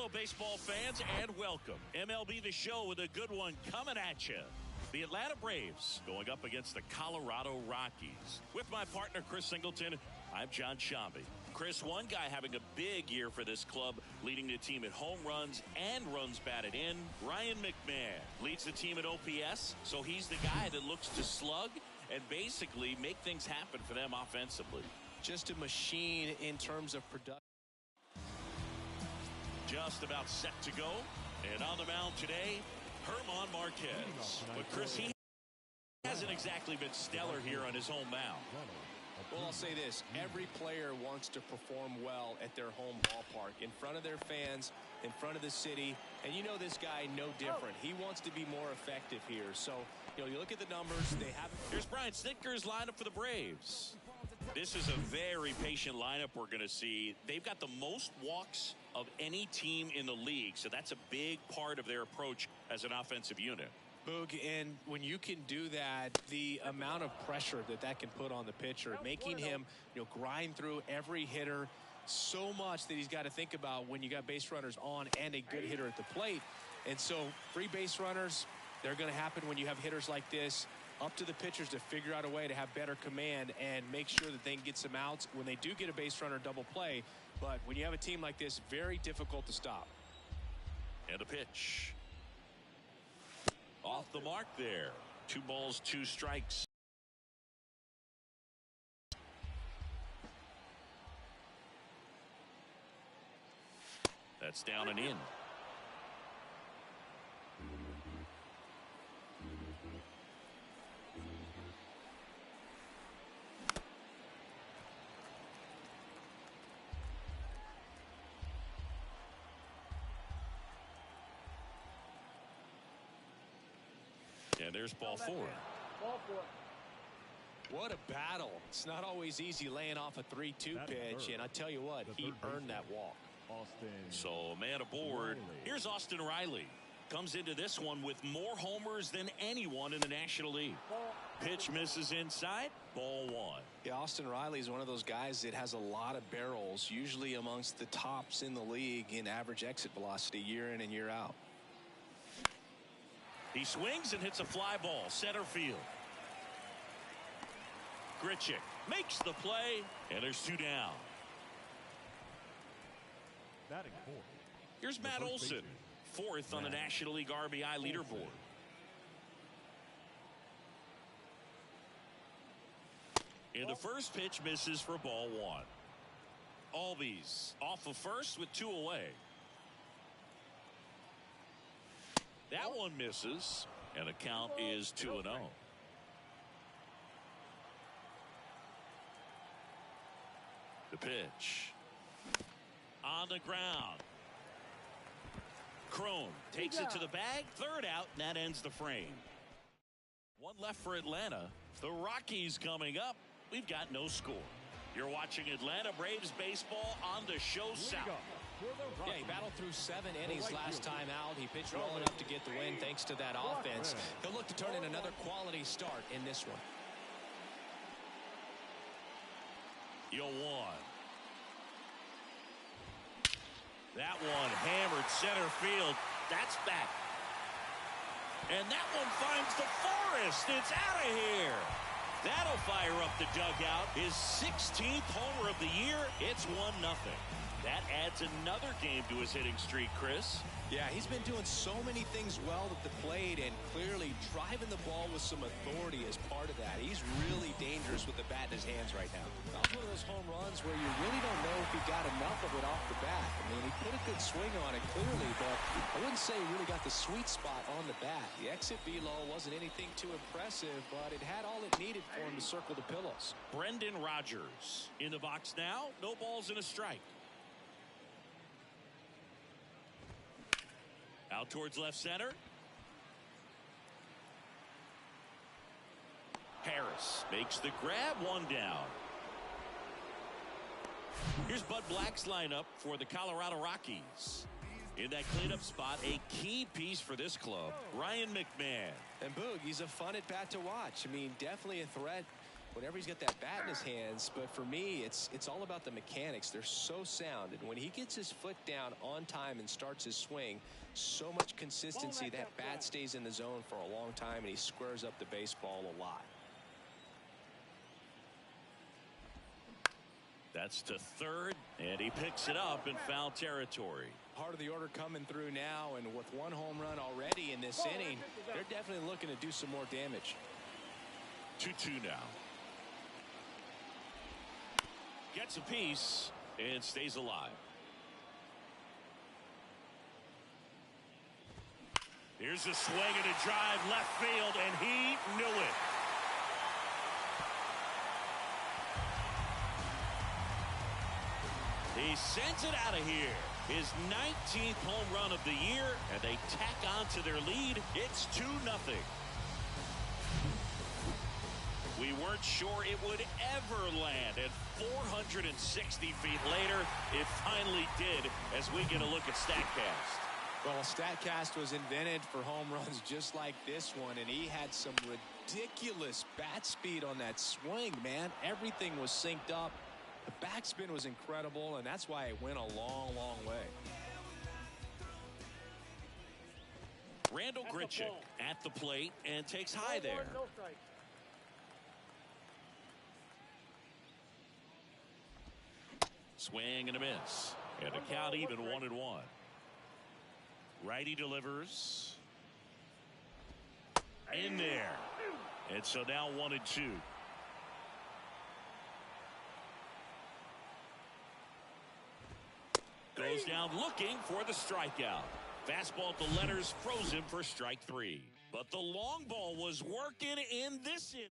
Hello, baseball fans, and welcome. MLB The Show with a good one coming at you. The Atlanta Braves going up against the Colorado Rockies. With my partner, Chris Singleton, I'm John Shambi. Chris, one guy having a big year for this club, leading the team at home runs and runs batted in. Ryan McMahon leads the team at OPS, so he's the guy that looks to slug and basically make things happen for them offensively. Just a machine in terms of production. Just about set to go. And on the mound today, Herman Marquez. But Chris, he hasn't exactly been stellar here on his home mound. Well, I'll say this. Every player wants to perform well at their home ballpark, in front of their fans, in front of the city. And you know this guy no different. He wants to be more effective here. So, you look at the numbers. They have. Here's Brian Snitker's lineup for the Braves. This is a very patient lineup we're going to see. They've got the most walks of any team in the league, so that's a big part of their approach as an offensive unit. Boog, and when you can do that, the amount of pressure that can put on the pitcher, making him grind through every hitter so much that he's got to think about when you got base runners on and a good hitter at the plate. And so free base runners, they're going to happen when you have hitters like this. Up to the pitchers to figure out a way to have better command and make sure that they can get some outs when they do get a base runner double play. But when you have a team like this, very difficult to stop. And a pitch. Off the mark there. 2 balls, 2 strikes. That's down and in. And there's ball 4. What a battle. It's not always easy laying off a 3-2 pitch, and I tell you what, he earned that walk. So, man aboard. Here's Austin Riley. Comes into this one with more homers than anyone in the National League. Pitch misses inside. Ball 1. Yeah, Austin Riley is one of those guys that has a lot of barrels, usually amongst the tops in the league in average exit velocity year in and year out. He swings and hits a fly ball center field. Grichuk makes the play, and there's 2 down. Here's Matt Olson, 4th on the National League RBI leaderboard. And the first pitch misses for ball 1. Albies off of first with 2 away. That one misses, and the count is 2-0. The pitch. On the ground. Crone takes it to the bag. 3rd out, and that ends the frame. 1 left for Atlanta. The Rockies coming up. We've got no score. You're watching Atlanta Braves baseball on the Show South. Yeah, he battled through 7 innings last time out. He pitched well enough to get the win thanks to that offense. He'll look to turn in another quality start in this one. 0-1. That one hammered center field. That's back. And that one finds the forest. It's out of here. That'll fire up the dugout. His 16th homer of the year. It's 1-0. That adds another game to his hitting streak, Chris. Yeah, he's been doing so many things well at the plate and clearly driving the ball with some authority as part of that. He's really dangerous with the bat in his hands right now. That was one of those home runs where you really don't know if he got enough of it off the bat. I mean, he put a good swing on it clearly, but I wouldn't say he really got the sweet spot on the bat. The exit velo wasn't anything too impressive, but it had all it needed for him to circle the pillows. Brendan Rodgers in the box now. No balls and a strike. Out towards left center. Harris makes the grab. 1 down. Here's Bud Black's lineup for the Colorado Rockies. In that cleanup spot, a key piece for this club, Ryan McMahon. And Boog, he's a fun at bat to watch. I mean, definitely a threat whenever he's got that bat in his hands. But for me, it's all about the mechanics. They're so sound. And when he gets his foot down on time and starts his swing, so much consistency, that bat stays in the zone for a long time, and he squares up the baseball a lot. That's to third, and he picks it up in foul territory. Heart of the order coming through now, and with one home run already in this inning, they're definitely looking to do some more damage. 2-2 now. Gets a piece and stays alive. Here's a swing and a drive left field, and he knew it. He sends it out of here. His 19th home run of the year, and they tack on to their lead. It's 2-0. We weren't sure it would ever land, and 460 feet later, it finally did as we get a look at StatCast. Well, StatCast was invented for home runs just like this one, and he had some ridiculous bat speed on that swing, man. Everything was synced up. The backspin was incredible, and that's why it went a long, long way. Randall Grichuk at the plate and takes high there. Swing and a miss. And a count even 1-1. Righty delivers. In there. And so now 1-2. Goes down looking for the strikeout. Fastball at the letters, frozen for strike 3. But the long ball was working in this inning.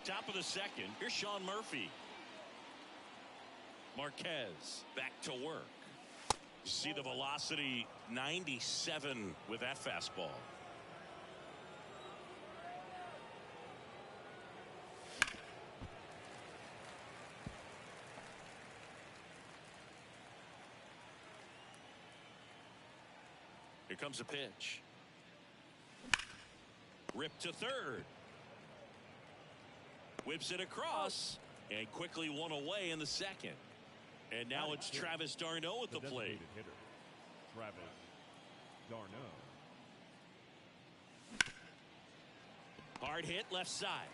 Top of the second, here's Sean Murphy. Marquez back to work. See the velocity, 97 with that fastball. Here comes a pitch. Ripped to third. Whips it across and quickly one away in the second. And now it's Travis d'Arnaud at the plate. Travis d'Arnaud. Hard hit left side.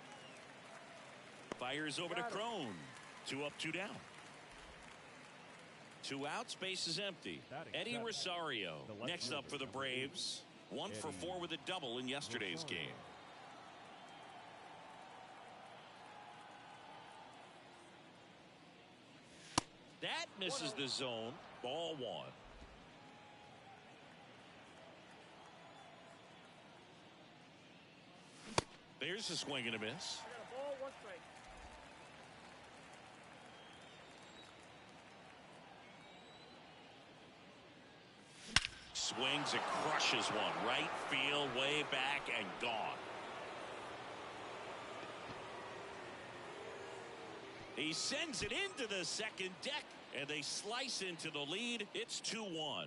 Fires over to Crone. 2 up, 2 down. 2 outs, base is empty. Eddie Rosario next up for the Braves. 1 for 4 with a double in yesterday's game. That misses the zone. Ball 1. There's a swing and a miss. Swings and crushes one. Right field, way back, and gone. He sends it into the second deck, and they slice into the lead. It's 2-1.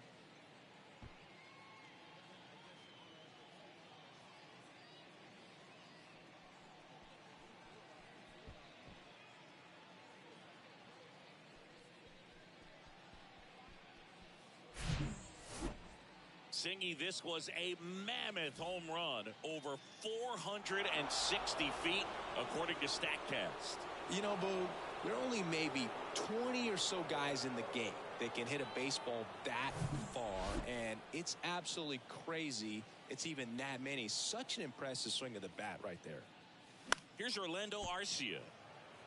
Singy, this was a mammoth home run, over 460 feet, according to StatCast. You know, Bo, there are only maybe 20 or so guys in the game that can hit a baseball that far, and it's absolutely crazy it's even that many. Such an impressive swing of the bat right there. Here's Orlando Arcia.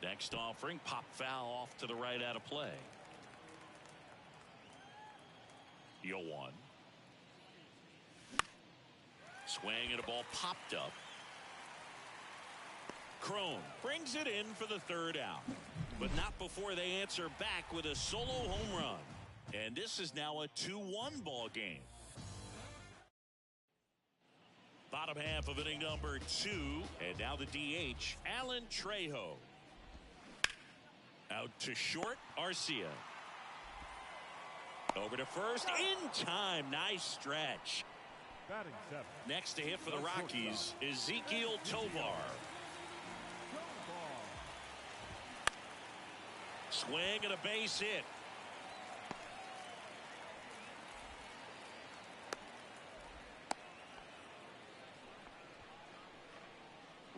Next offering, pop foul off to the right out of play. 0-1. Swing and a ball popped up. Crone brings it in for the third out, but not before they answer back with a solo home run. And this is now a 2-1 ball game. Bottom half of inning number 2, and now the DH, Alan Trejo. Out to short, Arcia. Over to first, in time, nice stretch. Batting 7. Next to hit for the Rockies, Ezequiel Tovar. swing and a base hit.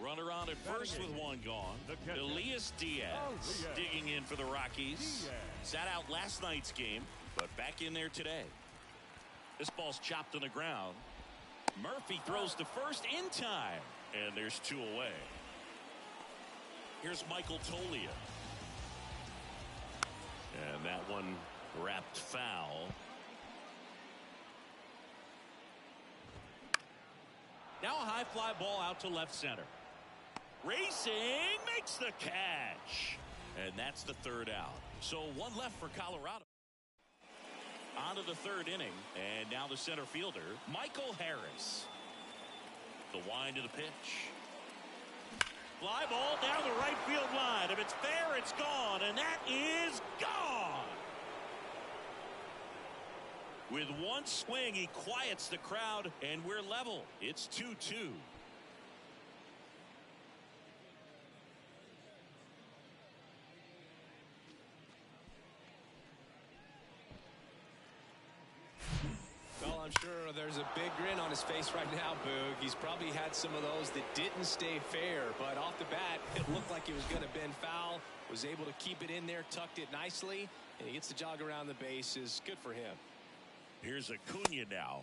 Runner on at first with one gone. Elias Diaz digging in for the Rockies. Sat out last night's game, but back in there today. This ball's chopped on the ground. Murphy throws to first in time, and there's two away. Here's Michael Tolia. And that one wrapped foul. Now a high fly ball out to left center. Racing makes the catch. And that's the third out. So one left for Colorado. On to the third inning. And now the center fielder, Michael Harris. The wind of the pitch. Fly ball down the right field line. If it's fair, it's gone. And that is gone. With one swing, he quiets the crowd, and we're level. It's 2-2. Well, I'm sure there's a big grin on his face right now, Boog. He's probably had some of those that didn't stay fair, but off the bat, it looked like it was going to bend foul. Was able to keep it in there, tucked it nicely, and he gets the jog around the bases. Good for him. Here's Acuna now.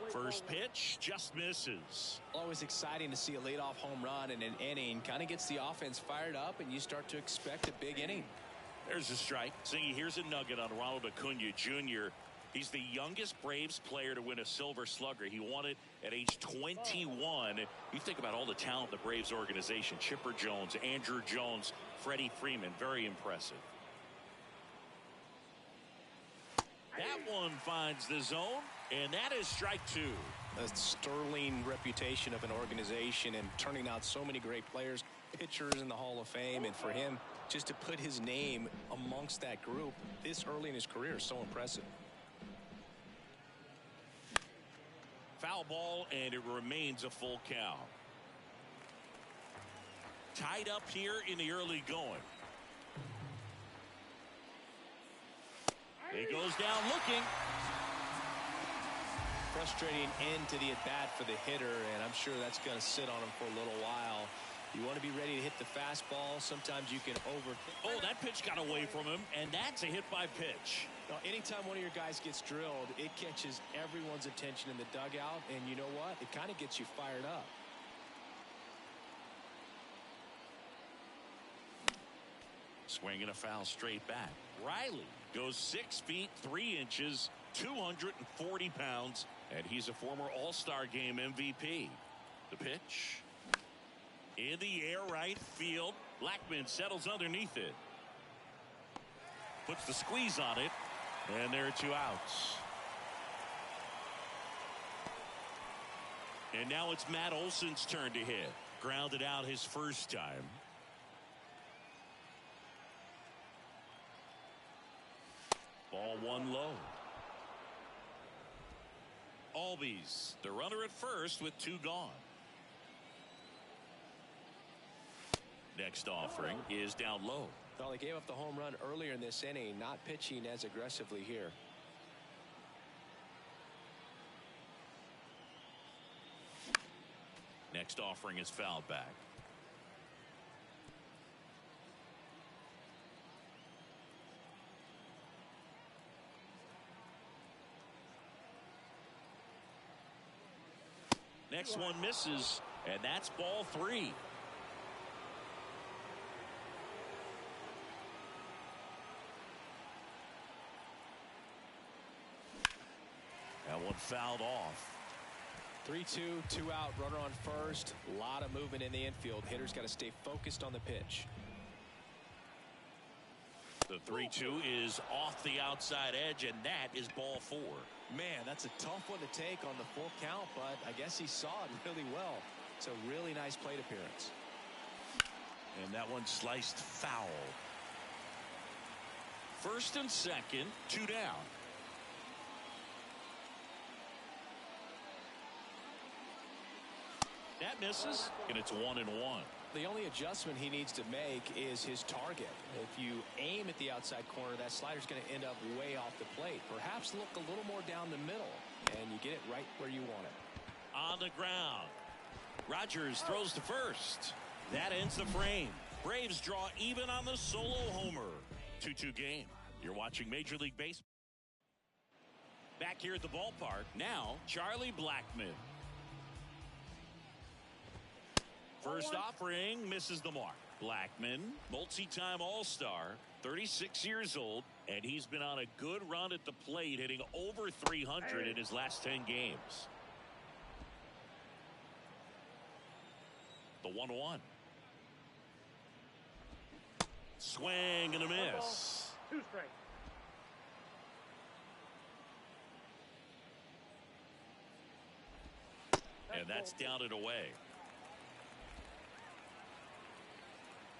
First pitch just misses. Always exciting to see a leadoff home run in an inning. Kind of gets the offense fired up, and you start to expect a big inning. There's a strike. See, here's a nugget on Ronald Acuna Jr. He's the youngest Braves player to win a Silver Slugger. He won it at age 21. You think about all the talent in the Braves organization. Chipper Jones, Andrew Jones, Freddie Freeman. Very impressive. That one finds the zone, and that is strike two. A sterling reputation of an organization and turning out so many great players, pitchers in the Hall of Fame, and for him just to put his name amongst that group this early in his career is so impressive. Foul ball, and it remains a full count. Tied up here in the early going. He goes down looking. Frustrating end to the at-bat for the hitter, and I'm sure that's going to sit on him for a little while. You want to be ready to hit the fastball. Sometimes you can Oh, that pitch got away from him, and that's a hit by pitch. Now, anytime one of your guys gets drilled, it catches everyone's attention in the dugout, and you know what? It kind of gets you fired up. Swinging a foul straight back. Riley goes 6 feet 3 inches, 240 pounds, and he's a former All-Star Game MVP. The pitch. In the air right field. Blackman settles underneath it. Puts the squeeze on it, and there are 2 outs. And now it's Matt Olson's turn to hit. Grounded out his first time. Ball one low. Albies, the runner at first with 2 gone. Next offering is down low. Well, they gave up the home run earlier in this inning, not pitching as aggressively here. Next offering is fouled back. Next one misses, and that's ball 3. That one fouled off. 3-2, 2 out, runner on first. A lot of movement in the infield. Hitter's got to stay focused on the pitch. The 3-2 is off the outside edge, and that is ball 4. Man, that's a tough one to take on the full count, but I guess he saw it really well. It's a really nice plate appearance. And that one sliced foul. First and second, 2 down. That misses, and it's 1-1. The only adjustment he needs to make is his target. If you aim at the outside corner, that slider's going to end up way off the plate. Perhaps look a little more down the middle, and you get it right where you want it. On the ground. Rogers throws to first. That ends the frame. Braves draw even on the solo homer. 2-2 game. You're watching Major League Baseball. Back here at the ballpark, now Charlie Blackmon. First offering misses the mark. Blackmon, multi-time All-Star, 36 years old, and he's been on a good run at the plate, hitting over 300 in his last 10 games. The 1-1. Swing and a miss. 2 strikes. And that's down and away.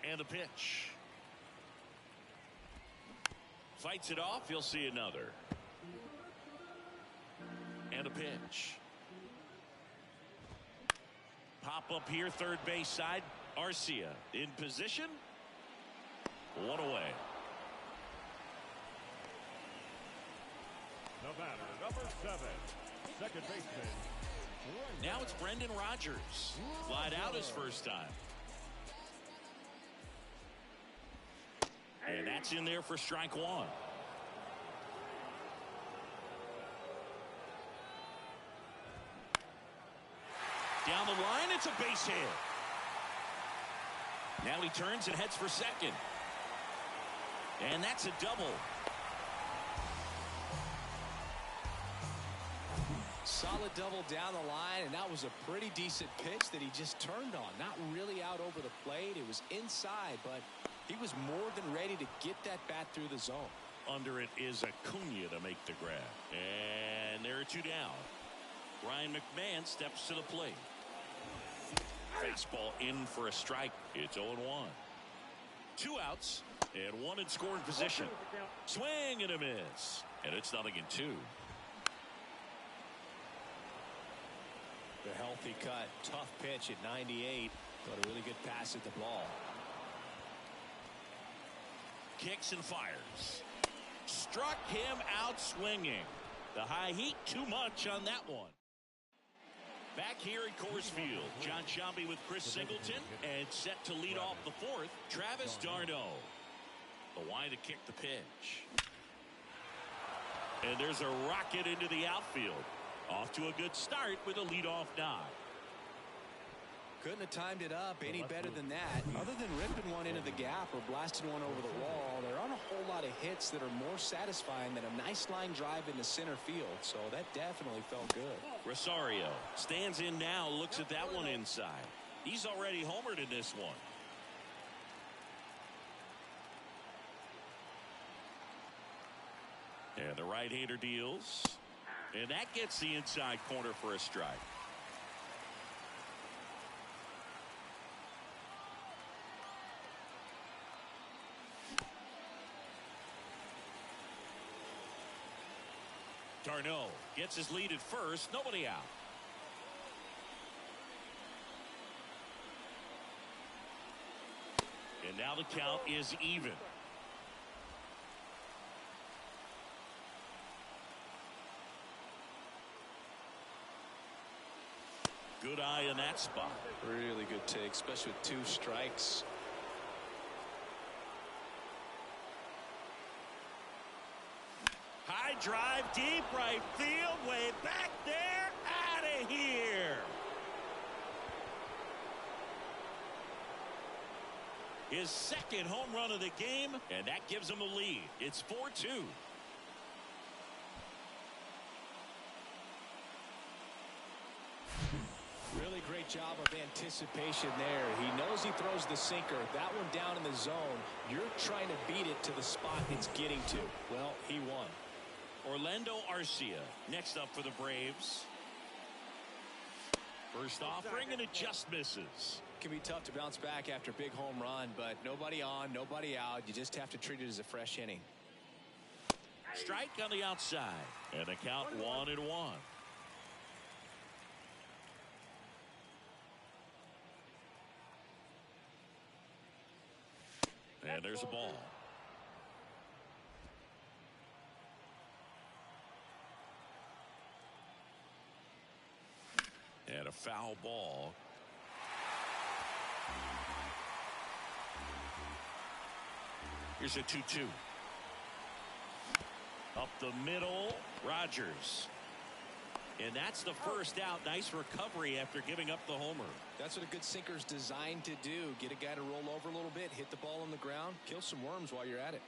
And the pitch. Fights it off. You'll see another. And a pitch. Pop up here, third base side. Arcia in position. 1 away. The batter, number 7, second baseman. Now it's Brendan Rodgers. Flied out his first time. And that's in there for strike 1. Down the line, it's a base hit. Now he turns and heads for second. And that's a double. Solid double down the line, and that was a pretty decent pitch that he just turned on. Not really out over the plate. It was inside, but he was more than ready to get that bat through the zone. Under it is Acuna to make the grab. And there are 2 down. Ryan McMahon steps to the plate. Fastball in for a strike. It's 0-1. 2 outs and 1 in scoring position. Swing and a miss. And it's 0-2. The healthy cut. Tough pitch at 98, but a really good pass at the ball. Kicks and fires. Struck him out swinging. The high heat too much on that one. Back here at Coors Field, John Sciambi with Chris Singleton, and set to lead off the 4th, Travis d'Arnaud. The line to kick the pitch. And there's a rocket into the outfield. Off to a good start with a leadoff nod. Couldn't have timed it up any better than that. Other than ripping one into the gap or blasting one over the wall, there aren't a whole lot of hits that are more satisfying than a nice line drive into center field. So that definitely felt good. Rosario stands in now, looks at that one inside. He's already homered in this one. And the right-hander deals. And that gets the inside corner for a strike. d'Arnaud gets his lead at first. Nobody out. And now the count is even. Good eye in that spot. Really good take, especially with 2 strikes. High drive, deep right field, way back there, out of here. His second home run of the game, and that gives him the lead. It's 4-2. Really great job of anticipation there. He knows he throws the sinker. That one down in the zone. You're trying to beat it to the spot it's getting to. Well, he won. Orlando Arcia next up for the Braves. First offering, and it just misses. It can be tough to bounce back after a big home run, but nobody on, nobody out. You just have to treat it as a fresh inning. Strike on the outside, and the count 1-1. And there's a ball. And a foul ball. Here's a 2-2. Up the middle, Rogers. And that's the first out. Nice recovery after giving up the homer. That's what a good sinker's designed to do. Get a guy to roll over a little bit, hit the ball on the ground, kill some worms while you're at it.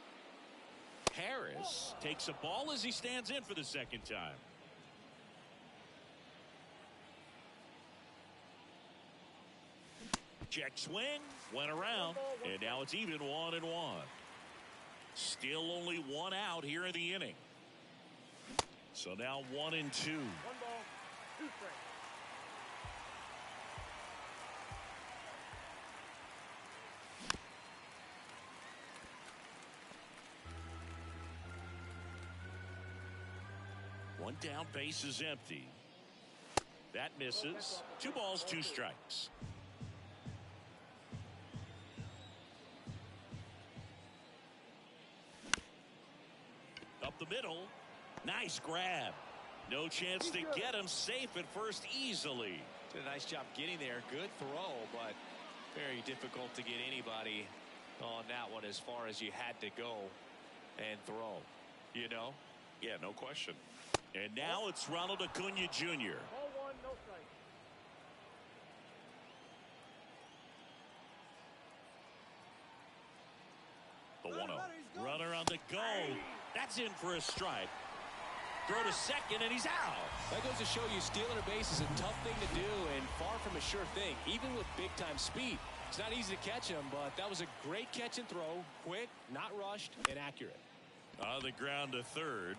Harris takes a ball as he stands in for the second time. Check swing, went around, and now it's even 1-1. Still only one out here in the inning. So now 1-2. 1 ball, 2 strikes. One down, base is empty. That misses. 2 balls, 2 strikes. Up the middle. Nice grab. No chance to get him safe at first easily. Did a nice job getting there. Good throw, but very difficult to get anybody on that one as far as you had to go and throw. You know? Yeah, no question. And now it's Ronald Acuna Jr. Ball 1, no strike. The 1-0. Runner on the go. That's in for a strike. Throw to second, and he's out. That goes to show you stealing a base is a tough thing to do and far from a sure thing, even with big-time speed. It's not easy to catch him, but that was a great catch and throw. Quick, not rushed, and accurate. On the ground to third.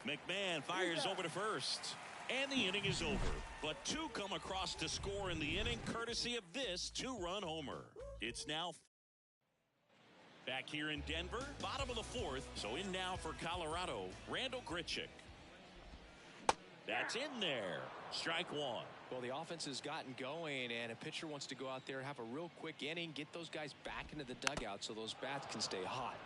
McMahon fires over to first. And the inning is over. But 2 come across to score in the inning, courtesy of this 2-run homer. It's now back here in Denver, bottom of the 4th. So in now for Colorado, Randall Grichuk. That's in there. Strike 1. Well, the offense has gotten going, and a pitcher wants to go out there, have a real quick inning, get those guys back into the dugout so those bats can stay hot.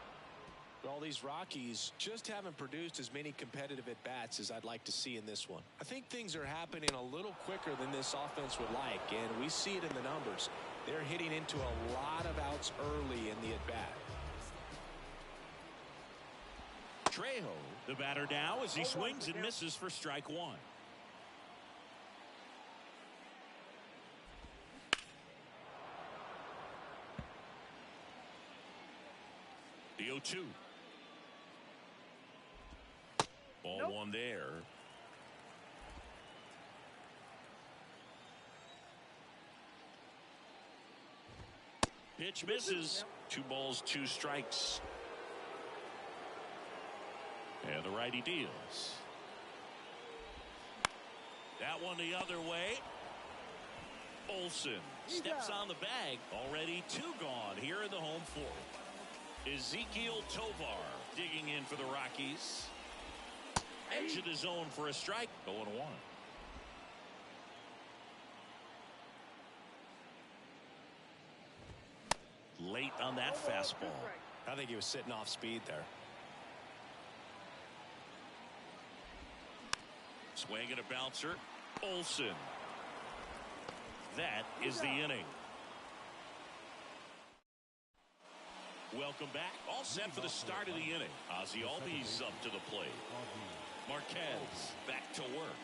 Well, these Rockies just haven't produced as many competitive at-bats as I'd like to see in this one. I think things are happening a little quicker than this offense would like, and we see it in the numbers. They're hitting into a lot of outs early in the at-bat. Trejo, the batter now, as he swings and misses for strike 1. The 0-2. Ball 1 there. Pitch misses. 2 balls, 2 strikes. And the righty deals. That one the other way. Olsen steps on the bag. Already 2 gone here in the home 4th. Ezekiel Tovar digging in for the Rockies. Edge of the zone for a strike. 0-1. Late on that fastball. I think he was sitting off speed there. Swing and a bouncer. Olsen. That is the inning. Welcome back. All set for the start of the inning. Ozzie Albies up to the plate. Marquez back to work.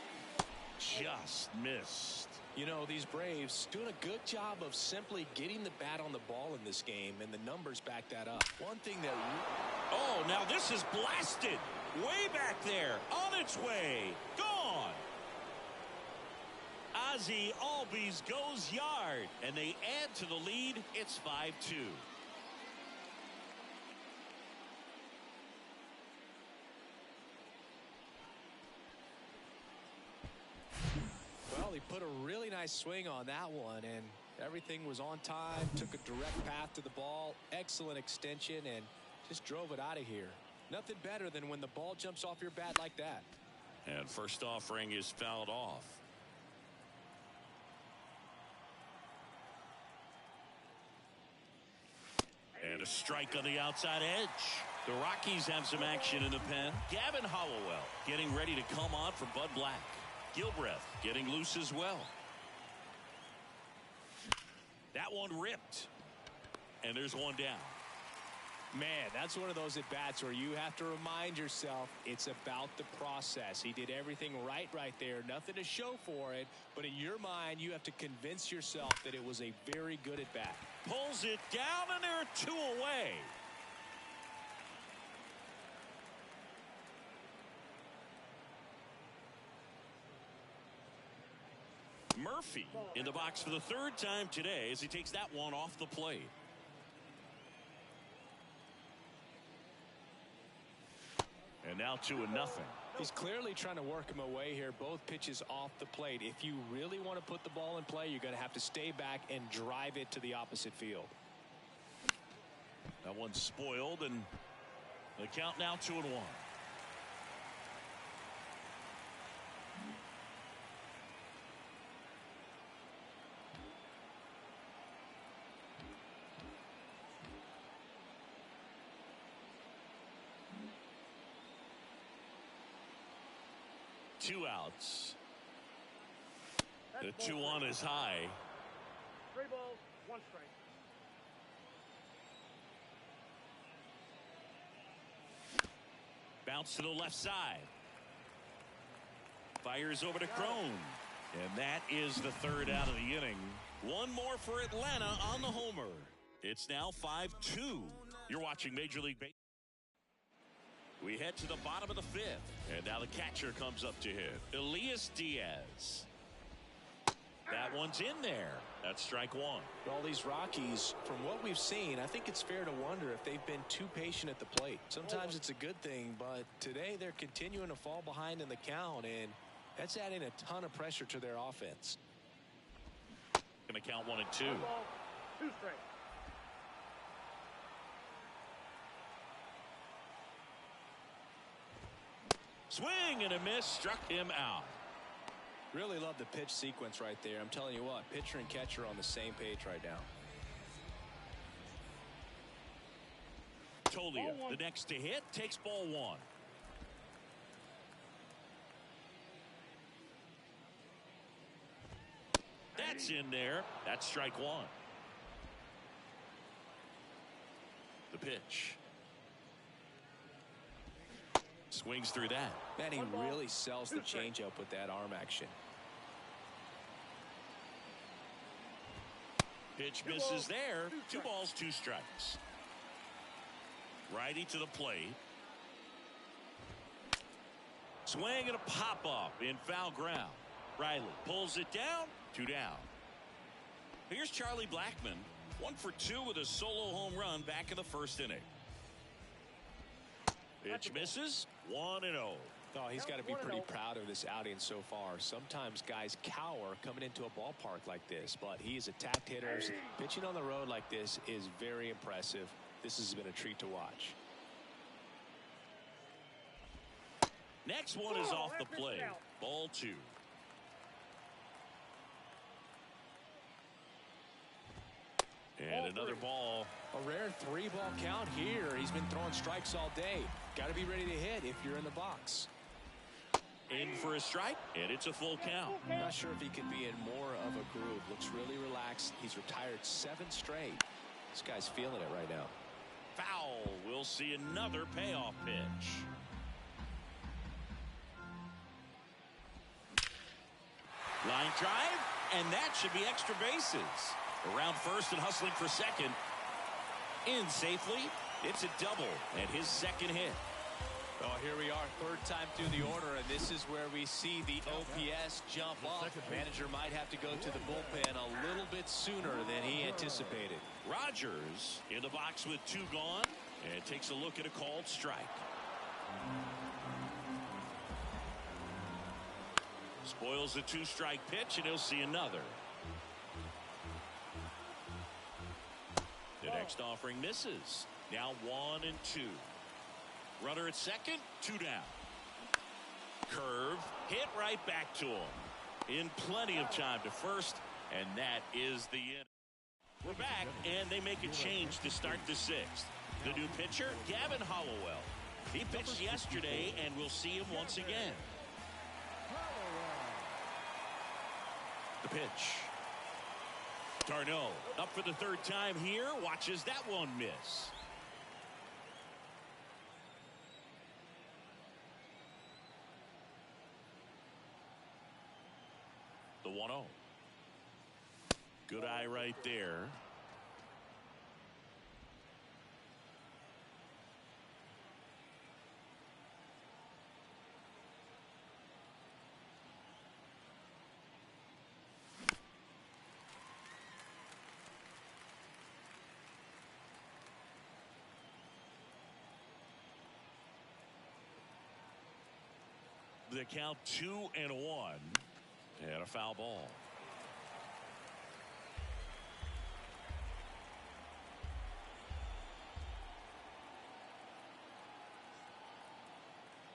Just missed. You know, these Braves doing a good job of simply getting the bat on the ball in this game, and the numbers back that up. One thing that... Oh, now this is blasted. Way back there. On its way. Gone. Ozzie Albies goes yard, and they add to the lead. It's 5-2. Well, he put a really nice swing on that one, and everything was on time, took a direct path to the ball, excellent extension, and just drove it out of here. Nothing better than when the ball jumps off your bat like that. And first offering is fouled off. And a strike on the outside edge. The Rockies have some action in the pen. Gavin Hollowell getting ready to come on for Bud Black. Gilbreth getting loose as well. That one ripped. And there's one down. Man, that's one of those at-bats where you have to remind yourself it's about the process. He did everything right there. Nothing to show for it. But in your mind, you have to convince yourself that it was a very good at-bat. Pulls it down, and there are two away. Murphy in the box for the third time today as he takes that one off the plate. And now 2-0. He's clearly trying to work him away here. Both pitches off the plate. If you really want to put the ball in play, you're going to have to stay back and drive it to the opposite field. That one's spoiled, and the count now 2-1. Two outs. The 2-1 is high. 3 balls, 1 strike. Bounce to the left side. Fires over to Crone. And that is the third out of the inning. One more for Atlanta on the homer. It's now 5-2. You're watching Major League Baseball. We head to the bottom of the 5th. And now the catcher comes up to hit. Elias Diaz. That one's in there. That's strike one. All these Rockies, from what we've seen, I think it's fair to wonder if they've been too patient at the plate. Sometimes it's a good thing, but today they're continuing to fall behind in the count, and that's adding a ton of pressure to their offense. Going to count 1 and 2. 1 ball, 2 strikes. Swing and a miss, struck him out. Really love the pitch sequence right there. I'm telling you what, pitcher and catcher on the same page right now. Tolia, the next to hit, takes ball 1. That's in there. That's strike 1. The pitch. Swings through that. Man, he really sells the changeup with that arm action. Pitch misses there. 2 balls, 2 strikes. Righty to the plate. Swing and a pop up in foul ground. Riley pulls it down. 2 down. Here's Charlie Blackmon. 1 for 2 with a solo home run back in the first inning. Pitch misses. 1-0. Oh, he's got to be pretty proud of this outing so far. Sometimes guys cower coming into a ballpark like this, but he's attacked hitters. Pitching on the road like this is very impressive. This has been a treat to watch. Next one is off the plate. Ball 2. And another ball. A rare 3-ball count here. He's been throwing strikes all day. Got to be ready to hit if you're in the box. In for a strike, and it's a full count. I'm not sure if he could be in more of a groove. Looks really relaxed. He's retired 7 straight. This guy's feeling it right now. Foul. We'll see another payoff pitch. Line drive, and that should be extra bases. Around first and hustling for second. In safely. It's a double and his second hit. Oh, here we are, third time through the order, and this is where we see the OPS jump up. Manager might have to go to the bullpen a little bit sooner than he anticipated. Rogers in the box with 2 gone and takes a look at a called strike. Spoils the 2-strike pitch, and he'll see another. The next offering misses. Now 1 and 2. Runner at second, 2 down. Curve, hit right back to him. In plenty of time to first, and that is the end. We're back, and they make a change to start the sixth. The new pitcher, Gavin Hollowell. He pitched yesterday, and we'll see him once again. The pitch. Darno up for the third time here. Watches that one miss. The 1-0. Good eye right there. The count 2-1 and a foul ball.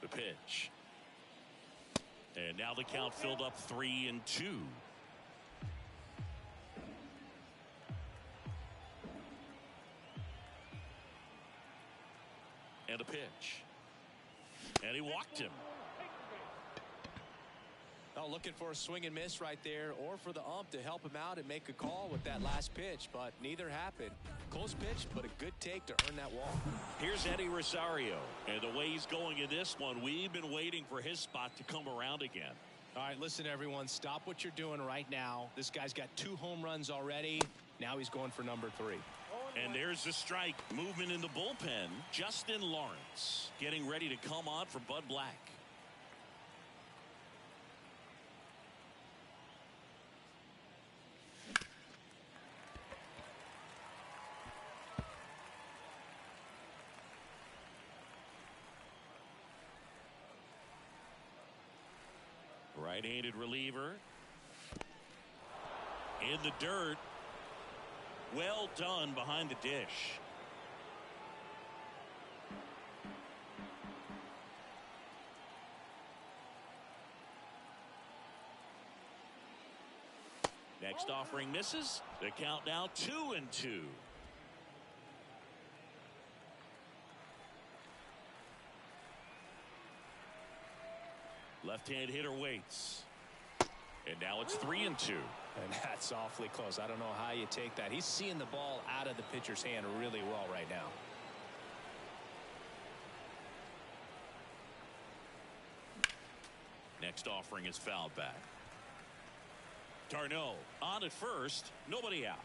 The pitch. And now the count filled up 3-2. And a pitch. And he walked him. Oh, looking for a swing and miss right there, or for the ump to help him out and make a call with that last pitch, but neither happened. Close pitch, but a good take to earn that walk. Here's Eddie Rosario, and the way he's going in this one, we've been waiting for his spot to come around again. All right, listen, everyone, stop what you're doing right now. This guy's got 2 home runs already. Now he's going for number 3. And there's the strike. Movement in the bullpen. Justin Lawrence getting ready to come on for Bud Black. Right-handed reliever. In the dirt. Well done behind the dish. Next offering misses. The count now 2-2. Left-hand hitter waits. And now it's 3-2. And that's awfully close. I don't know how you take that. He's seeing the ball out of the pitcher's hand really well right now. Next offering is fouled back. Darno on at first. Nobody out.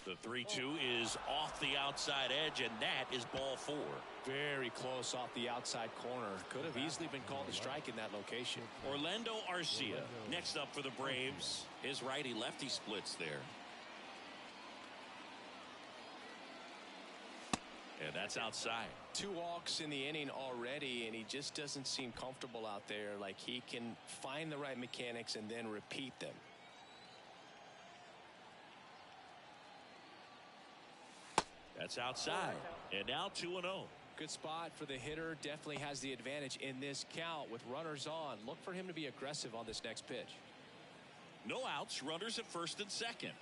The 3-2 is off the outside edge, and that is ball 4. Very close off the outside corner. Could have easily been called a strike in that location. Orlando Arcia next up for the Braves. His righty-lefty splits there. And that's outside. 2 walks in the inning already, and he just doesn't seem comfortable out there. Like he can find the right mechanics and then repeat them. That's outside. And now 2-0. Good spot for the hitter. Definitely has the advantage in this count with runners on. Look for him to be aggressive on this next pitch. No outs. Runners at first and second.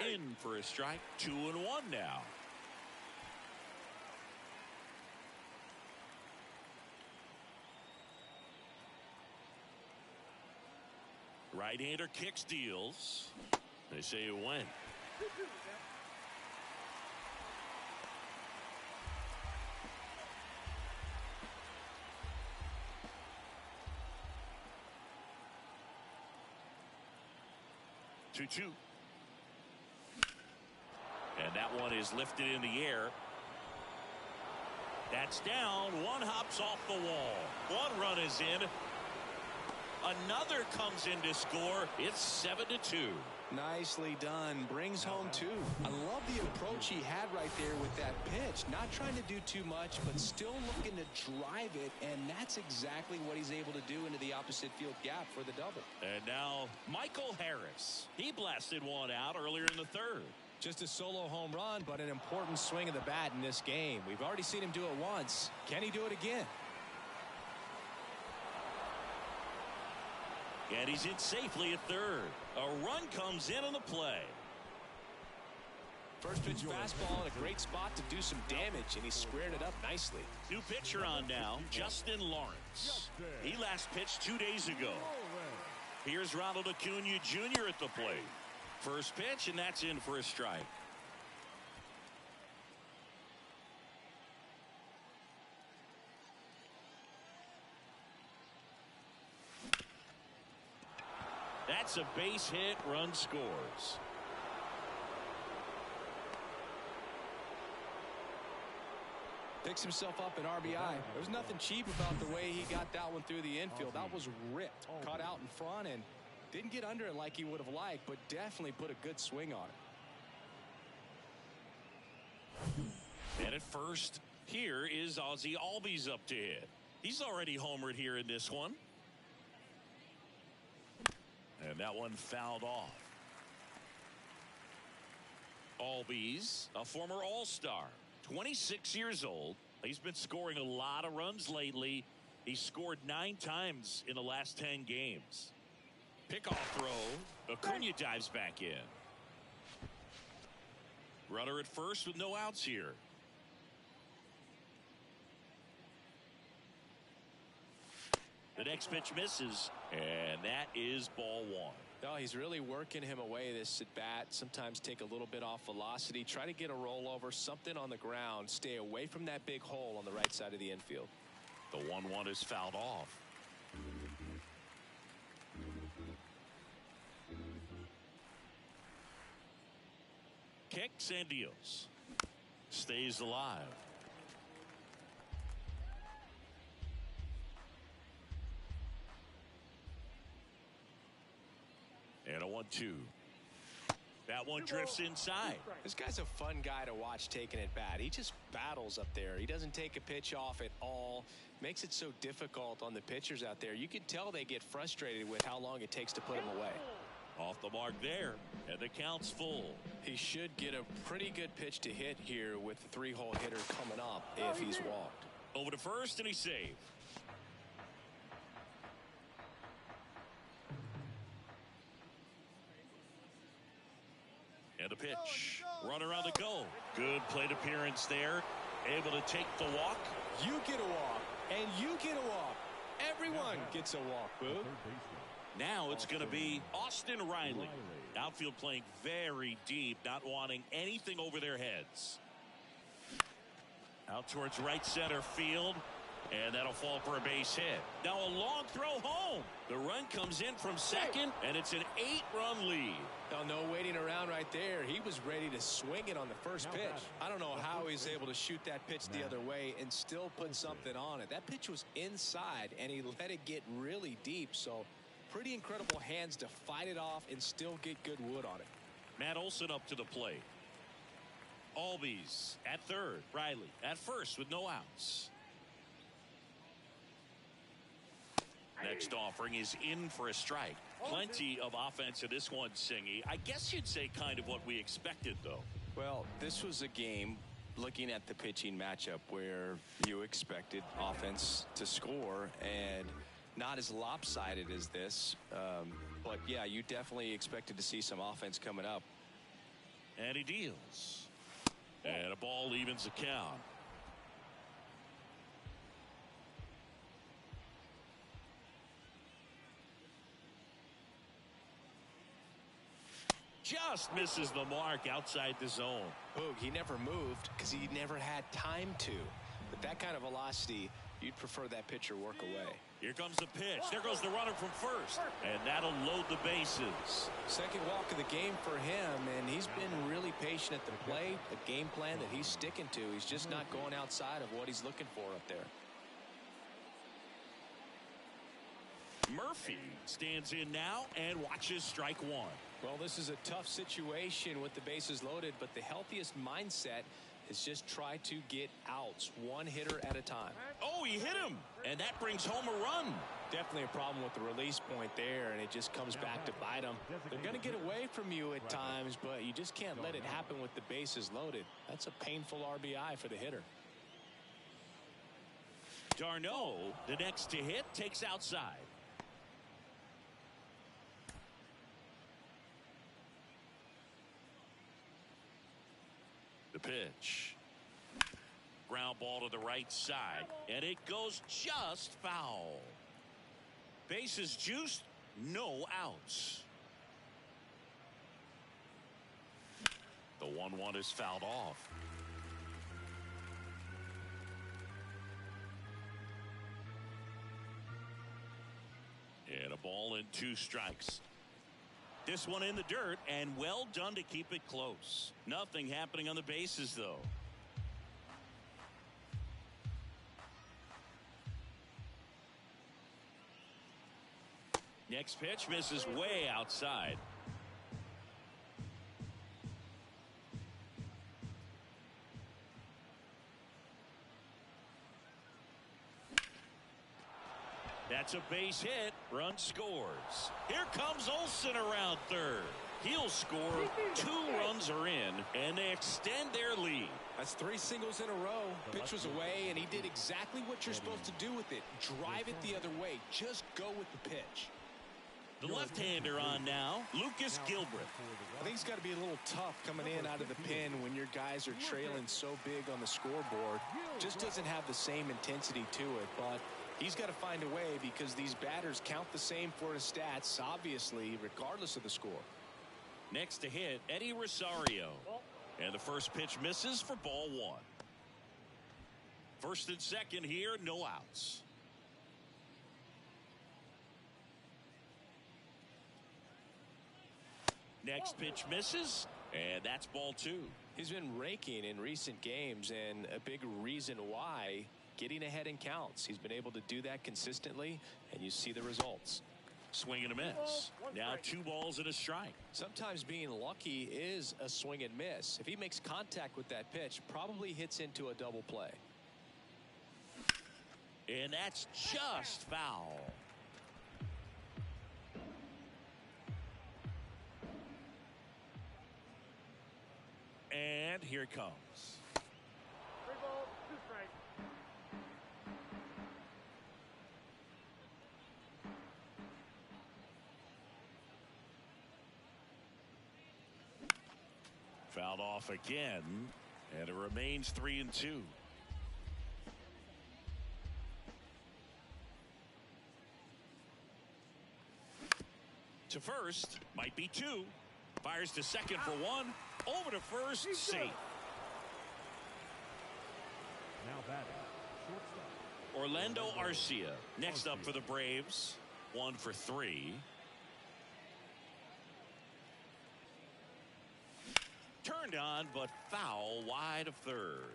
In for a strike. 2-1 now. Right-hander kicks, deals. They say it went. Two. And that one is lifted in the air. That's down. One hops off the wall. 1 run is in. Another comes in to score. It's 7-2. Nicely done. Brings home two. I love the approach he had right there with that pitch. Not trying to do too much, but still looking to drive it, and that's exactly what he's able to do into the opposite field gap for the double. And now Michael Harris. He blasted one out earlier in the third. Just a solo home run, but an important swing of the bat in this game. We've already seen him do it once. Can he do it again? And he's in safely at third. A run comes in on the play. First pitch fastball in a great spot to do some damage, and he squared it up nicely. New pitcher on now, Justin Lawrence. He last pitched 2 days ago. Here's Ronald Acuna Jr. at the plate. First pitch, and that's in for a strike. That's a base hit. Run scores. Picks himself up at RBI. There's nothing cheap about the way he got that one through the infield. That was ripped. Caught out in front and didn't get under it like he would have liked, but definitely put a good swing on it. And at first, here is Ozzie Albies up to hit. He's already homered here in this one. And that one fouled off. Albies, a former All-Star, 26 years old. He's been scoring a lot of runs lately. He scored 9 times in the last 10 games. Pickoff throw. Acuna dives back in. Runner at first with no outs here. The next pitch misses, and that is ball one. No, he's really working him away this at bat. Sometimes take a little bit off velocity. Try to get a rollover, something on the ground. Stay away from that big hole on the right side of the infield. The 1-1 is fouled off. Kicks and deals. Stays alive. And a 1-2. That one drifts inside. This guy's a fun guy to watch taking it bat. He just battles up there. He doesn't take a pitch off at all. Makes it so difficult on the pitchers out there. You can tell they get frustrated with how long it takes to put him away. Off the mark there, and the count's full. He should get a pretty good pitch to hit here with the 3-hole hitter coming up if he's walked. Over to first, and he's saved. And the pitch. Runner on the go. Good plate appearance there. Able to take the walk. You get a walk, and you get a walk. Everyone gets a walk, Boo. Now it's going to be Austin Riley. Outfield playing very deep, not wanting anything over their heads. Out towards right center field. And that'll fall for a base hit. Now a long throw home. The run comes in from second, and it's an 8-run lead. Now, no waiting around right there. He was ready to swing it on the first pitch. I don't know how he's able to shoot that pitch the other way and still put something on it. That pitch was inside, and he let it get really deep. So pretty incredible hands to fight it off and still get good wood on it. Matt Olson up to the plate. Albies at third. Riley at first with no outs. Next offering is in for a strike. Plenty of offense in this one, Singy. I guess you'd say kind of what we expected, though. Well, this was a game, looking at the pitching matchup, where you expected offense to score, and not as lopsided as this. But, yeah, you definitely expected to see some offense coming up. And he deals. And a ball evens the count. Just misses the mark outside the zone. Boog, he never moved because he never had time to. With that kind of velocity, you'd prefer that pitcher work away. Here comes the pitch. There goes the runner from first. And that'll load the bases. Second walk of the game for him, and he's been really patient at the plate. A game plan that he's sticking to. He's just not going outside of what he's looking for up there. Murphy stands in now and watches strike one. Well, this is a tough situation with the bases loaded, but the healthiest mindset is just try to get outs, one hitter at a time. Oh, he hit him, and that brings home a run. Definitely a problem with the release point there, and it just comes back to bite them. They're going to get away from you at times, but you just can't let it happen with the bases loaded. That's a painful RBI for the hitter. Darno, the next to hit, takes outside. The pitch. Ground ball to the right side, and it goes just foul. Bases juiced, no outs. The 1-1 is fouled off. And a ball and 2 strikes. This one in the dirt, and well done to keep it close. Nothing happening on the bases, though. Next pitch misses way outside. That's a base hit. Run scores. Here comes Olsen around third. He'll score. 2 runs are in, and they extend their lead. That's 3 singles in a row. Pitch was away, and he did exactly what you're supposed to do with it. Drive it the other way. Just go with the pitch. The left-hander on now, Lucas Gilbert. I think it's got to be a little tough coming in out of the pen when your guys are trailing so big on the scoreboard. Just doesn't have the same intensity to it, but he's got to find a way because these batters count the same for his stats, obviously, regardless of the score. Next to hit, Eddie Rosario. And the first pitch misses for ball 1. First and second here, no outs. Next pitch misses, and that's ball 2. He's been raking in recent games, and a big reason why, getting ahead in counts. He's been able to do that consistently, and you see the results. Swing and a miss. Now 2 balls and a strike. Sometimes being lucky is a swing and miss. If he makes contact with that pitch, probably hits into a double play. And that's just foul. And here it comes. 3 balls, 2 strikes. Fouled off again, and it remains 3-2. To first, might be 2. Fires to second for 1. Over to first, safe. Now batting, shortstop. Orlando Arcia next up for the Braves. 1 for 3. Turned on, but foul wide of third.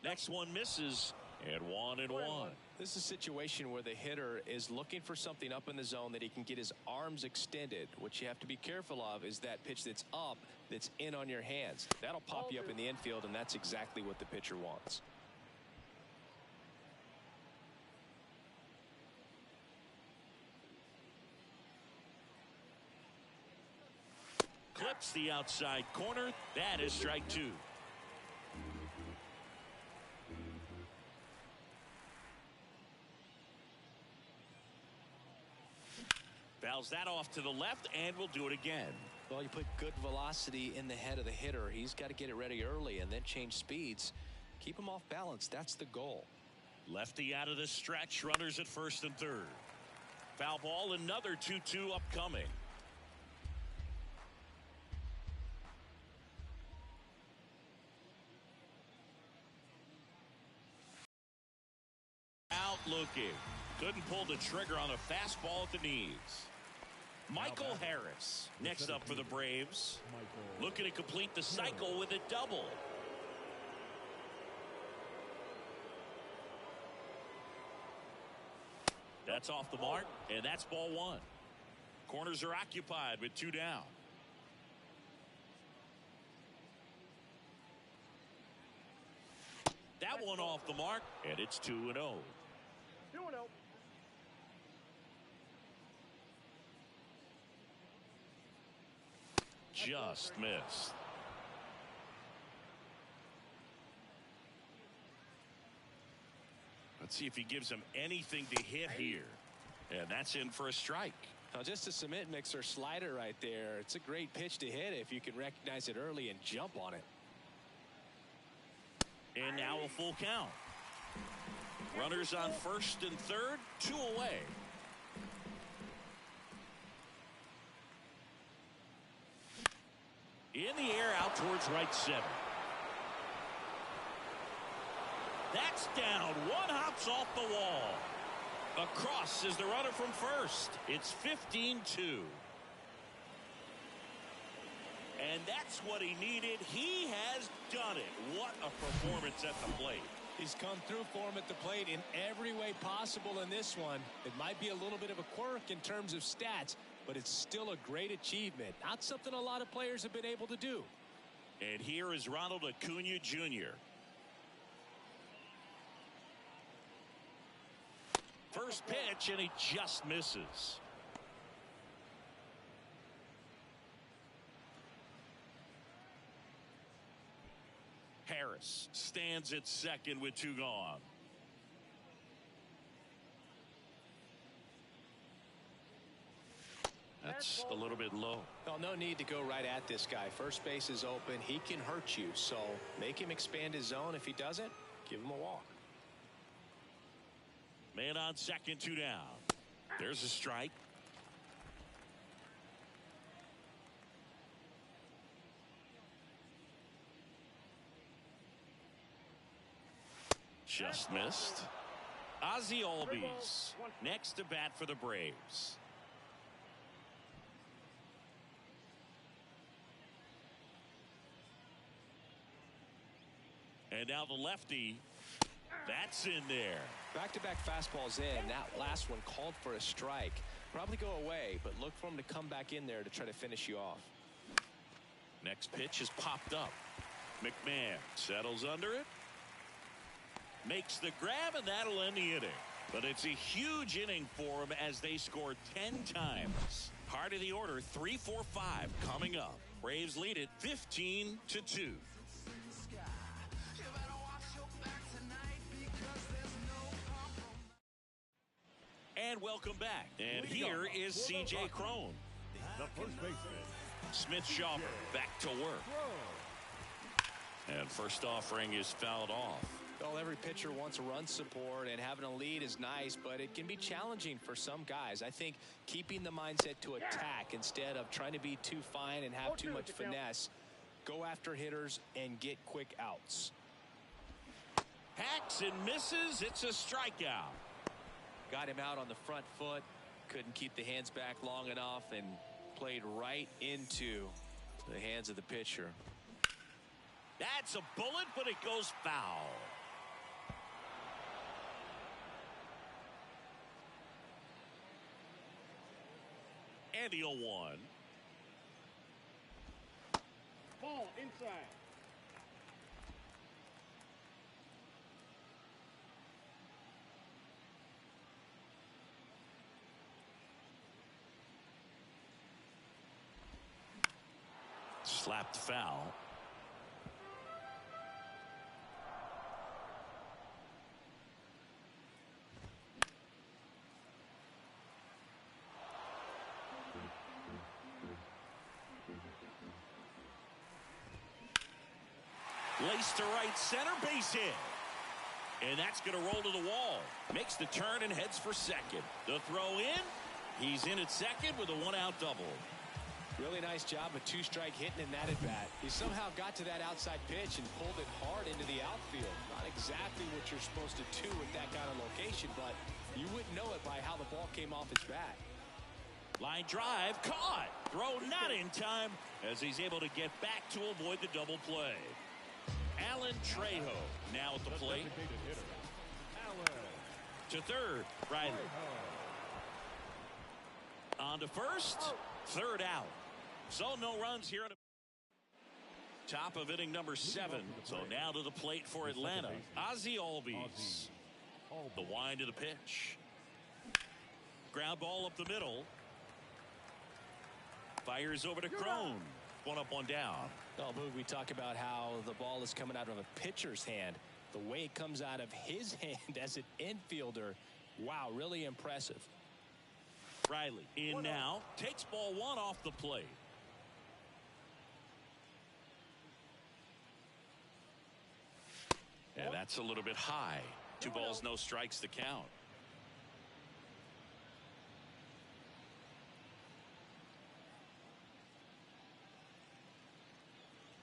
Next one misses, and 1-1. This is a situation where the hitter is looking for something up in the zone that he can get his arms extended. What you have to be careful of is that pitch that's up, that's in on your hands. That'll pop you up in the infield, and that's exactly what the pitcher wants. Clips the outside corner. That is strike 2. Fouls that off to the left, and we'll do it again. Well, you put good velocity in the head of the hitter. He's got to get it ready early and then change speeds. Keep him off balance. That's the goal. Lefty out of the stretch. Runners at first and third. Foul ball, another 2-2 upcoming. Out looking. Couldn't pull the trigger on a fastball at the knees. Michael Harris next up for the Braves. Looking to complete the cycle with a double. That's off the mark, and that's ball one. Corners are occupied with 2 down. That one off the mark, and it's 2-0. 2-0. Just missed. Let's see if he gives him anything to hit here. And that's in for a strike. Now just a cement mixer slider right there. It's a great pitch to hit if you can recognize it early and jump on it. And now a full count. Runners on first and third, 2 away. In the air out towards right center. That's down. One hops off the wall. Across is the runner from first. It's 15-2. And that's what he needed. He has done it. What a performance at the plate. He's come through for him at the plate in every way possible in this one. It might be a little bit of a quirk in terms of stats, but it's still a great achievement. Not something a lot of players have been able to do. And here is Ronald Acuna Jr. First pitch, and he just misses. Harris stands at second with 2 gone. That's a little bit low. Well, no need to go right at this guy. First base is open. He can hurt you. So make him expand his zone. If he doesn't, give him a walk. Man on second, 2 down. There's a strike. Just missed. Ozzie Albies next to bat for the Braves. And now the lefty. That's in there. Back-to-back fastballs in. That last one called for a strike. Probably go away, but look for him to come back in there to try to finish you off. Next pitch is popped up. McMahon settles under it. Makes the grab, and that'll end the inning. But it's a huge inning for him as they scored 10 times. Part of the order, 3-4-5 coming up. Braves lead it 15-2. And welcome back. And here is C.J. Cron. The first baseman. Smith Shawver back to work. And first offering is fouled off. Well, every pitcher wants run support, and having a lead is nice, but it can be challenging for some guys. I think keeping the mindset to attack instead of trying to be too fine and have too much finesse. Go after hitters and get quick outs. Hacks and misses. It's a strikeout. Got him out on the front foot. Couldn't keep the hands back long enough and played right into the hands of the pitcher. That's a bullet, but it goes foul. And the 0-1. Ball inside. Slapped foul. Laced to right center, base hit. And that's going to roll to the wall. Makes the turn and heads for second. The throw in. He's in at second with a 1-out double. Really nice job of two-strike hitting in that at-bat. He somehow got to that outside pitch and pulled it hard into the outfield. Not exactly what you're supposed to do with that kind of location, but you wouldn't know it by how the ball came off his bat. Line drive, caught. Throw not in time as he's able to get back to avoid the double play. Alan Trejo now at the plate. To third, Riley. On to first, third out. So no runs here. Top of inning number 7. So now to the plate for Atlanta. Ozzie Albies. The wind of the pitch. Ground ball up the middle. Fires over to Crone. One up, one down. Well, Boog, we talk about how the ball is coming out of a pitcher's hand. The way it comes out of his hand as an infielder, wow, really impressive. Riley in now. Takes ball 1 off the plate. And that's a little bit high. 2 balls, no strikes to count.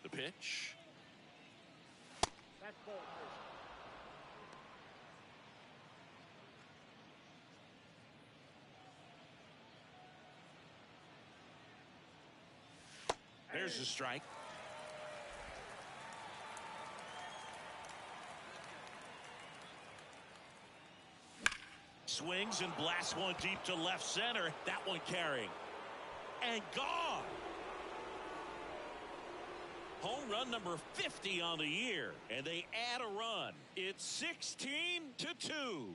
The pitch. That's ball first. There's the strike. Swings and blasts one deep to left center. That one carrying. And gone. Home run number 50 on the year. And they add a run. It's 16-2.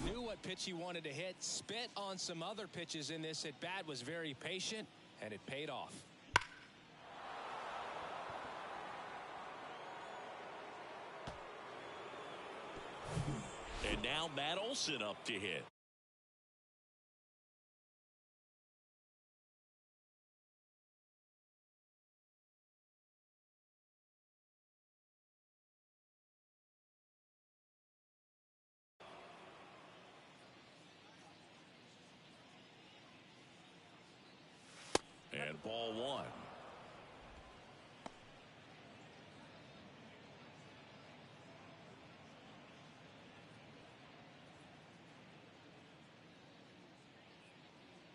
Knew what pitch he wanted to hit. Spit on some other pitches in this at bat. Was very patient, and it paid off. And now Matt Olson up to hit. And ball 1.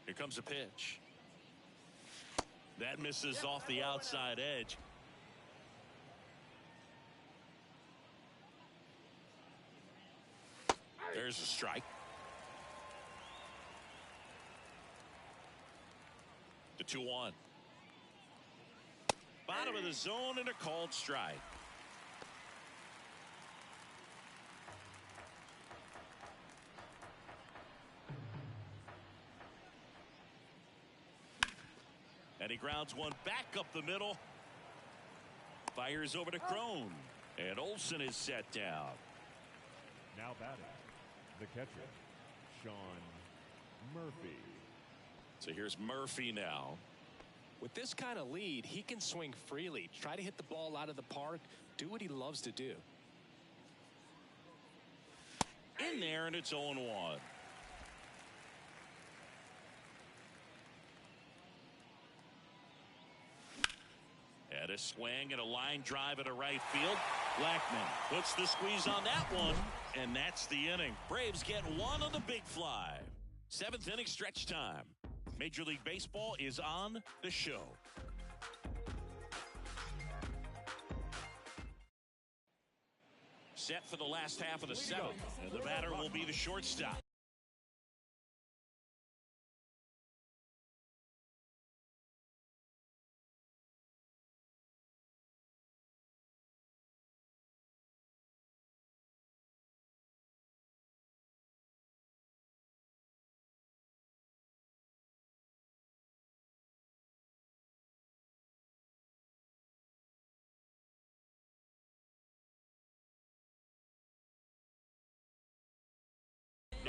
Here comes a pitch. That misses off the outside edge. There's a strike. The 2-1. Bottom of the zone and a called strike. And he grounds one back up the middle. Fires over to Crone. And Olson is set down. Now batting, the catcher, Sean Murphy. So here's Murphy now. With this kind of lead, he can swing freely, try to hit the ball out of the park, do what he loves to do. In there, and it's 0-1. And a swing and a line drive at a right field. Blackman puts the squeeze on that one, and that's the inning. Braves get one on the big fly. 7th inning stretch time. Major League Baseball is on the show. Set for the last half of the 7th, and the batter will be the shortstop.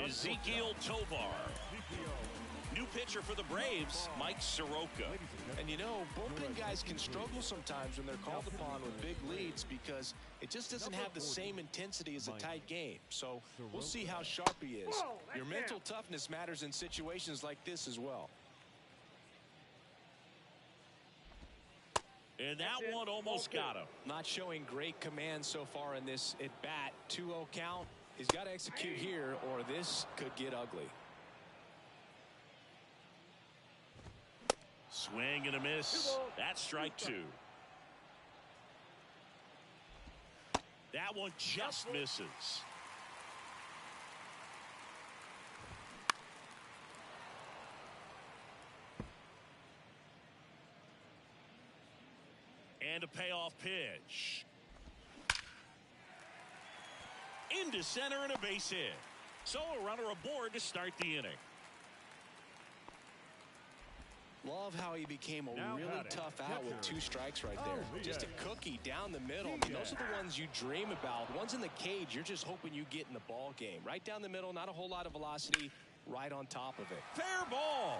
Ezekiel Tovar. New pitcher for the Braves, Mike Soroka. And you know, bullpen guys can struggle sometimes when they're called upon with big leads because it just doesn't have the same intensity as a tight game. So we'll see how sharp he is. Your mental toughness matters in situations like this as well. And that one almost got him. Not showing great command so far in this at bat. 2-0 count. He's got to execute here or this could get ugly. Swing and a miss. That's strike 2. That one just misses. And a payoff pitch. Into center and a base hit. So a runner aboard to start the inning. Love how he became a really tough out with 2 strikes right there. Just a cookie down the middle. I mean, those are the ones you dream about. Ones in the cage, you're just hoping you get in the ball game. Right down the middle, not a whole lot of velocity, right on top of it. Fair ball.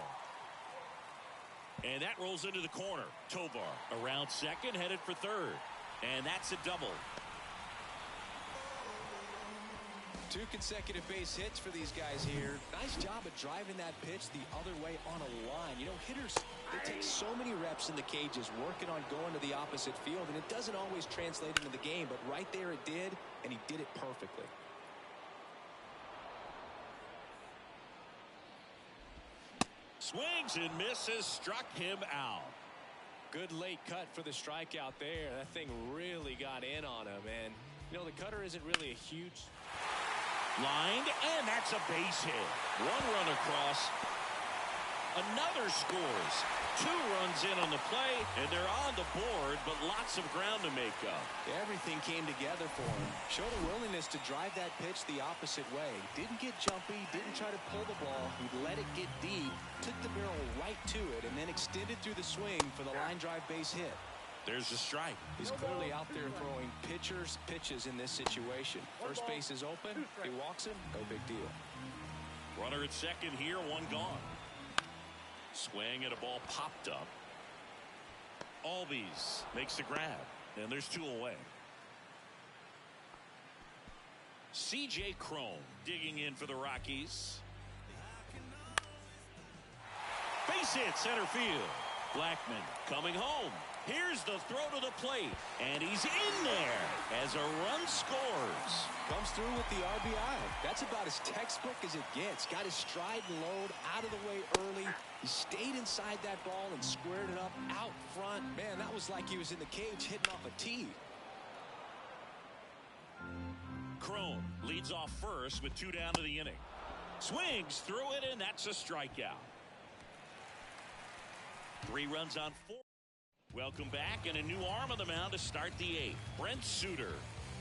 And that rolls into the corner. Tovar around second, headed for third. And that's a double. 2 consecutive base hits for these guys here. Nice job of driving that pitch the other way on a line. You know, hitters, they take so many reps in the cages working on going to the opposite field, and it doesn't always translate into the game, but right there it did, and he did it perfectly. Swings and misses, struck him out. Good late cut for the strikeout there. That thing really got in on him, and you know, the cutter isn't really a huge... Lined, and that's a base hit. 1 run across. Another scores. 2 runs in on the play, and they're on the board, but lots of ground to make up. Everything came together for him. Showed a willingness to drive that pitch the opposite way. Didn't get jumpy, didn't try to pull the ball. He let it get deep, took the barrel right to it, and then extended through the swing for the line drive base hit. There's a strike. He's clearly out there throwing pitches in this situation. First base is open. He walks him. No big deal. Runner at second here, 1 gone. Swing and a ball popped up. Albies makes the grab. And there's 2 away. C.J. Cron digging in for the Rockies. Base hit center field. Blackman coming home. Here's the throw to the plate, and he's in there as a run scores. Comes through with the RBI. That's about as textbook as it gets. Got his stride and load out of the way early. He stayed inside that ball and squared it up out front. Man, that was like he was in the cage hitting off a tee. Cron leads off first with 2 down to the inning. Swings through it, and that's a strikeout. 3 runs on 4. Welcome back, and a new arm on the mound to start the 8th. Brent Suter.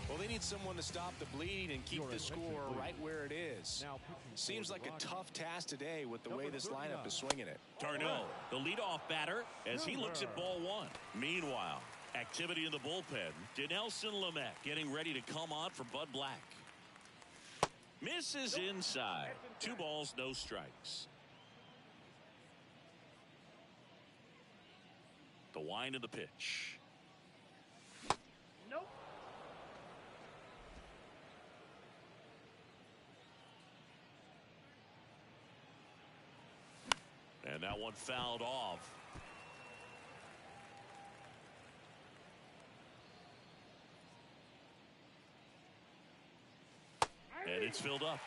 Well, they need someone to stop the bleed and keep the score right where it is. Seems like a tough task today with the way this lineup is swinging it. Tarnell, the leadoff batter, as he looks at ball 1. Meanwhile, activity in the bullpen. Dinelson Lamet getting ready to come on for Bud Black. Misses inside. 2 balls, no strikes. The wind of the pitch. Nope. And that one fouled off. And it's filled up.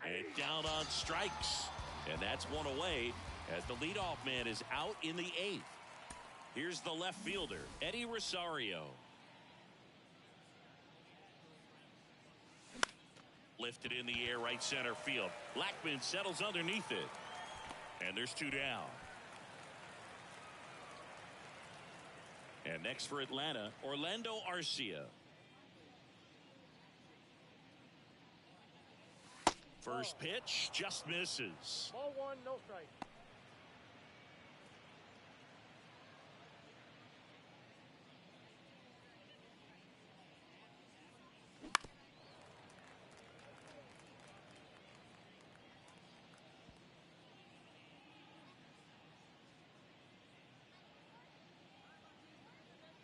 And down on strikes. And that's 1 away as the leadoff man is out in the 8th. Here's the left fielder, Eddie Rosario. Lifted in the air, right center field. Blackman settles underneath it. And there's 2 down. And next for Atlanta, Orlando Arcia. First pitch just misses. Ball 1, no strike.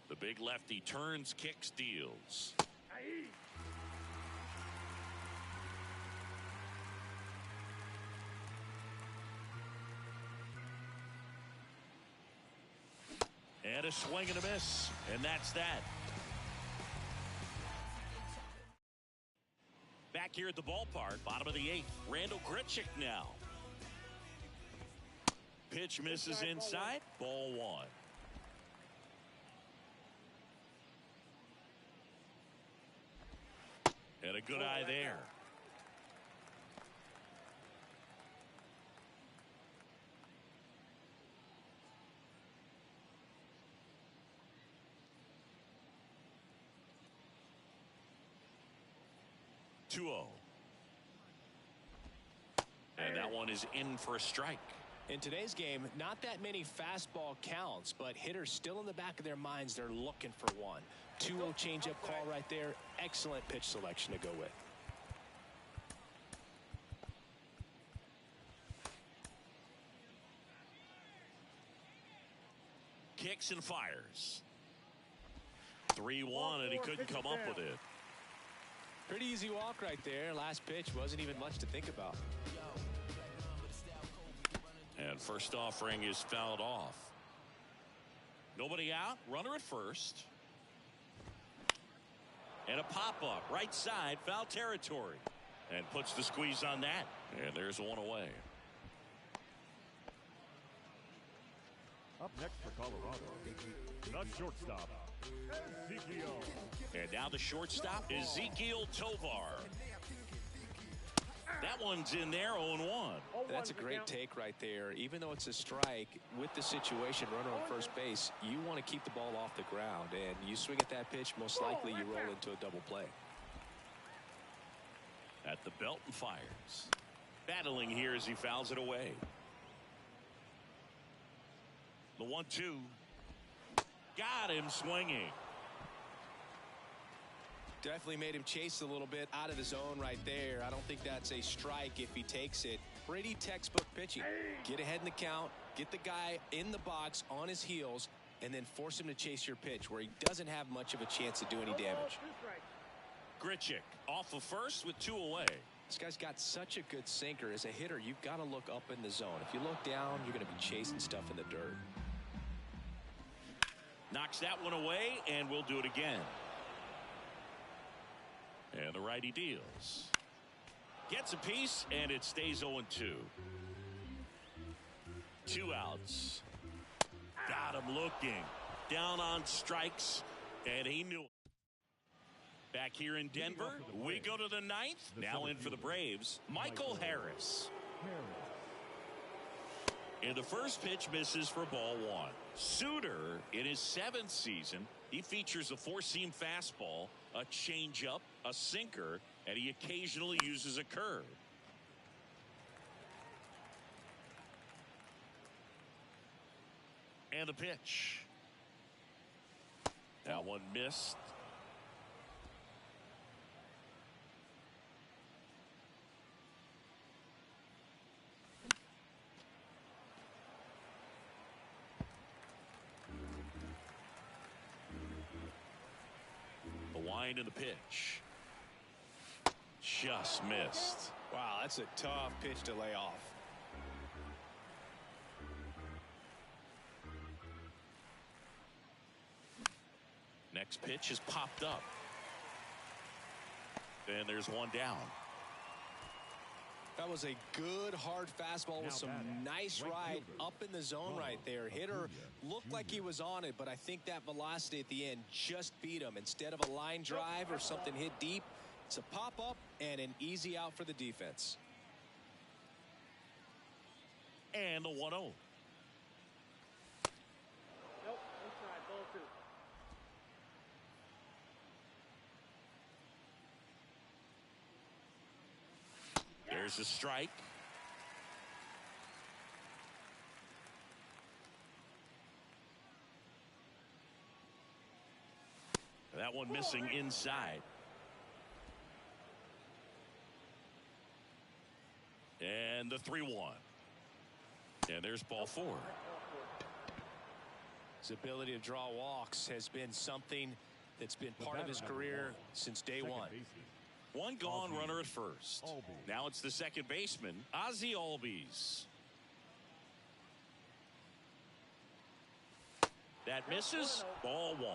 The big lefty turns, kicks, deals. a swing and a miss, and that's that. Back here at the ballpark, bottom of the 8th. Randall Grichuk now. Pitch misses inside. Ball 1. And a good eye there. And that one is in for a strike. In today's game, not that many fastball counts, but hitters still in the back of their minds, they're looking for one. 2-0 changeup call right there. Excellent pitch selection to go with. Kicks and fires. 3-1, and he couldn't come up with it. Pretty easy walk right there. Last pitch wasn't even much to think about. And first offering is fouled off. Nobody out. Runner at first. And a pop-up. Right side. Foul territory. And puts the squeeze on that. And there's one away. Up next for Colorado, the shortstop, Ezekiel. And now the shortstop, Ezekiel Tovar. That one's in there, 0-1. That's a great take right there. Even though it's a strike, with the situation, runner on first base, you want to keep the ball off the ground. And you swing at that pitch, most likely you roll into a double play. At the belt and fires. Battling here as he fouls it away. The 1-2. Got him swinging. Definitely made him chase a little bit out of the zone right there. I don't think that's a strike if he takes it. Pretty textbook pitching. Get ahead in the count, get the guy in the box on his heels, and then force him to chase your pitch where he doesn't have much of a chance to do any damage. Grichuk off of first with 2 away. This guy's got such a good sinker. As a hitter, you've got to look up in the zone. If you look down, you're going to be chasing stuff in the dirt. Knocks that one away, and we'll do it again. And the righty deals. Gets a piece, and it stays 0-2. 2 outs. Got him looking. Down on strikes, and he knew it. Back here in Denver, we go to the 9th. Now in for the Braves, Michael Harris. And the first pitch misses for ball 1. Suter, in his 7th season, he features a 4-seam fastball, a changeup, a sinker, and he occasionally uses a curve. And the pitch. That one missed. Line in the pitch. Just missed. Wow, that's a tough pitch to lay off. Next pitch is popped up. And there's one down. That was a good hard fastball with some nice ride up in the zone right there. Hitter looked like he was on it, but I think that velocity at the end just beat him. Instead of a line drive or something hit deep, it's a pop up and an easy out for the defense. And the 1-0. Nope, inside, ball 2. There's a strike. That one missing inside. And the 3-1. And there's ball 4. His ability to draw walks has been something that's been part of his career since day one. One gone, runner at first. Now it's the second baseman, Ozzie Albies. That misses. Ball 1.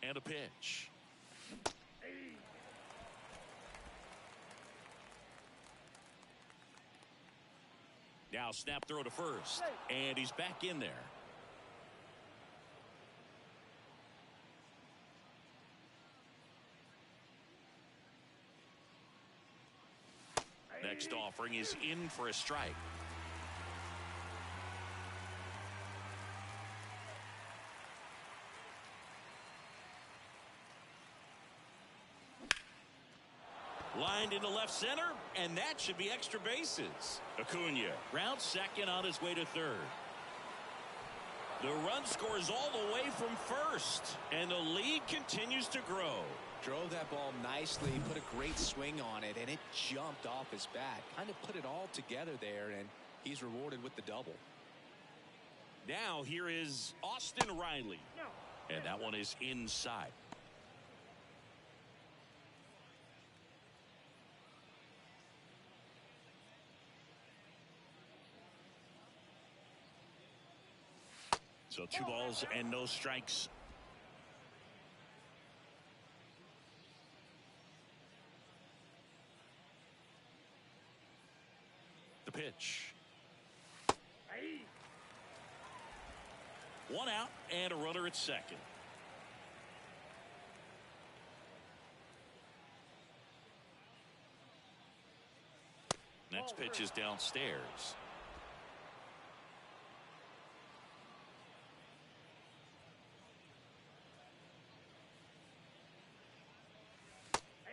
And a pitch. Now snap throw to first. And he's back in there. Next offering is in for a strike. Lined into left center, and that should be extra bases. Acuna rounds second on his way to third. The run scores all the way from first, and the lead continues to grow. Drove that ball nicely, put a great swing on it, and it jumped off his bat. Kind of put it all together there, and he's rewarded with the double. Now here is Austin Riley, and that one is inside. So 2 balls and no strikes. The pitch. 1 out and a runner at second. Next pitch is downstairs.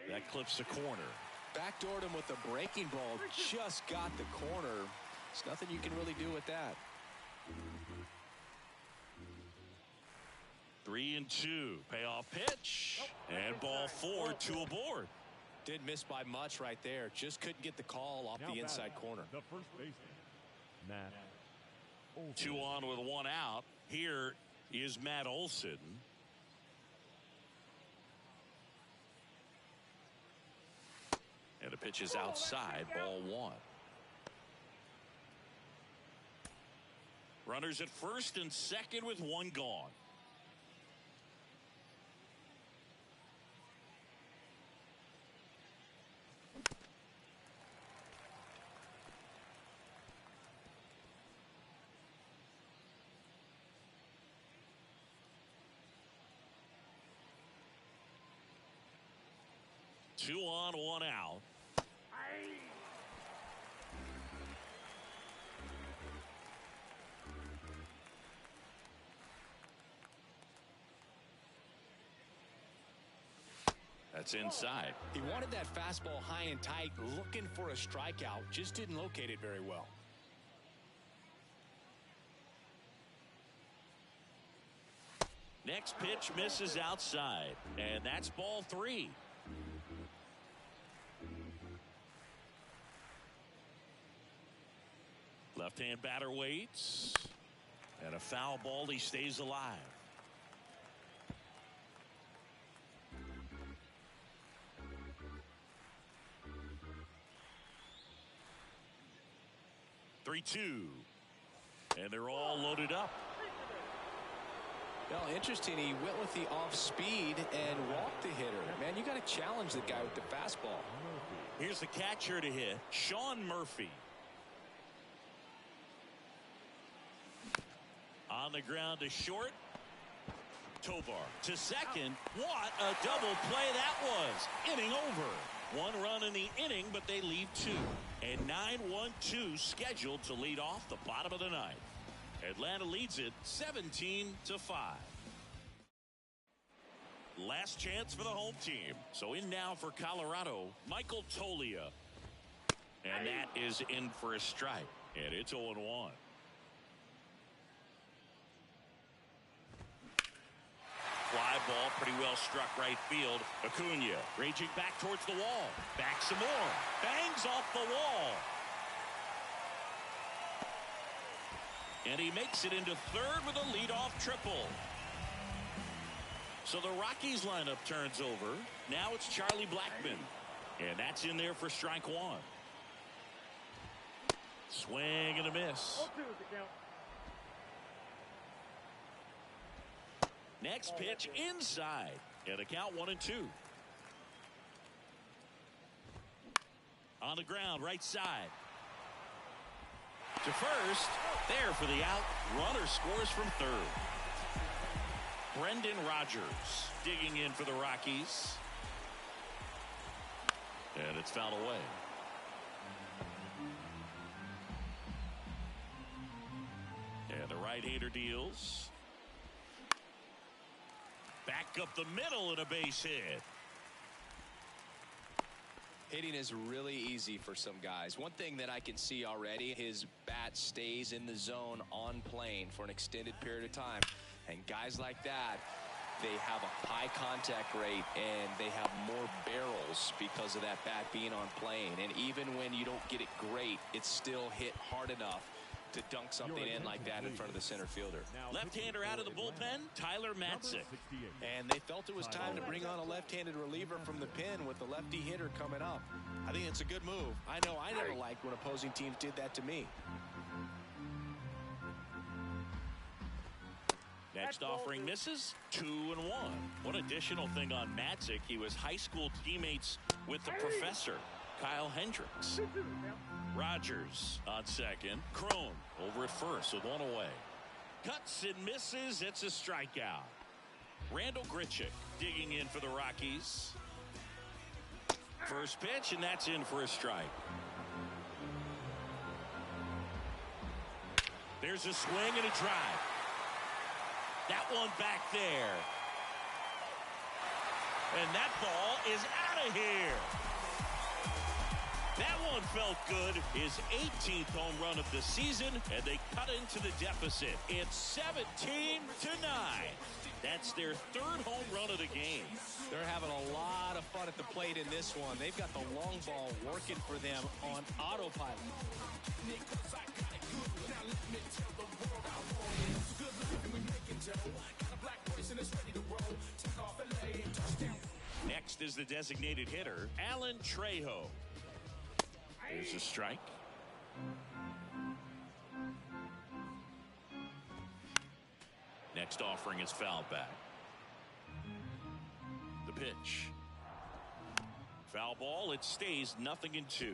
That clips the corner. Backdoored him with a breaking ball. Just got the corner. There's nothing you can really do with that. 3-2. Payoff pitch. And ball 4, 2 aboard. Didn't miss by much right there. Just couldn't get the call off the inside corner. The first baseman, Matt Olson. 2 on with 1 out. Here is Matt Olson. And the pitch is outside, ball 1. Runners at first and second with 1 gone. Two on, 1 out. That's inside. He wanted that fastball high and tight, looking for a strikeout. Just didn't locate it very well. Next pitch misses outside, and that's ball 3. Left-hand batter waits, and a foul ball. He stays alive. Three-two, and they're all loaded up. Well, interesting. He went with the off speed and walked the hitter. Man, you got to challenge the guy with the fastball. Here's the catcher to hit, Sean Murphy. On the ground to short. Tovar to second. What a double play that was. Inning over. 1 run in the inning, but they leave 2. And 9-1-2 scheduled to lead off the bottom of the 9th. Atlanta leads it 17-5. Last chance for the home team. So in now for Colorado, Michael Toglia. And that is in for a strike. And it's 0-1. Fly ball pretty well struck right field. Acuna raging back towards the wall. Back some more. Bangs off the wall. And he makes it into third with a leadoff triple. So the Rockies lineup turns over. Now it's Charlie Blackmon. And that's in there for strike one. Swing and a miss. 0-2 is the count. Next pitch inside. And a count 1-2. On the ground, right side. To first. There for the out. Runner scores from third. Brendan Rodgers digging in for the Rockies. And it's fouled away. And the right-hander deals. Back up the middle and a base hit. Hitting is really easy for some guys. One thing that I can see already, his bat stays in the zone on plane for an extended period of time. And guys like that, they have a high contact rate and they have more barrels because of that bat being on plane. And even when you don't get it great, it's still hit hard enough to dunk something in like that in front of the center fielder. Left-hander out of the bullpen, Tyler Matzik. And they felt it was time to bring on a left-handed reliever from the pen with the lefty hitter coming up. I think it's a good move. I know I never liked when opposing teams did that to me. Next offering misses. 2-1. One additional thing on Matzik, he was high school teammates with the professor, Kyle Hendricks. Rodgers on second. Crone over at first with one away. Cuts and misses. It's a strikeout. Randall Grichuk digging in for the Rockies. First pitch, and that's in for a strike. There's a swing and a drive. That one back there. And that ball is out of here. That one felt good. His 18th home run of the season, and they cut into the deficit. It's 17-9. That's their third home run of the game. They're having a lot of fun at the plate in this one. They've got the long ball working for them on autopilot. Next is the designated hitter, Alan Trejo. There's a strike. Next offering is fouled back. The pitch. Foul ball. It stays 0-2.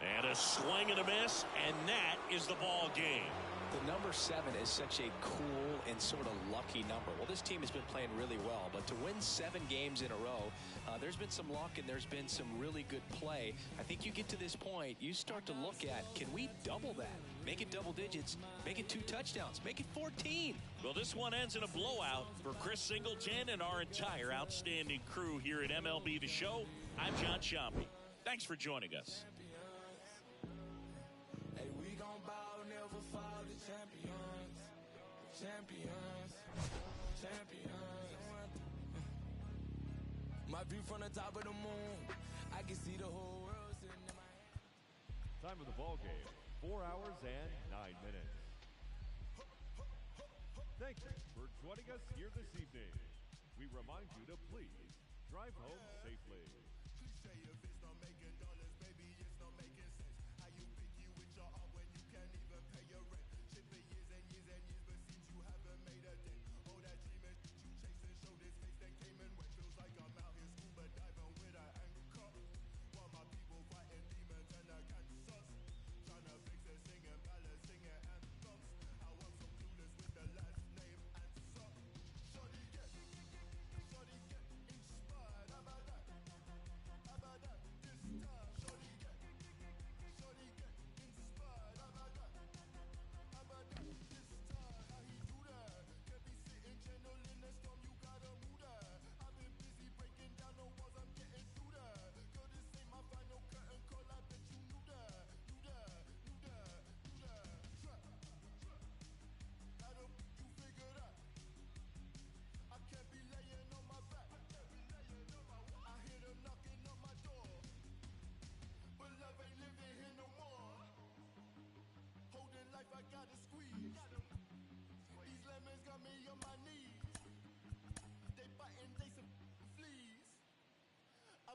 And a swing and a miss, and that is the ball game. The number 7 is such a cool and sort of lucky number. Well, this team has been playing really well, but to win 7 games in a row, there's been some luck and there's been some really good play. I think you get to this point, you start to look at, can we double that? Make it double digits, make it 2 touchdowns, make it 14. Well, this one ends in a blowout for Chris Singleton and our entire outstanding crew here at MLB The Show. I'm John Sciampi. Thanks for joining us. My view from the top of the moon, I can see the whole world sitting in my hand. Time of the ball game, 4 hours and 9 minutes. Thank you for joining us here this evening. We remind you to please drive home safely.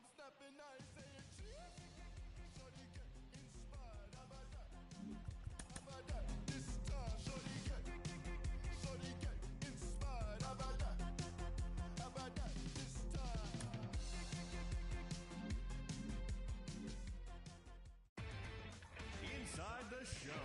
I'm snapping, I ain't saying cheese. Shorty get inspired. How about that? How about that? This time, shorty get inspired. How about that? How about that? This time. Inside the show.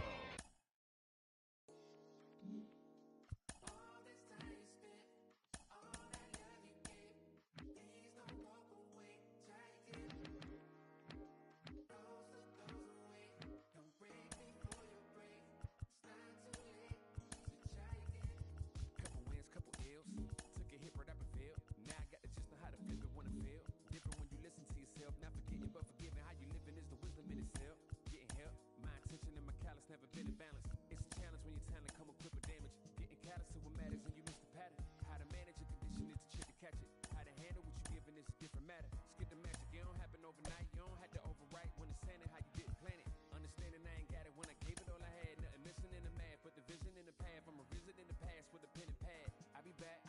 Couple wins, couple ills. Took a hit right up and failed. Now I got to just know how to flip it when I fail. Different when you listen to yourself. Not forgetting but forgiving. How you living is the wisdom in itself. Getting help. My intention and my callous never been in balance. It's a challenge when your talent come equipped with damage. Getting callous to what matters and you miss the pattern. How to manage a condition is the trick to catch it. How to handle what you giving is a different matter. Skip the magic. It don't happen overnight. You don't have to overwrite when it's saying it how you didn't plan it. Understanding I ain't got it when I gave it all I had. Nothing missing in the math, but the vision in the path. I'm a visit in the past with a pen and pad. I'll be back.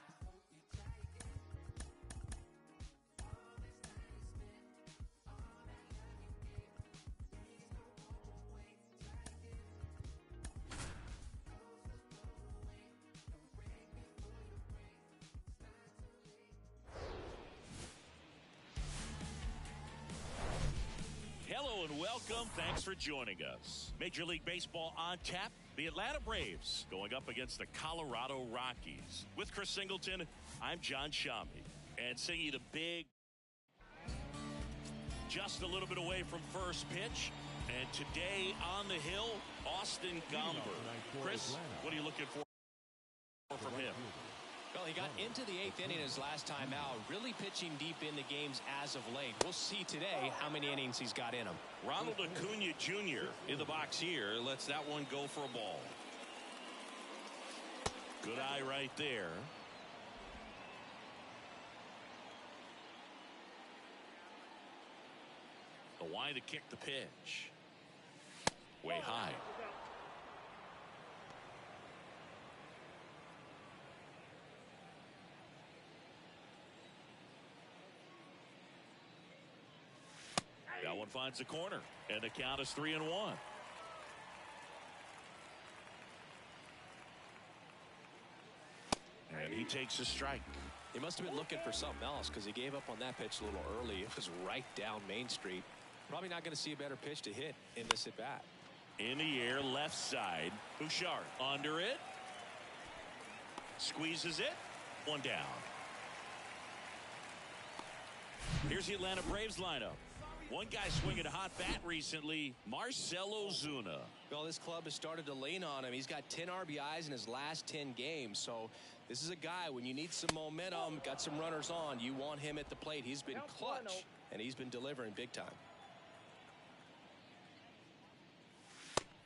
Hello and welcome. Thanks for joining us. Major League Baseball on tap. The Atlanta Braves going up against the Colorado Rockies. With Chris Singleton, I'm John Shammy. And singing the big, just a little bit away from first pitch. And today on the hill, Austin Gomber. Chris, what are you looking for from him? Well, he got into the 8th inning his last time out, really pitching deep in the games as of late. We'll see today how many innings he's got in him. Ronald Acuna Jr. in the box here. Lets that one go for a ball. Good eye right there. The wind to kick the pitch. Way high. That one finds the corner, and the count is 3-1. And he takes a strike. He must have been looking for something else because he gave up on that pitch a little early. It was right down Main Street. Probably not going to see a better pitch to hit in this at bat. In the air, left side. Bouchard under it. Squeezes it. One down. Here's the Atlanta Braves lineup. One guy swinging a hot bat recently, Marcell Ozuna. Well, this club has started to lean on him. He's got 10 RBIs in his last 10 games. So this is a guy, when you need some momentum, got some runners on, you want him at the plate. He's been clutch, and he's been delivering big time.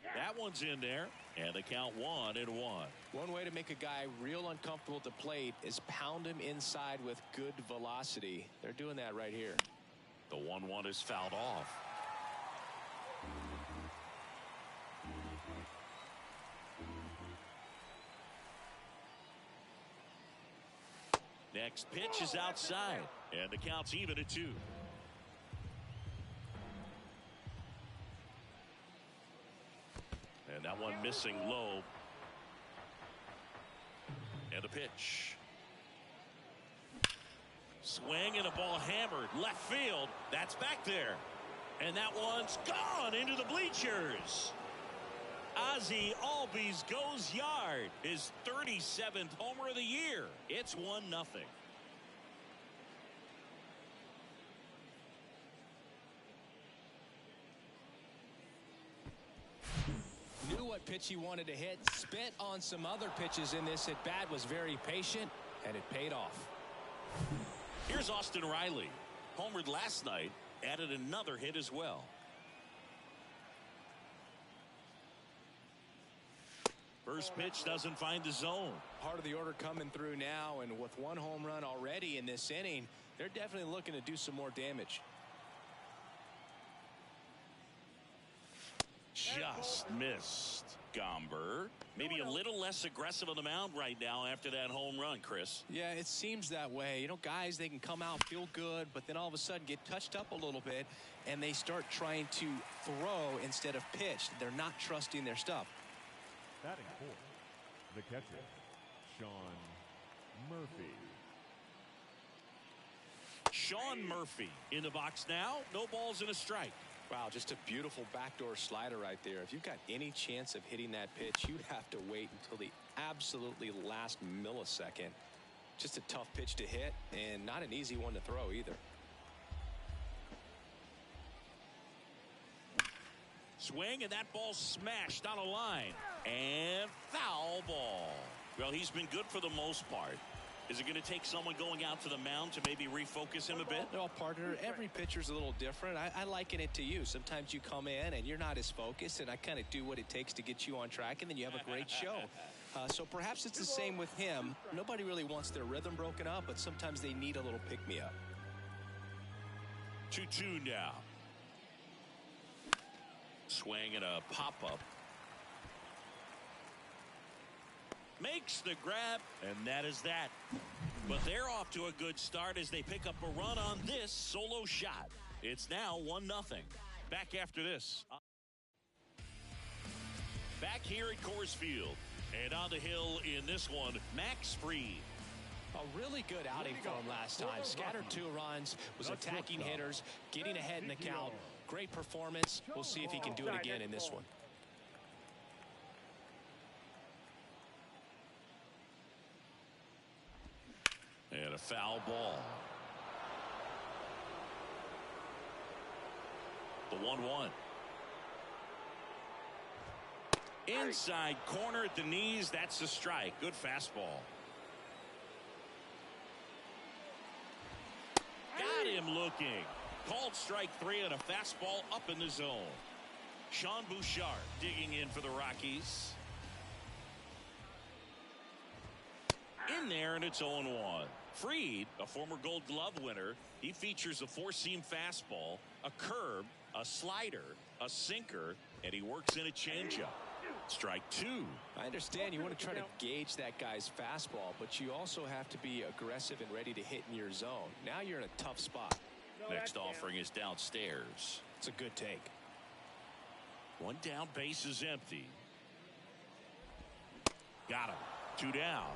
That one's in there, and the count 1-1. One way to make a guy real uncomfortable at the plate is pound him inside with good velocity. They're doing that right here. The 1-1 is fouled off. Next pitch is outside, and the count's even at 2. And that one missing low. And the pitch. Swing and a ball hammered left field. That's back there. And that one's gone into the bleachers. Ozzie Albies goes yard. His 37th homer of the year. It's 1-0. Knew what pitch he wanted to hit. Spent on some other pitches in this at bat. Was very patient, and it paid off. Here's Austin Riley. Homered last night. Added another hit as well. First pitch doesn't find the zone. Part of the order coming through now, and with one home run already in this inning, they're definitely looking to do some more damage. Just missed. Gomber, maybe a little less aggressive on the mound right now after that home run, Chris. Yeah, it seems that way. You know, guys, they can come out, feel good, but then all of a sudden get touched up a little bit, and they start trying to throw instead of pitch. They're not trusting their stuff. Batting fourth, the catcher, Sean Murphy. Sean Murphy in the box now. No balls and a strike. Wow, just a beautiful backdoor slider right there. If you've got any chance of hitting that pitch, you have to wait until the absolutely last millisecond. Just a tough pitch to hit, and not an easy one to throw either. Swing, and that ball smashed on a line. And foul ball. Well, he's been good for the most part. Is it going to take someone going out to the mound to maybe refocus him a bit? Well, partner, every pitcher's a little different. I liken it to you. Sometimes you come in and you're not as focused, and I kind of do what it takes to get you on track, and then you have a great show. So perhaps it's the same with him. Nobody really wants their rhythm broken up, but sometimes they need a little pick-me-up. 2-2 now. Swing and a pop-up. Makes the grab, and that is that. But they're off to a good start as they pick up a run on this solo shot. It's now 1-0. Back after this. Back here at Coors Field. And on the hill in this one, Max Fried. A really good outing for him last time. Scattered 2 runs, was attacking hitters, getting ahead in the count. Great performance. We'll see if he can do it again in this one. And a foul ball. The 1-1. Inside corner at the knees. That's the strike. Good fastball. Got him looking. Called strike 3 on a fastball up in the zone. Sean Bouchard digging in for the Rockies. In there, and it's 0-1. Fried, a former Gold Glove winner, he features a 4-seam fastball, a curve, a slider, a sinker, and he works in a changeup. Strike 2. I understand you want to try to gauge that guy's fastball, but you also have to be aggressive and ready to hit in your zone. Now you're in a tough spot. Next offering is downstairs. It's a good take. 1 down, base is empty. Got him. 2 down.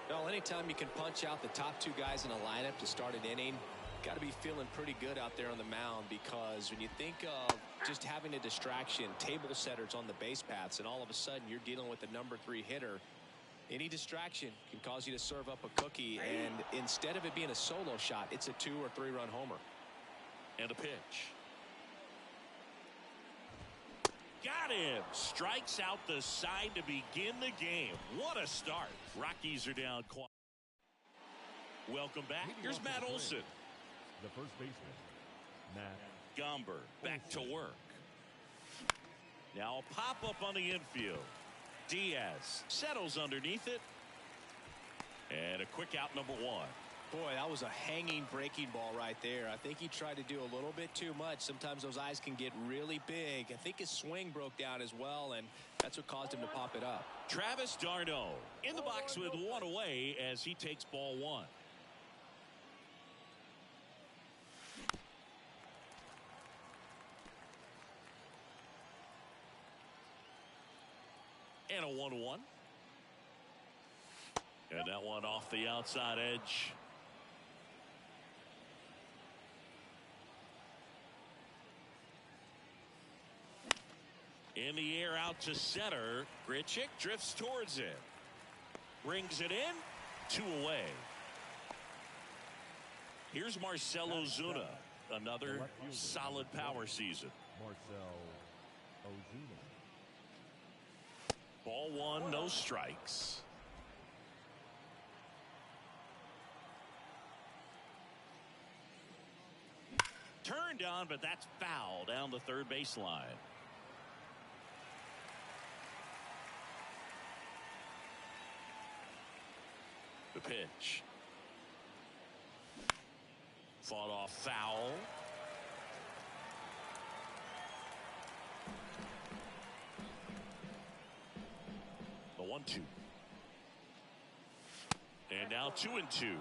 Well, anytime you can punch out the top 2 guys in a lineup to start an inning, got to be feeling pretty good out there on the mound, because when you think of just having a distraction, table setters on the base paths, and all of a sudden you're dealing with the number 3 hitter, any distraction can cause you to serve up a cookie, and instead of it being a solo shot, it's a 2 or 3 run homer. And a pitch. Got him. Strikes out the side to begin the game. What a start. Rockies are down quiet. Welcome back. Here's Matt Olson. The first baseman, Matt Gomber back to work. Now a pop-up on the infield. Diaz settles underneath it. And a quick out, number 1. Boy, that was a hanging breaking ball right there. I think he tried to do a little bit too much. Sometimes those eyes can get really big. I think his swing broke down as well, and that's what caused him to pop it up. Travis d'Arnaud in the box with 1 away as he takes ball 1. And a 1-1. And that one off the outside edge. In the air out to center. Grichuk drifts towards it. Brings it in. 2 away. Here's Marcell Ozuna. Another solid power season. Marcell Ozuna. Ball 1, no strikes. Turned on, but that's foul down the third baseline. The pitch. Fought off foul. 1-2. And now 2-2.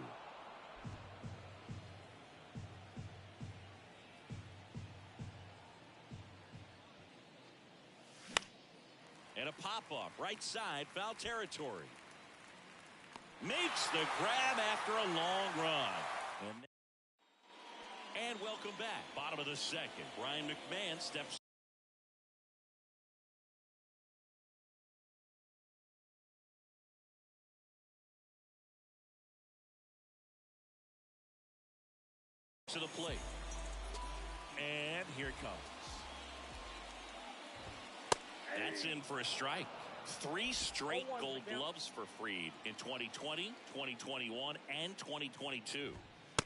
And a pop-up right side, foul territory. Makes the grab after a long run. And welcome back. Bottom of the second. Brian McMahon steps to the plate. And here it comes. That's in for a strike. 3 straight Gold Gloves for Fried in 2020, 2021, and 2022.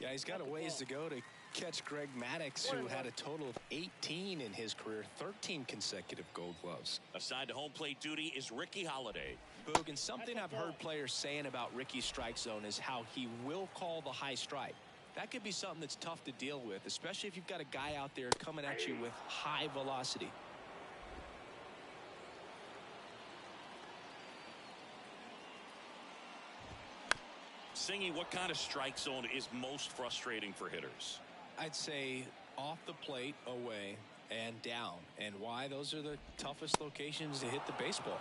Yeah, he's got a ways to go to catch Greg Maddux, who had a total of 18 in his career, 13 consecutive Gold Gloves. Assigned to home plate duty is Ricky Holiday. Boog, and something I've heard players saying about Ricky's strike zone is how he will call the high strike. That could be something that's tough to deal with, especially if you've got a guy out there coming at you with high velocity. Singy, what kind of strike zone is most frustrating for hitters? I'd say off the plate, away, and down. And why? Those are the toughest locations to hit the baseball.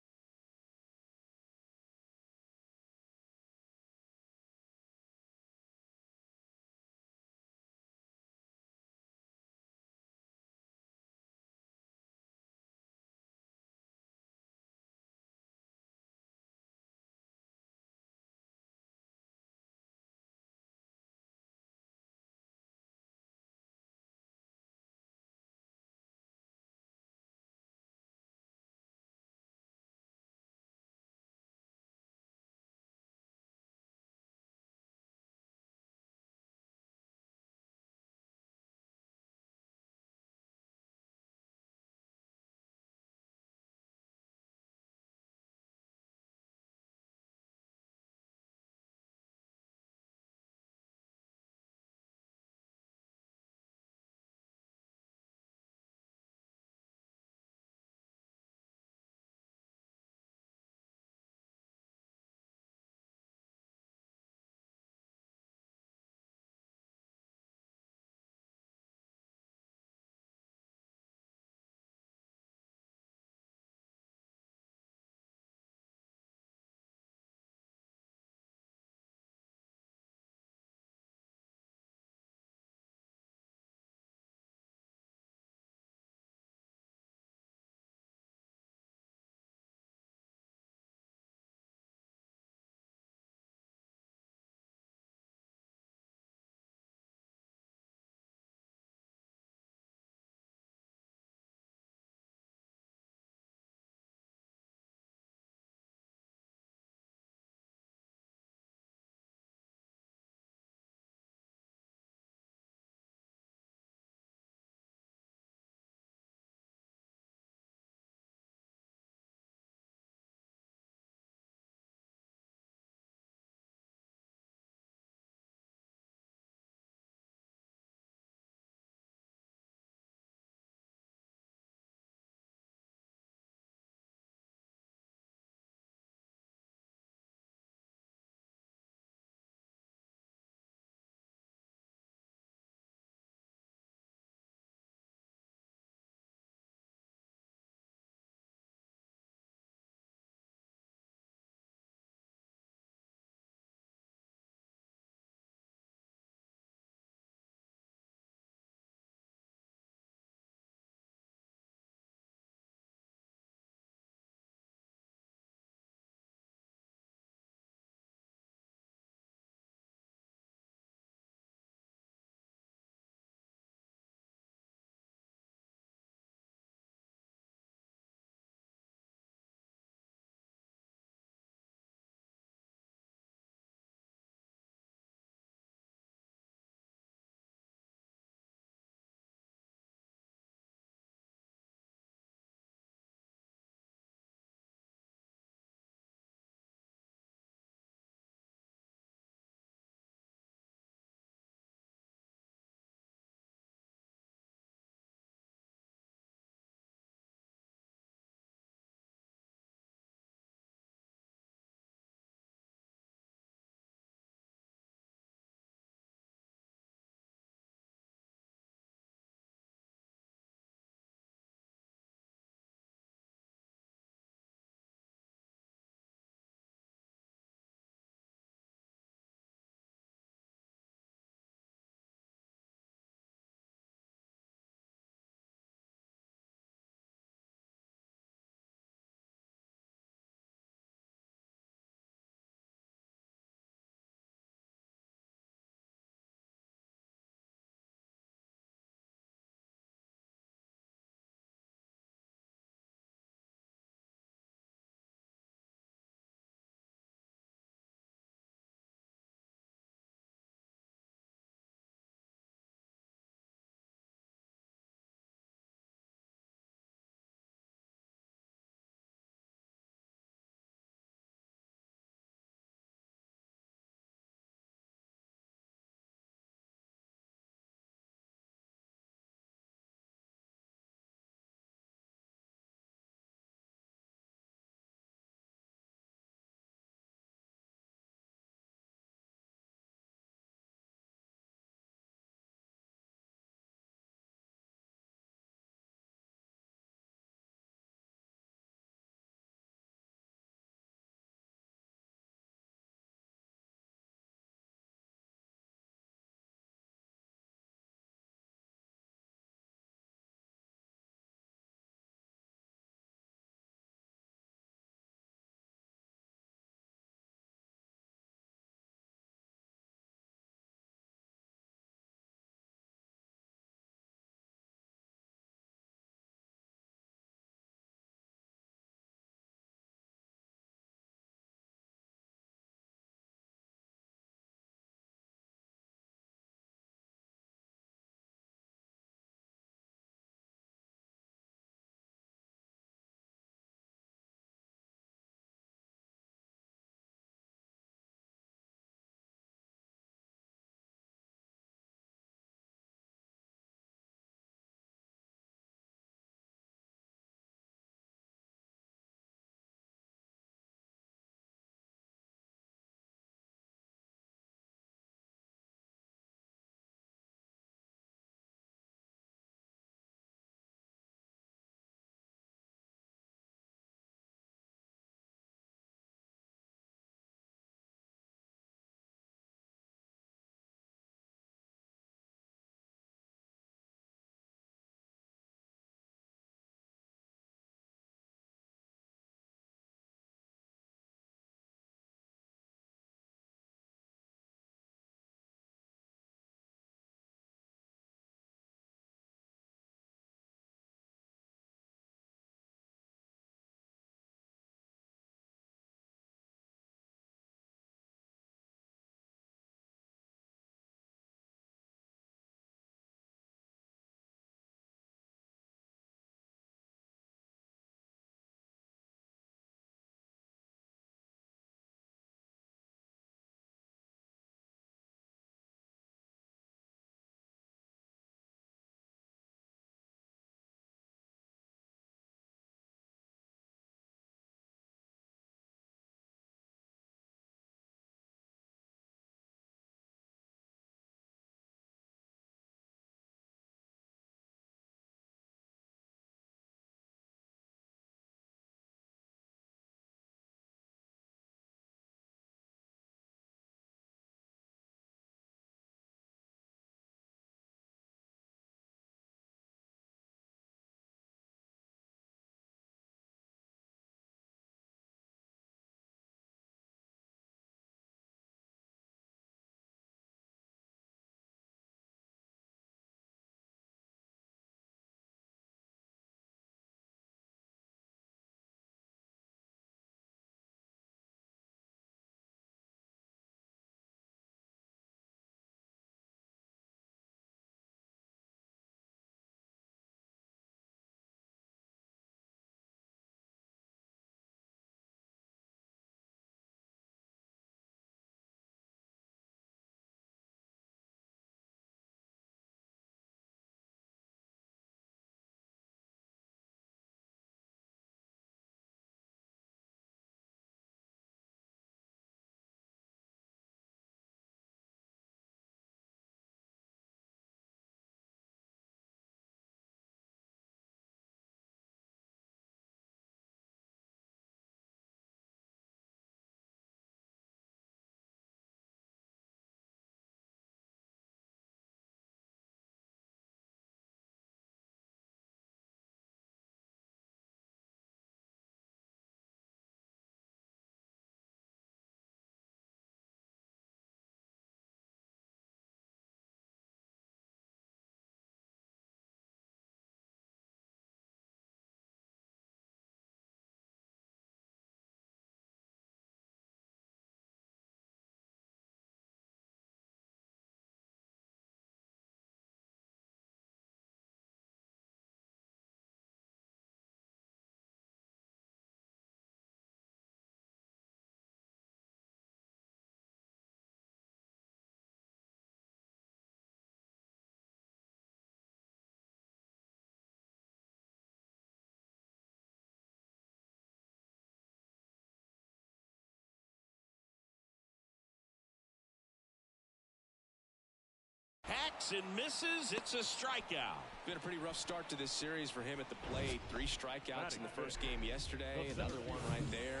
Swings and misses. It's a strikeout. Been a pretty rough start to this series for him at the plate. 3 strikeouts in the first game yesterday. Another one right there.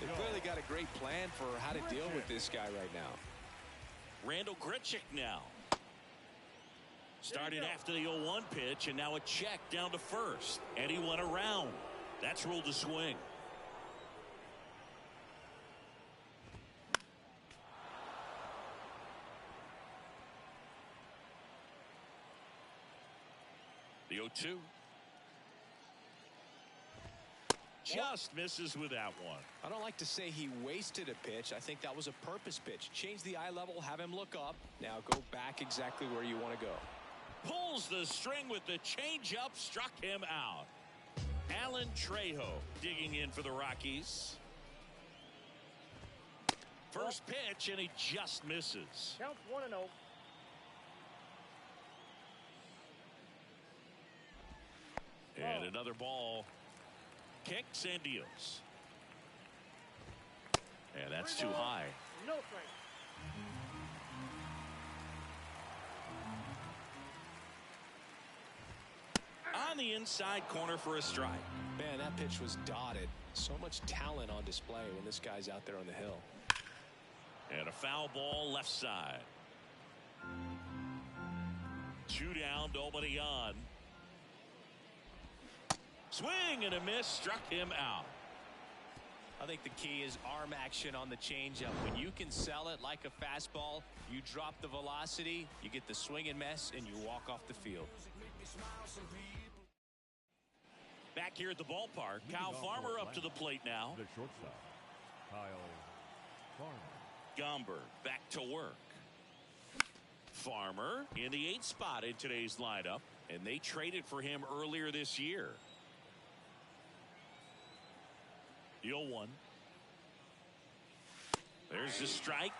They clearly got a great plan for how to deal with this guy right now. Randall Grichuk now. Started after the 0-1 pitch, and now a check down to first. And he went around. That's ruled a swing. The 0-2. Just misses with that one. I don't like to say he wasted a pitch. I think that was a purpose pitch. Change the eye level, have him look up. Now go back exactly where you want to go. Pulls the string with the changeup, struck him out. Alan Trejo digging in for the Rockies. First pitch, and he just misses. Counts 1-0. And another ball. Kicks and deals. And that's too high. No strike. On the inside corner for a strike. Man, that pitch was dotted. So much talent on display when this guy's out there on the hill. And a foul ball left side. 2 down, nobody on. Swing and a miss, struck him out. I think the key is arm action on the changeup. When you can sell it like a fastball, you drop the velocity, you get the swing and miss, and you walk off the field. Back here at the ballpark, Kyle Farmer up to the plate now. The shortstop, Kyle Farmer. Gomber back to work. Farmer in the 8th spot in today's lineup, and they traded for him earlier this year. The 0-1. There's the strike.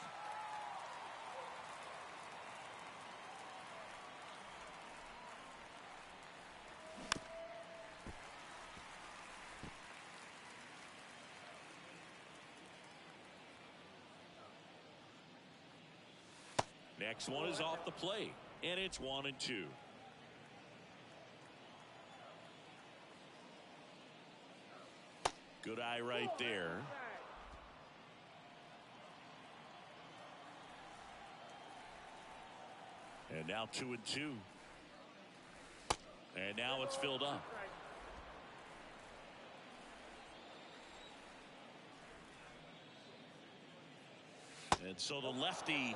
Next one is off the plate, and it's 1-2. Good eye right there. And now 2-2. And now it's filled up. And so the lefty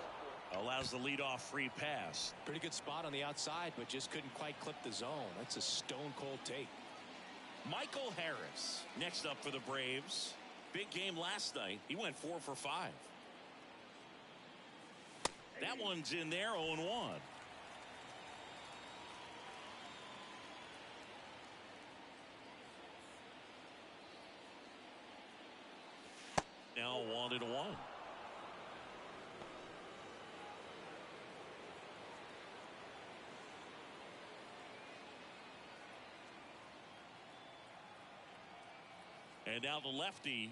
allows the leadoff free pass. Pretty good spot on the outside, but just couldn't quite clip the zone. That's a stone cold take. Michael Harris next up for the Braves. Big game last night. He went 4 for 5. That one's in there, 0-1. Now 1-1. And now the lefty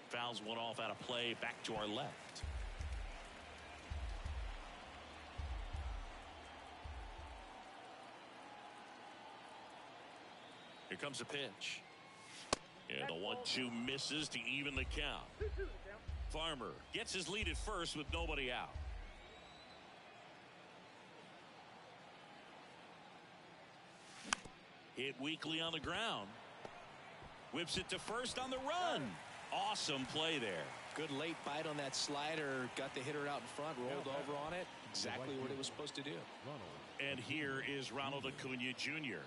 fouls one off out of play back to our left. Here comes a pitch. And the 1-2 misses to even the count. Farmer gets his lead at first with nobody out. Hit weakly on the ground. Whips it to first on the run. Awesome play there. Good late bite on that slider. Got the hitter out in front, rolled over on it. Exactly what it was supposed to do. And here is Ronald Acuna Jr.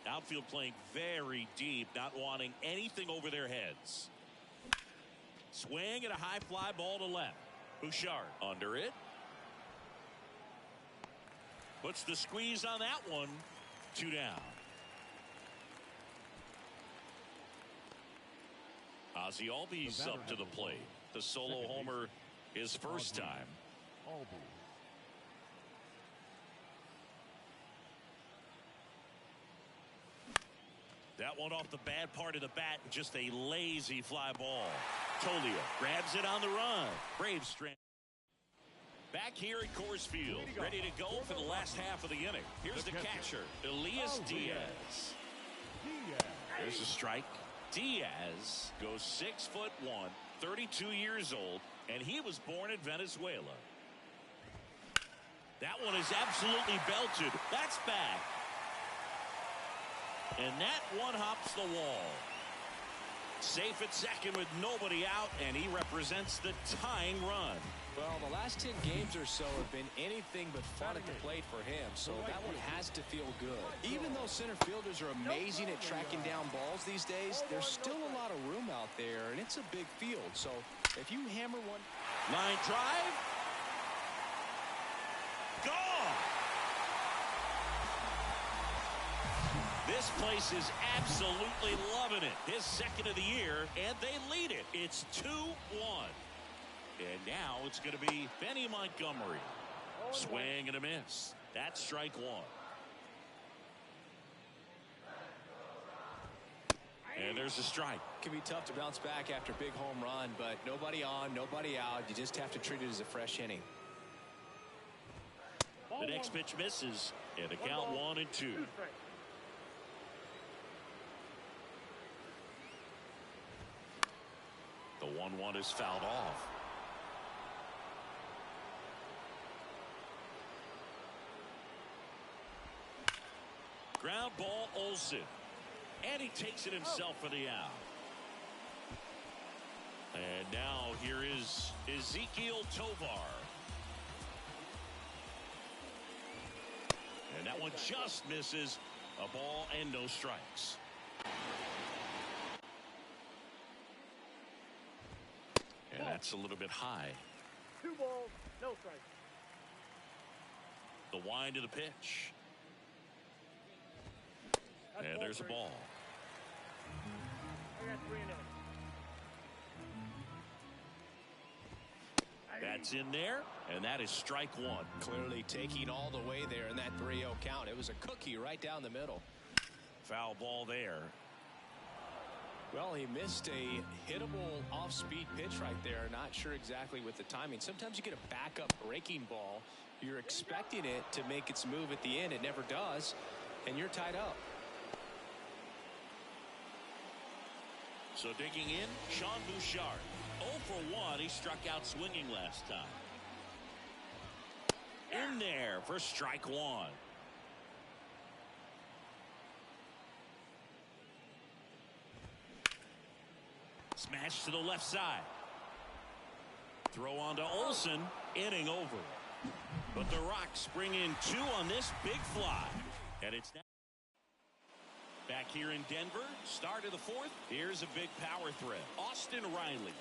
Outfield playing very deep, not wanting anything over their heads. Swing and a high fly ball to left. Bouchard under it. Puts the squeeze on that one. 2 down. Ozzie Albies up to the plate. The solo homer his first time. That one off the bad part of the bat. Just a lazy fly ball. Tolia grabs it on the run. Braves strand. Back here at Coors Field, ready to go for the last half of the inning. Here's the catcher, Elias Diaz. There's a strike. Diaz goes 6'1", 32 years old, and he was born in Venezuela. That one is absolutely belted. That's back. And that one hops the wall. Safe at second with nobody out, and he represents the tying run. Well, the last 10 games or so have been anything but fun at the plate for him, so that one has to feel good. Even though center fielders are amazing at tracking down balls these days, there's still a lot of room out there, and it's a big field. So if you hammer one... Line drive. Gone. This place is absolutely loving it. His second of the year, and they lead it. It's 2-1. And now it's going to be Benny Montgomery. Swing and a miss. That's strike one. And there's a strike. It can be tough to bounce back after a big home run, but nobody on, nobody out. You just have to treat it as a fresh inning. The next pitch misses, and the count 1-2. The 1-1 is fouled off. Ground ball, Olsen. And he takes it himself for the out. And now here is Ezekiel Tovar. And that one just misses. A ball and no strikes. And that's a little bit high. 2 balls, no strikes. The wind of the pitch. And there's a ball. I got 3 and 8. That's in there, and that is strike one. Clearly taking all the way there in that 3-0 count. It was a cookie right down the middle. Foul ball there. Well, he missed a hittable off-speed pitch right there. Not sure exactly with the timing. Sometimes you get a backup breaking ball. You're expecting it to make its move at the end. It never does, and you're tied up. So digging in, Sean Bouchard. 0 for 1. He struck out swinging last time. In there for strike one. Smash to the left side. Throw on to Olsen. Inning over. But the Rocks bring in 2 on this big fly. And it's now back here in Denver. Start of the 4th. Here's a big power threat. Austin Riley.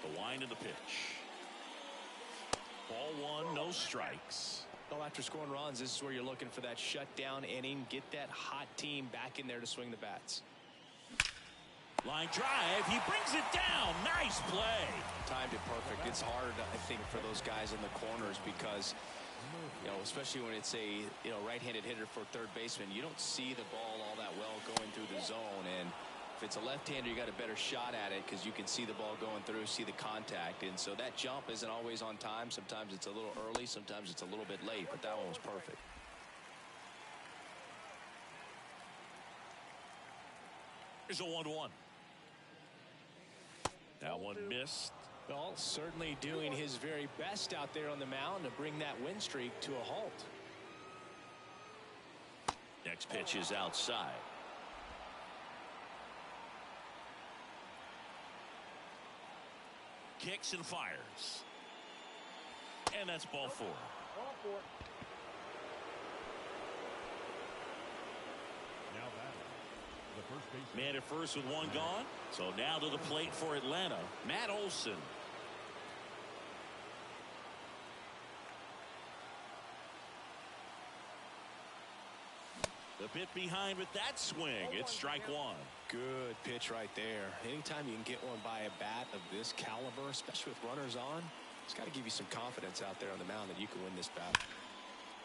The wind of the pitch. Ball 1, no strikes. Well, after scoring runs, this is where you're looking for that shutdown inning. Get that hot team back in there to swing the bats. Line drive. He brings it down. Nice play. Timed it perfect. It's hard, I think, for those guys in the corners because, you know, especially when it's a, you know, right-handed hitter for third baseman, you don't see the ball all that well going through the zone. And if it's a left-hander, you got a better shot at it because you can see the ball going through, see the contact. And so that jump isn't always on time. Sometimes it's a little early. Sometimes it's a little bit late. But that one was perfect. Here's a 1-1. That one missed. Well, certainly doing his very best out there on the mound to bring that win streak to a halt. Next pitch is outside. Kicks and fires. And that's ball 4. Ball 4. Now batting, the first baseman. Man at first with 1 gone. So now to the plate for Atlanta, Matt Olson. The bit behind with that swing. It's strike 1. Good pitch right there. Anytime you can get one by a bat of this caliber, especially with runners on, it's got to give you some confidence out there on the mound that you can win this battle.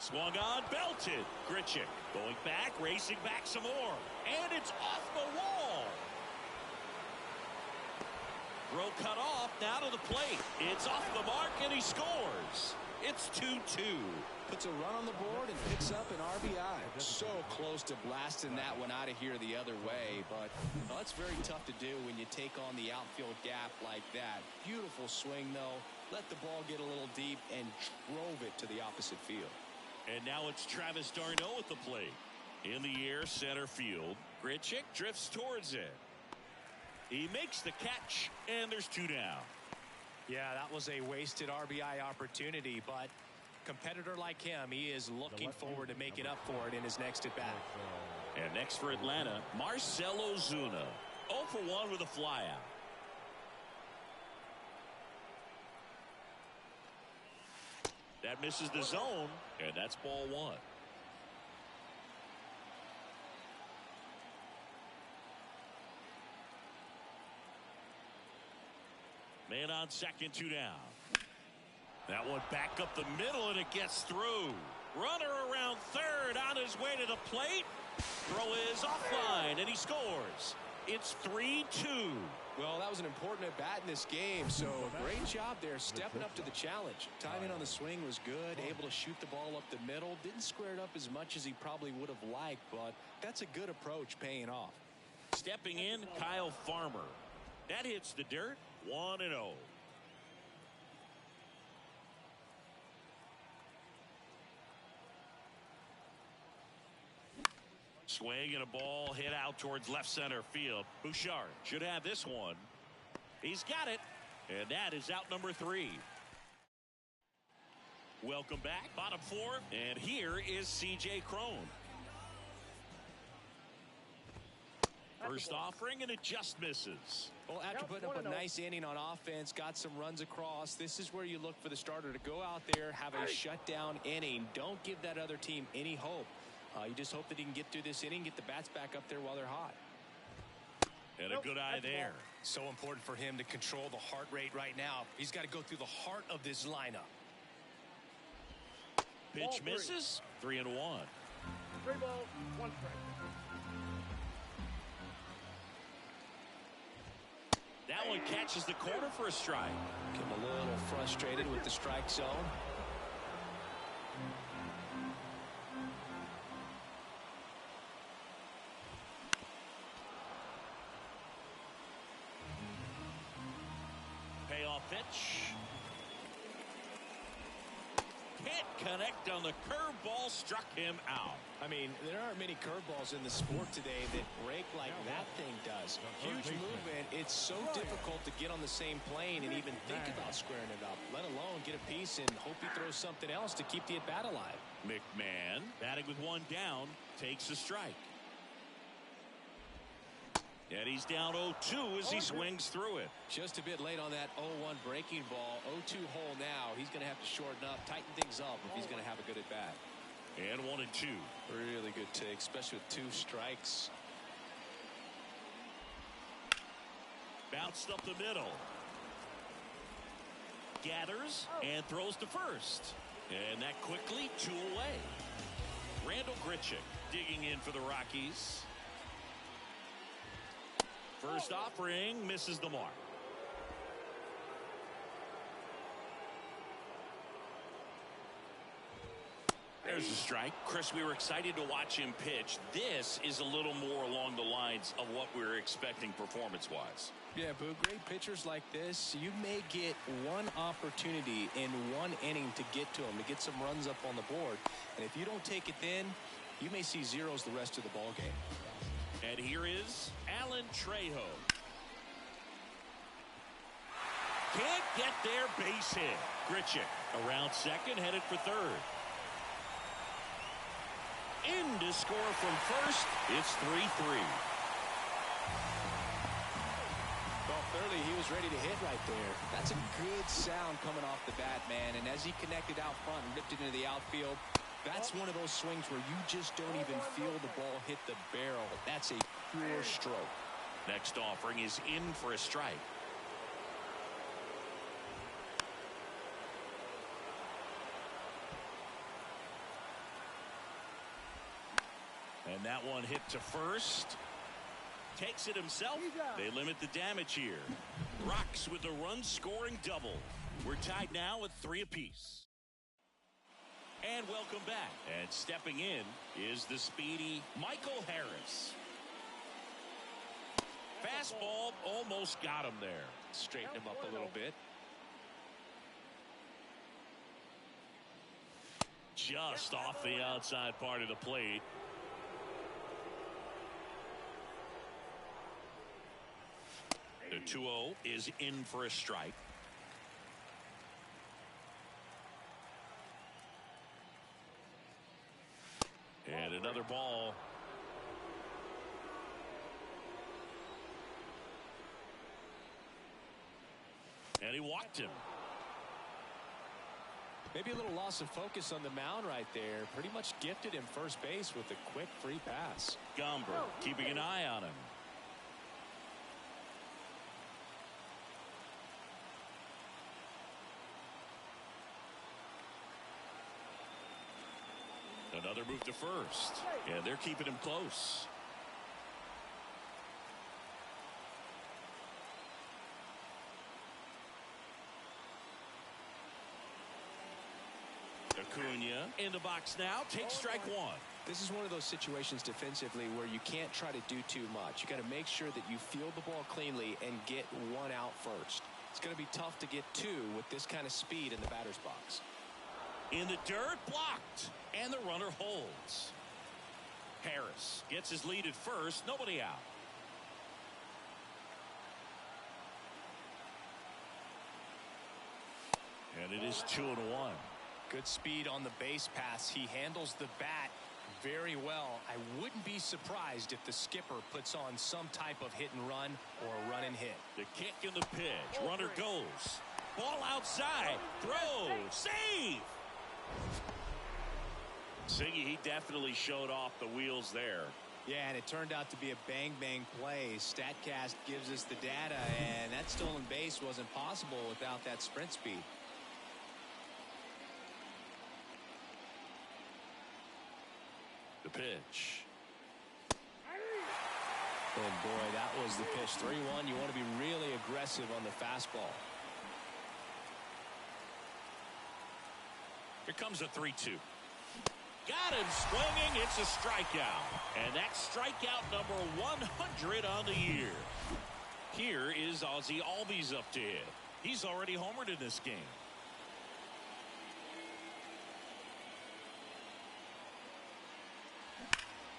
Swung on, belted. Grichuk going back, racing back some more. And it's off the wall. Throw cut off, now to the plate. It's off the mark, and he scores. It's 2-2. Puts a run on the board and picks up an RBI. So close to blasting that one out of here the other way, but well, it's very tough to do when you take on the outfield gap like that. Beautiful swing, though. Let the ball get a little deep and drove it to the opposite field. And now it's Travis d'Arnaud at the plate. In the air, center field. Grichuk drifts towards it. He makes the catch, and there's 2 down. Yeah, that was a wasted RBI opportunity, but competitor like him, he is looking forward to making up for it in his next at-bat. And next for Atlanta, Marcell Ozuna. 0 for 1 with a flyout. That misses the zone, and that's ball 1. Man on second, 2 down. That one back up the middle, and it gets through. Runner around third, on his way to the plate. Throw is offline, and he scores. It's 3-2. Well, that was an important at-bat in this game, so great job there stepping up to the challenge. Timing on the swing was good, able to shoot the ball up the middle. Didn't square it up as much as he probably would have liked, but that's a good approach paying off. Stepping in, Kyle Farmer. That hits the dirt, 1-0. Swing and a ball hit out towards left center field. Bouchard should have this one. He's got it, and that is out number 3. Welcome back, bottom 4, and here is C.J. Cron. First offering, and it just misses. Well, after putting up a nice inning on offense, got some runs across, this is where you look for the starter to go out there, have a shutdown inning. Don't give that other team any hope. You just hope that he can get through this inning, get the bats back up there while they're hot. And a good eye there. So important for him to control the heart rate right now. He's got to go through the heart of this lineup. Pitch misses. 3-1. 3 balls, 1 strike. That one catches the corner for a strike. Get him a little frustrated with the strike zone. Payoff pitch. Can't connect on the curveball, struck him out. I mean, there aren't many curveballs in the sport today that break like that thing does. Huge movement. It's so difficult to get on the same plane and even think about squaring it up, let alone get a piece and hope he throws something else to keep the at-bat alive. McMahon, batting with 1 down, takes a strike. And he's down 0-2 as he swings through it. Just a bit late on that 0-1 breaking ball. 0-2 hole now. He's going to have to shorten up, tighten things up if he's going to have a good at-bat. And 1-2. Really good take, especially with 2 strikes. Bounced up the middle. Gathers and throws to first. And that quickly 2 away. Randall Grichuk digging in for the Rockies. First offering misses the mark. There's a strike. Chris, we were excited to watch him pitch. This is a little more along the lines of what we were expecting performance-wise. Yeah, Boo, great pitchers like this, you may get one opportunity in 1 inning to get to them, to get some runs up on the board. And if you don't take it then, you may see zeros the rest of the ball game. And here is Alan Trejo. Can't get there, base hit. Grichuk around second, headed for third. In to score from first. It's 3-3. Well, clearly he was ready to hit right there. That's a good sound coming off the bat, man. And as he connected out front and ripped it into the outfield, that's one of those swings where you just don't even feel the ball hit the barrel. That's a pure stroke. Next offering is in for a strike. And that one hit to first. Takes it himself. They limit the damage here. Rocks with the run-scoring double. We're tied now at 3 apiece. And welcome back. And stepping in is the speedy Michael Harris. Fastball almost got him there. Straighten him up a little bit. Just off the outside part of the plate. The 2-0 is in for a strike. And another ball. And he walked him. Maybe a little loss of focus on the mound right there. Pretty much gifted him first base with a quick free pass. Gomber keeping an eye on him. Another move to first. And they're keeping him close. Acuna in the box now. Take strike one. This is one of those situations defensively where you can't try to do too much. You got to make sure that you field the ball cleanly and get one out first. It's going to be tough to get two with this kind of speed in the batter's box. In the dirt, blocked, and the runner holds. Harris gets his lead at first, nobody out. And it is 2-1. Good speed on the base pass. He handles the bat very well. I wouldn't be surprised if the skipper puts on some type of hit and run or a run and hit. The kick and the pitch. Runner goes. Ball outside. Throw. Save. Siggy, he definitely showed off the wheels there. Yeah, and it turned out to be a bang-bang play. StatCast gives us the data, and that stolen base wasn't possible without that sprint speed. The pitch. And boy, that was the pitch. 3-1. You want to be really aggressive on the fastball. Here comes a 3-2. Got him swinging. It's a strikeout. And that's strikeout number 100 on the year. Here is Ozzie Albies up to hit. He's already homered in this game.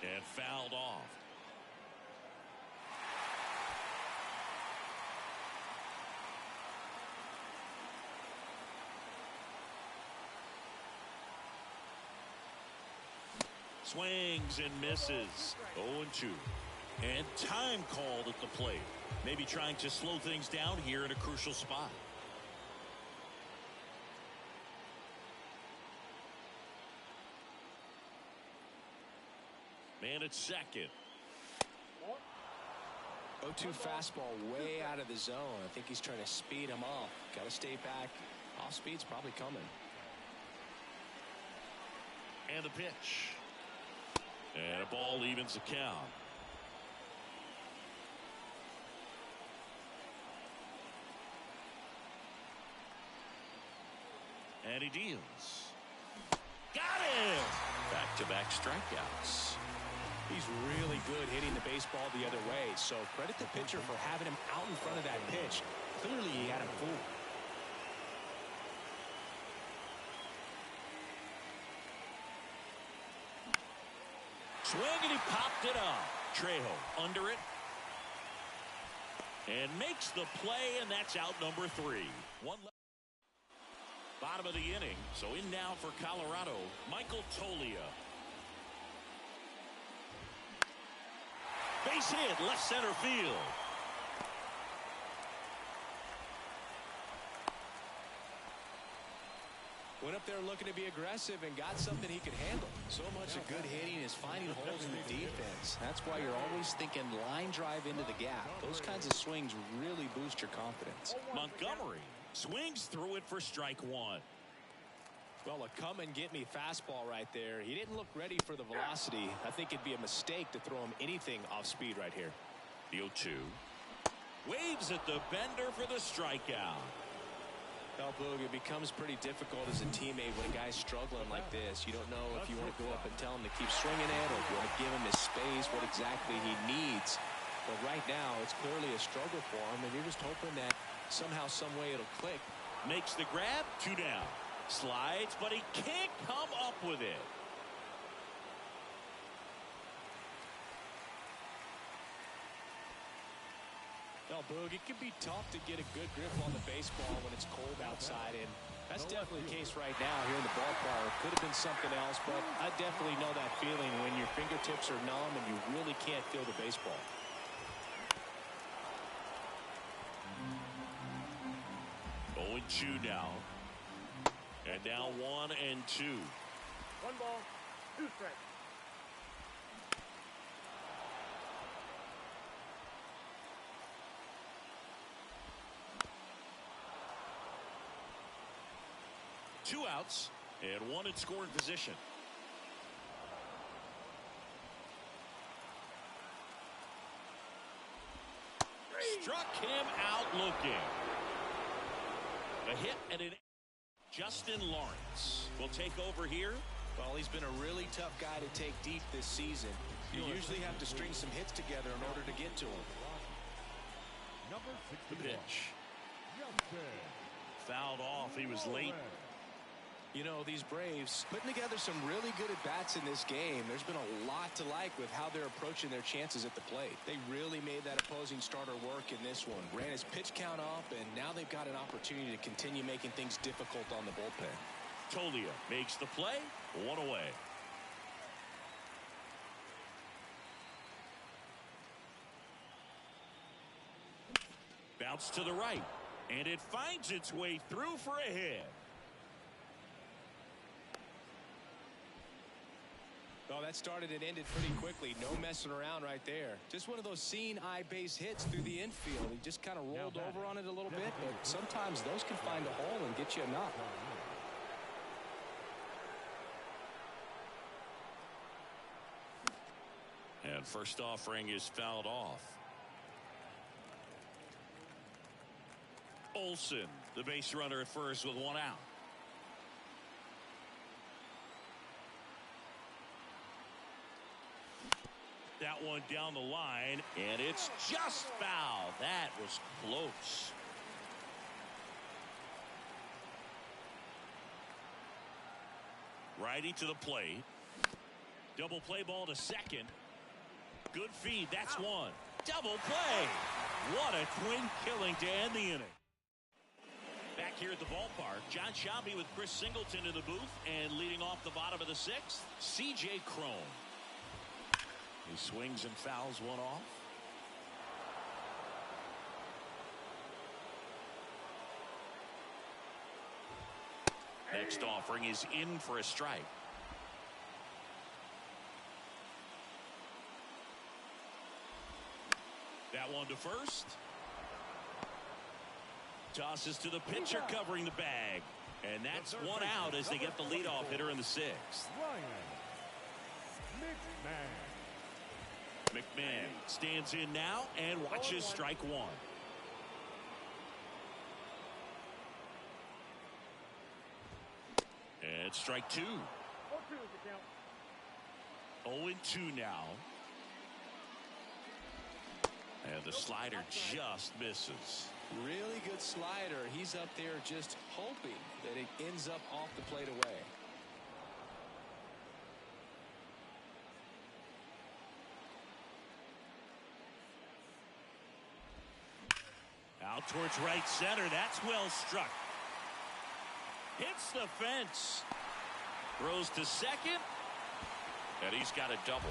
And fouled off. Swings and misses. 0-2. And time called at the plate. Maybe trying to slow things down here in a crucial spot. Man at second. 0-2 fastball way out of the zone. I think he's trying to speed him off. Got to stay back. Off speed's probably coming. And the pitch. And a ball evens the count. And he deals. Got him! Back-to-back strikeouts. He's really good hitting the baseball the other way, so credit the pitcher for having him out in front of that pitch. Clearly he had him fooled. Swing and he popped it up. Trejo under it. And makes the play, and that's out number 3. One left. Bottom of the inning. So in now for Colorado, Michael Toglia. Base hit, left center field. Went up there looking to be aggressive and got something he could handle. So much of good hitting is finding holes in the defense. That's why you're always thinking line drive into the gap. Those kinds of swings really boost your confidence. Montgomery swings through it for strike 1. Well, a come and get me fastball right there. He didn't look ready for the velocity. I think it'd be a mistake to throw him anything off speed right here. The 0-2. Waves at the bender for the strikeout. Well, Boog, it becomes pretty difficult as a teammate when a guy's struggling like this. You don't know if you want to go up and tell him to keep swinging it, or if you want to give him his space, what exactly he needs. But right now, it's clearly a struggle for him, and you're just hoping that somehow, some way it'll click. Makes the grab, 2 down. Slides, but he can't come up with it. Well, Boog, it can be tough to get a good grip on the baseball when it's cold outside, and that's definitely the case right now here in the ballpark. Could have been something else, but I definitely know that feeling when your fingertips are numb and you really can't feel the baseball. Oh, 2 now. And now 1 and 2. 1 ball, 2 strikes. Two outs and 1 in scoring position. Struck him out looking. A hit and an Justin Lawrence will take over here. Well, he's been a really tough guy to take deep this season. You usually have to string some hits together in order to get to him. Number The 61. pitch. Justin. Fouled off. He was late. You know, these Braves putting together some really good at-bats in this game. There's been a lot to like with how they're approaching their chances at the plate. They really made that opposing starter work in this one. Ran his pitch count up, and now they've got an opportunity to continue making things difficult on the bullpen. Tolia makes the play. 1 away. Bounce to the right, and it finds its way through for a hit. Well, that started and ended pretty quickly. No messing around right there. Just one of those seeing eye base hits through the infield. He just kind of rolled over on it a little bit, but sometimes those can find a hole and get you a knock. And first offering is fouled off. Olsen, the base runner at first with 1 out. That one down the line, and it's just foul. That was close. Righty to the plate. Double play ball to second. Good feed. That's 1. Double play. What a twin killing to end the inning. Back here at the ballpark, John Schaube with Chris Singleton in the booth, and leading off the bottom of the 6th, C.J. Cron. He swings and fouls 1 off. Next offering is in for a strike. That one to first. Tosses to the pitcher covering the bag. And that's 1 out as they get the leadoff hitter in the 6th. Ryan McMahon. McMahon stands in now and watches strike 1. And strike 2. 0-2 is the count. 0-2 now. And the slider just misses. Really good slider. He's up there just hoping that it ends up off the plate away. Out towards right center. That's well struck. Hits the fence. Throws to second. And he's got a double.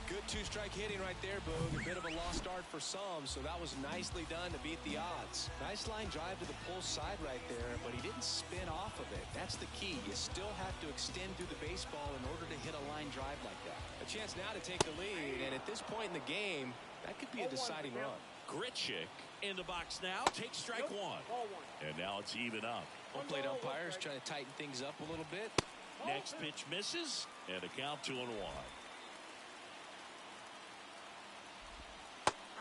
Good 2-strike hitting right there, Boog. A bit of a lost start for some, so that was nicely done to beat the odds. Nice line drive to the pull side right there, but he didn't spin off of it. That's the key. You still have to extend through the baseball in order to hit a line drive like that. A chance now to take the lead, and at this point in the game, that could be a deciding run. Gritchick in the box now. Takes strike 1. And now it's even up. Home plate umpires trying to tighten things up a little bit. Next pitch misses, and a count 2-1.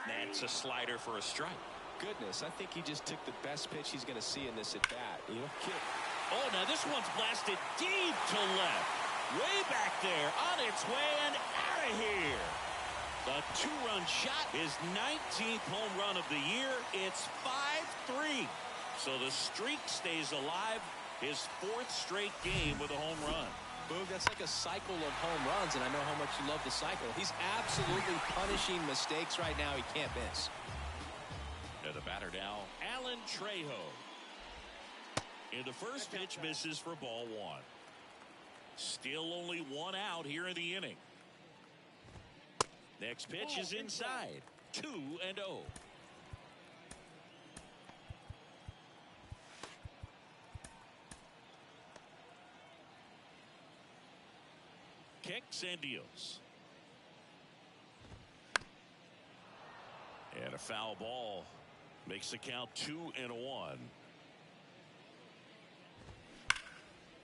That's a slider for a strike. Goodness, I think he just took the best pitch he's going to see in this at bat. Oh, now this one's blasted deep to left. Way back there, on its way and out of here. The two-run shot, his 19th home run of the year. It's 5-3. So the streak stays alive. His 4th straight game with a home run. Boog, that's like a cycle of home runs, and I know how much you love the cycle. He's absolutely punishing mistakes right now he can't miss. And the batter now, Alan Trejo. And the first pitch misses for ball 1. Still only 1 out here in the inning. Next pitch is inside. 2-0. Kicks and deals. And a foul ball makes the count 2-1.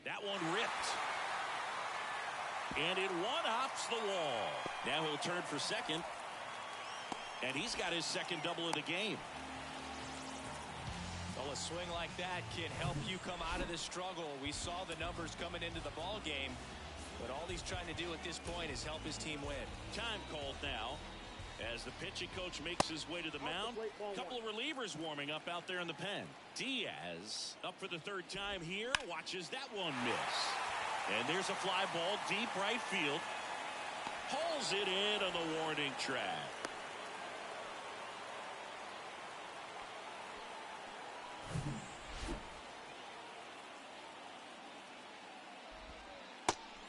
That one ripped. And it one-hops the wall. Now he'll turn for second. And he's got his second double of the game. Well, a swing like that can help you come out of this struggle. We saw the numbers coming into the ball game. But all he's trying to do at this point is help his team win. Time called now as the pitching coach makes his way to the mound. A couple of relievers warming up out there in the pen. Diaz up for the 3rd time here. Watches that one miss. And there's a fly ball deep right field. Pulls it in on the warning track.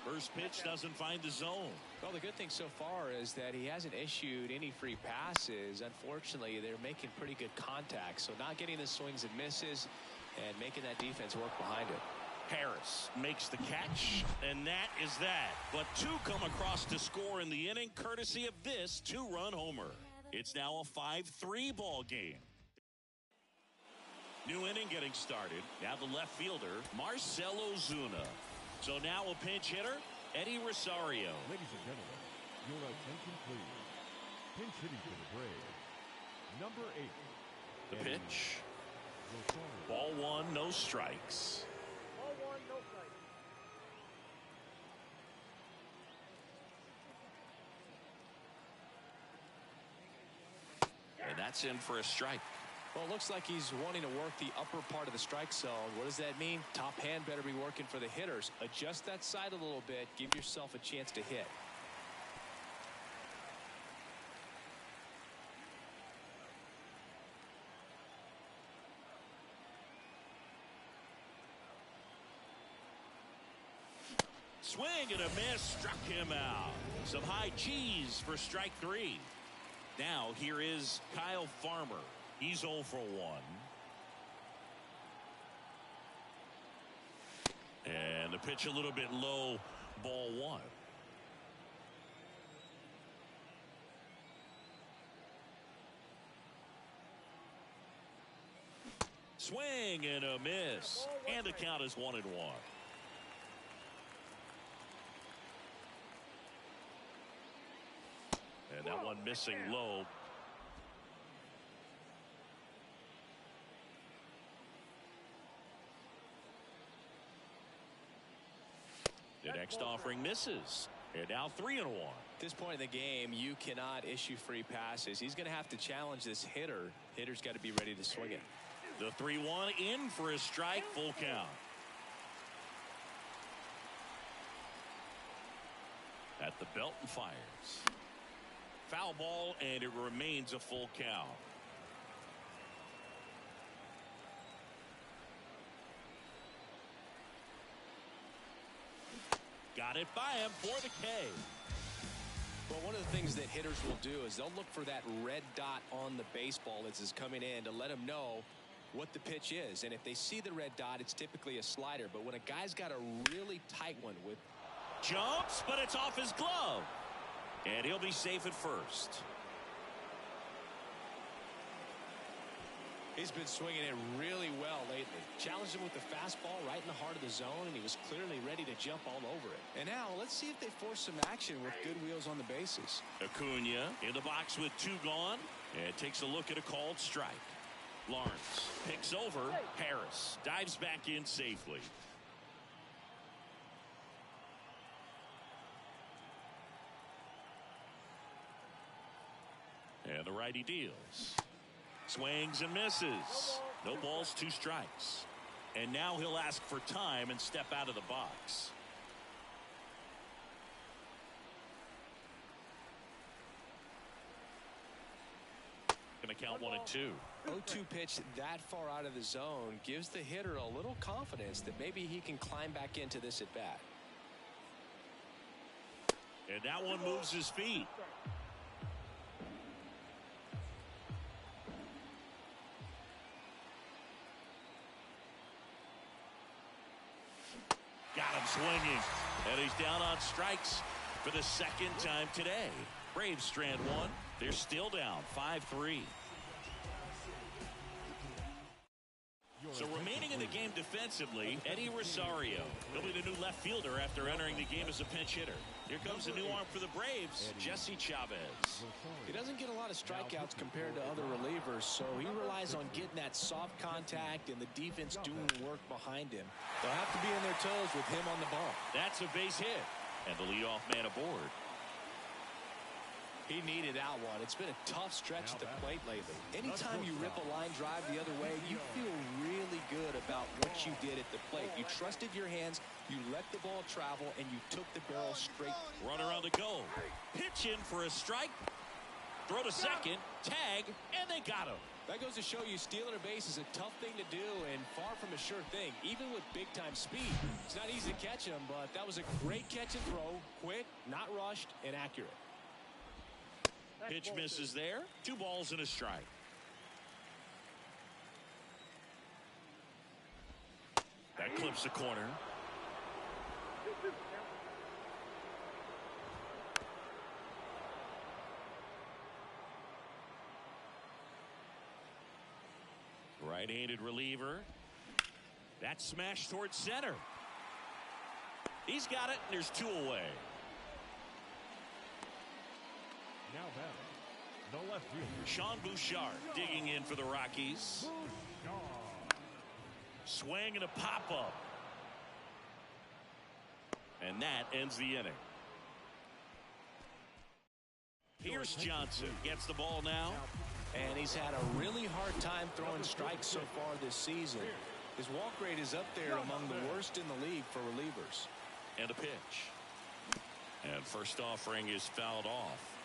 First pitch doesn't find the zone. Well, the good thing so far is that he hasn't issued any free passes. Unfortunately, they're making pretty good contact. So not getting the swings and misses and making that defense work behind it. Harris makes the catch, and that is that. But 2 come across to score in the inning, courtesy of this 2-run homer. It's now a 5-3 ball game. New inning getting started. Now the left fielder, Marcell Ozuna. So now a pinch hitter, Eddie Rosario. Ladies and gentlemen, your attention please. Pinch hitting for the Braves, number 8. The pitch. Rosario. Ball 1, no strikes. Ball 1, no strike. And that's in for a strike. Well, it looks like he's wanting to work the upper part of the strike zone. What does that mean? Top hand better be working for the hitters. Adjust that side a little bit. Give yourself a chance to hit. Swing and a miss, struck him out. Some high cheese for strike 3. Now here is Kyle Farmer. He's 0 for 1. And the pitch a little bit low, ball 1. Swing and a miss. And the count is 1-1. And that one missing low. The next offering misses. And now 3-1. At this point in the game, you cannot issue free passes. He's going to have to challenge this hitter. Hitter's got to be ready to swing it. The 3-1 in for a strike, full count. At the belt and fires. Foul ball, and it remains a full count. Got it by him for the K. Well, one of the things that hitters will do is they'll look for that red dot on the baseball as it's coming in to let them know what the pitch is. And if they see the red dot, it's typically a slider. But when a guy's got a really tight one with... Jumps, but it's off his glove. And he'll be safe at first. He's been swinging it really well lately. Challenged him with the fastball right in the heart of the zone, and he was clearly ready to jump all over it. And now, let's see if they force some action with good wheels on the bases. Acuna in the box with 2 gone. And takes a look at a called strike. Lawrence picks over Harris. Dives back in safely. And the righty deals. Swings and misses. No balls, 2 strikes. And now he'll ask for time and step out of the box. Going to count 1-2. 0-2 pitch that far out of the zone gives the hitter a little confidence that maybe he can climb back into this at bat. And that one moves his feet. Got him swinging. And he's down on strikes for the 2nd time today. Braves strand 1. They're still down 5-3. So remaining in the game defensively, Eddie Rosario. He'll be the new left fielder after entering the game as a pinch hitter. Here comes a new arm for the Braves, Jesse Chavez. He doesn't get a lot of strikeouts compared to other relievers, so he relies on getting that soft contact and the defense doing work behind him. They'll have to be on their toes with him on the bump. That's a base hit. And the leadoff man aboard. He needed that one. It's been a tough stretch at the plate lately. Anytime you rip a line drive the other way, you feel really good about what you did at the plate. You trusted your hands, you let the ball travel, and you took the barrel straight. Runner on the go. Pitch in for a strike. Throw to second. Tag. And they got him. That goes to show you stealing a base is a tough thing to do and far from a sure thing, even with big-time speed. It's not easy to catch him, but that was a great catch and throw. Quick, not rushed, and accurate. Pitch misses there. 2 balls and a strike. That clips the corner. Right-handed reliever. That smash towards center. He's got it, and there's 2 away. Now batting, the left fielder, Sean Bouchard digging in for the Rockies. Swing and a pop-up. And that ends the inning. Pierce Johnson gets the ball now. And he's had a really hard time throwing strikes so far this season. His walk rate is up there among the worst in the league for relievers. And a pitch. And first offering is fouled off.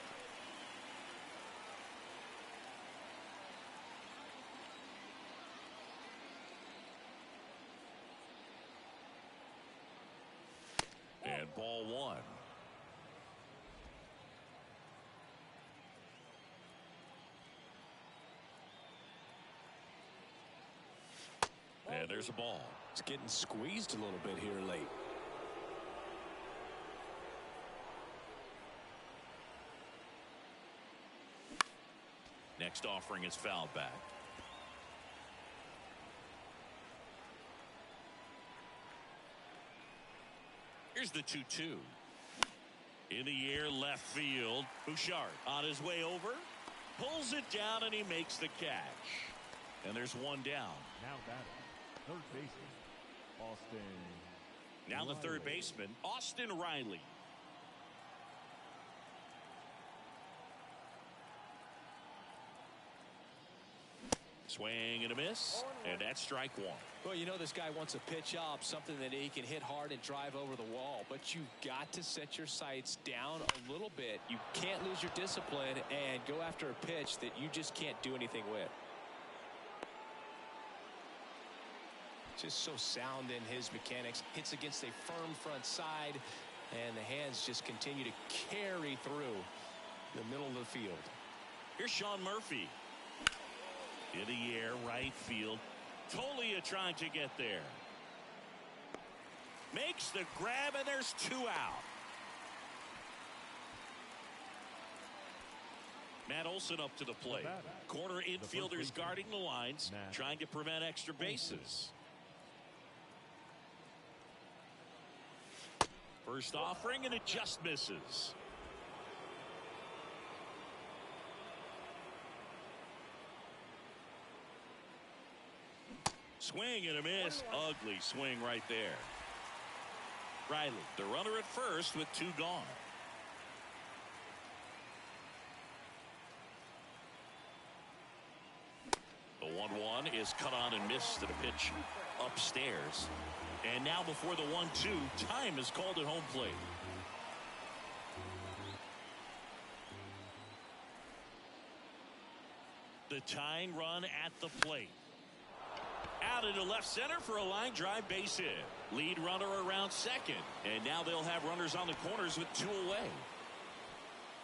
And ball 1. And there's a ball. It's getting squeezed a little bit here late. Next offering is fouled back. Here's the 2-2. In the air, left field. Bouchard on his way over. Pulls it down, and he makes the catch. And there's 1 down. now batting, third baseman, Austin. Now the third baseman, Austin Riley. Swing and a miss, and that's strike 1. Well, you know this guy wants a pitch up, something that he can hit hard and drive over the wall. But you've got to set your sights down a little bit. You can't lose your discipline and go after a pitch that you just can't do anything with. Just so sound in his mechanics. Hits against a firm front side, and the hands just continue to carry through the middle of the field. Here's Sean Murphy. In the air, right field. Tolia trying to get there. Makes the grab, and there's 2 out. Matt Olson up to the plate. Corner infielders guarding the lines, trying to prevent extra bases. First offering, and it just misses. Swing and a miss. Ugly swing right there. Riley, the runner at first with 2 gone. The 1-1 is cut on and missed to the pitch upstairs. And now before the 1-2, time is called at home plate. The tying run at the plate. Out into left center for a line drive base hit. Lead runner around second. And now they'll have runners on the corners with 2 away.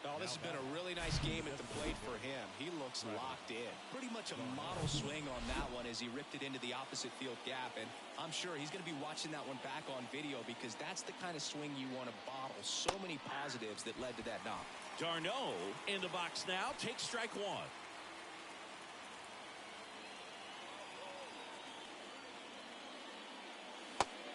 Oh, this has been a really nice game at the plate for him. He looks locked in. Pretty much a model swing on that one as he ripped it into the opposite field gap. And I'm sure he's going to be watching that one back on video because that's the kind of swing you want to bottle. So many positives that led to that knock. Darno in the box now. Takes strike 1.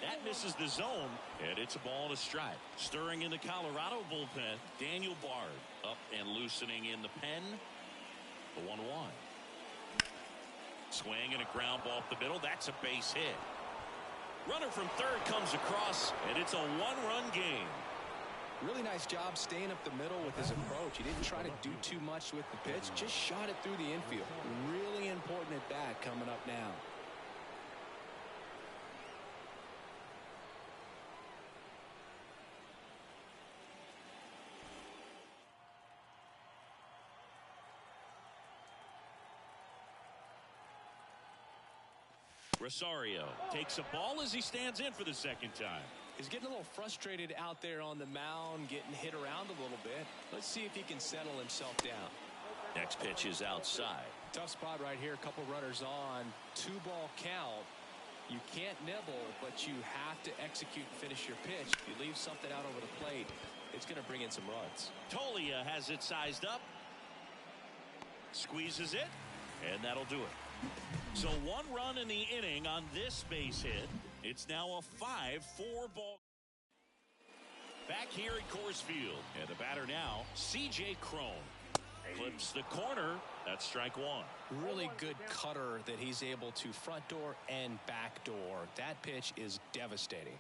That misses the zone, and it's a ball and a strike. Stirring in the Colorado bullpen, Daniel Bard up and loosening in the pen. The 1-1. Swing and a ground ball up the middle. That's a base hit. Runner from third comes across, and it's a 1-run game. Really nice job staying up the middle with his approach. He didn't try to do too much with the pitch, just shot it through the infield. Really important at bat coming up now. Rosario takes a ball as he stands in for the second time. He's getting a little frustrated out there on the mound, getting hit around a little bit. Let's see if he can settle himself down. Next pitch is outside. Tough spot right here. A couple runners on. 2-ball count. You can't nibble, but you have to execute and finish your pitch. If you leave something out over the plate, it's going to bring in some runs. Tolia has it sized up. Squeezes it, and that'll do it. So 1 run in the inning on this base hit. It's now a 5-4 ball. Back here at Coors Field, and the batter now, C.J. Cron. Flips the corner. That's strike 1. Really good cutter that he's able to front door and back door. That pitch is devastating.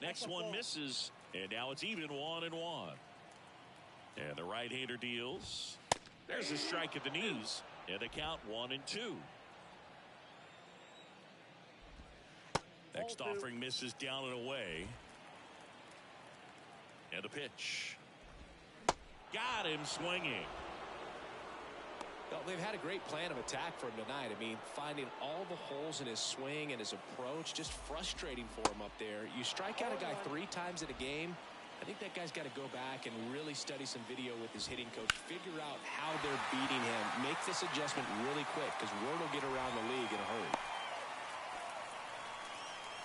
Next one misses, and now it's even 1-1. And the right-hander deals. There's a strike at the knees, and the count 1-2. Next offering misses down and away. And the pitch. Got him swinging. Well, they've had a great plan of attack for him tonight. I mean, finding all the holes in his swing and his approach, just frustrating for him up there. You strike out a guy 3 times in a game, I think that guy's got to go back and really study some video with his hitting coach, figure out how they're beating him, make this adjustment really quick because word will get around the league in a hurry.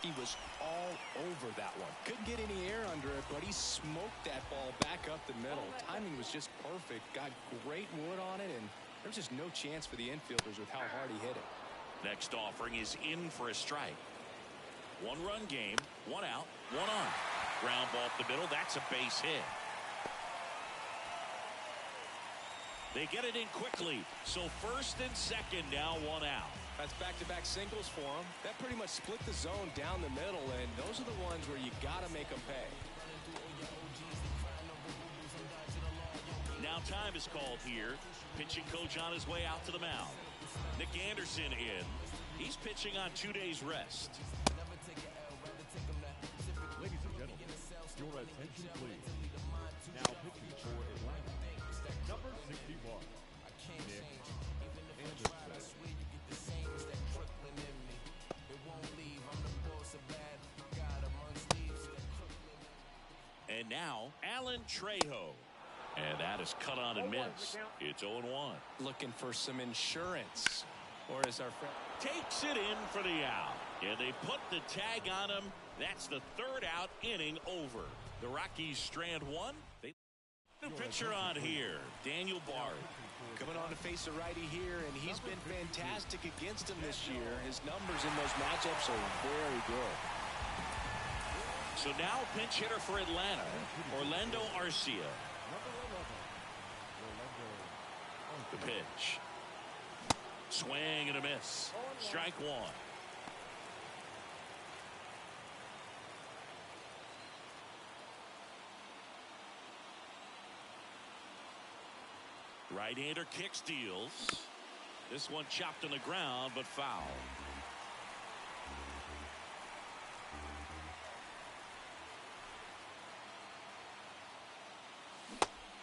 He was all over that one. Couldn't get any air under it, but he smoked that ball back up the middle. Timing was just perfect. Got great wood on it, and there's just no chance for the infielders with how hard he hit it. Next offering is in for a strike. 1-run game, 1 out, 1 on. Ground ball up the middle. That's a base hit. They get it in quickly. So first and second now 1 out. That's back-to-back singles for him. That pretty much split the zone down the middle, and those are the ones where you got to make them pay. Now time is called here. Pitching coach on his way out to the mound. Nick Anderson in. He's pitching on 2 days rest. Ladies and gentlemen, your attention please. Now pitching for Atlanta, number 61, Nick Anderson. And now, Alan Trejo. And that is cut on and missed. It's 0-1. Looking for some insurance. Or as our friend Takes it in for the out. And they put the tag on him. That's the 3rd out, inning over. The Rockies strand 1. New pitcher on here, Daniel Bard. coming on to face a righty here, and he's been fantastic against him this year. His numbers in those matchups are very good. So now pinch hitter for Atlanta, Orlando Arcia. The pitch. Swing and a miss. Strike 1. Right-hander kick steals. This one chopped on the ground, but foul.